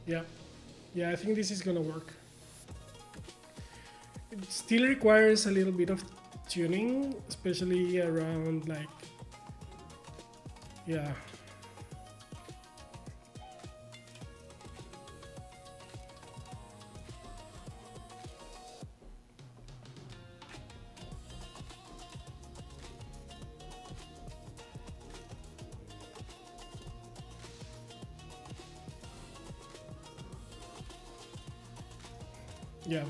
Yeah, yeah, I think this is gonna work. It still requires a little bit of tuning, especially around like, yeah. Yeah.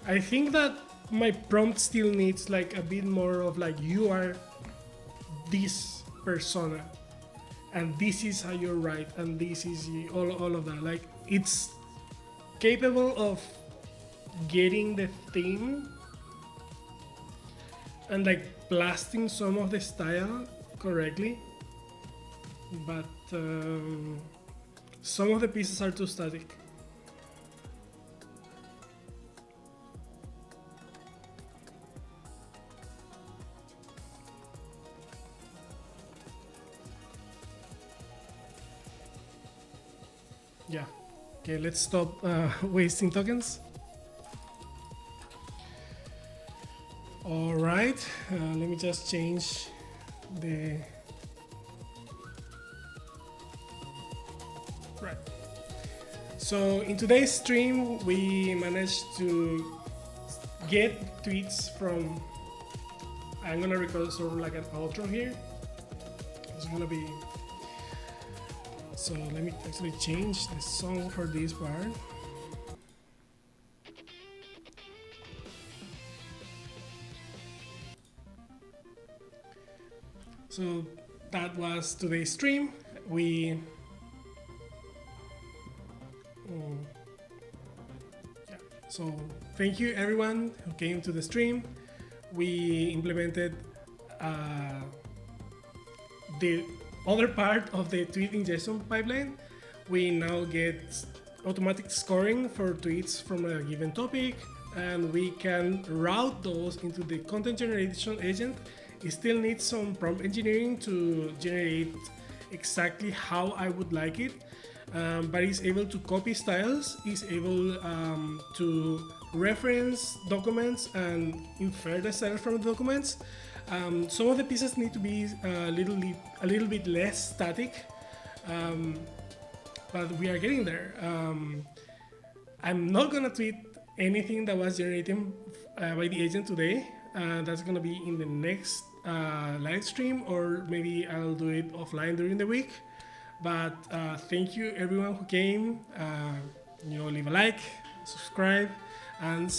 I think that my prompt still needs like a bit more of like, you are this persona and this is how you're right and this is all of that. Like, it's capable of getting the theme and like blasting some of the style correctly, but some of the pieces are too static. Yeah. Okay, let's stop wasting tokens. All right, let me just change the. Right. So in today's stream, we managed to get tweets from. I'm gonna record sort of like an outro here. It's gonna be. So let me actually change the song for this part. So that was today's stream. We yeah. So thank you everyone who came to the stream. We implemented the other part of the tweet ingestion pipeline. We now get automatic scoring for tweets from a given topic, and we can route those into the content generation agent. It still needs some prompt engineering to generate exactly how I would like it, but it's able to copy styles, is able to reference documents and infer the styles from the documents. Some of the pieces need to be a little bit less static, but we are getting there. I'm not gonna tweet anything that was generated by the agent today. That's gonna be in the next live stream, or maybe I'll do it offline during the week. But thank you everyone who came. Leave a like, subscribe, and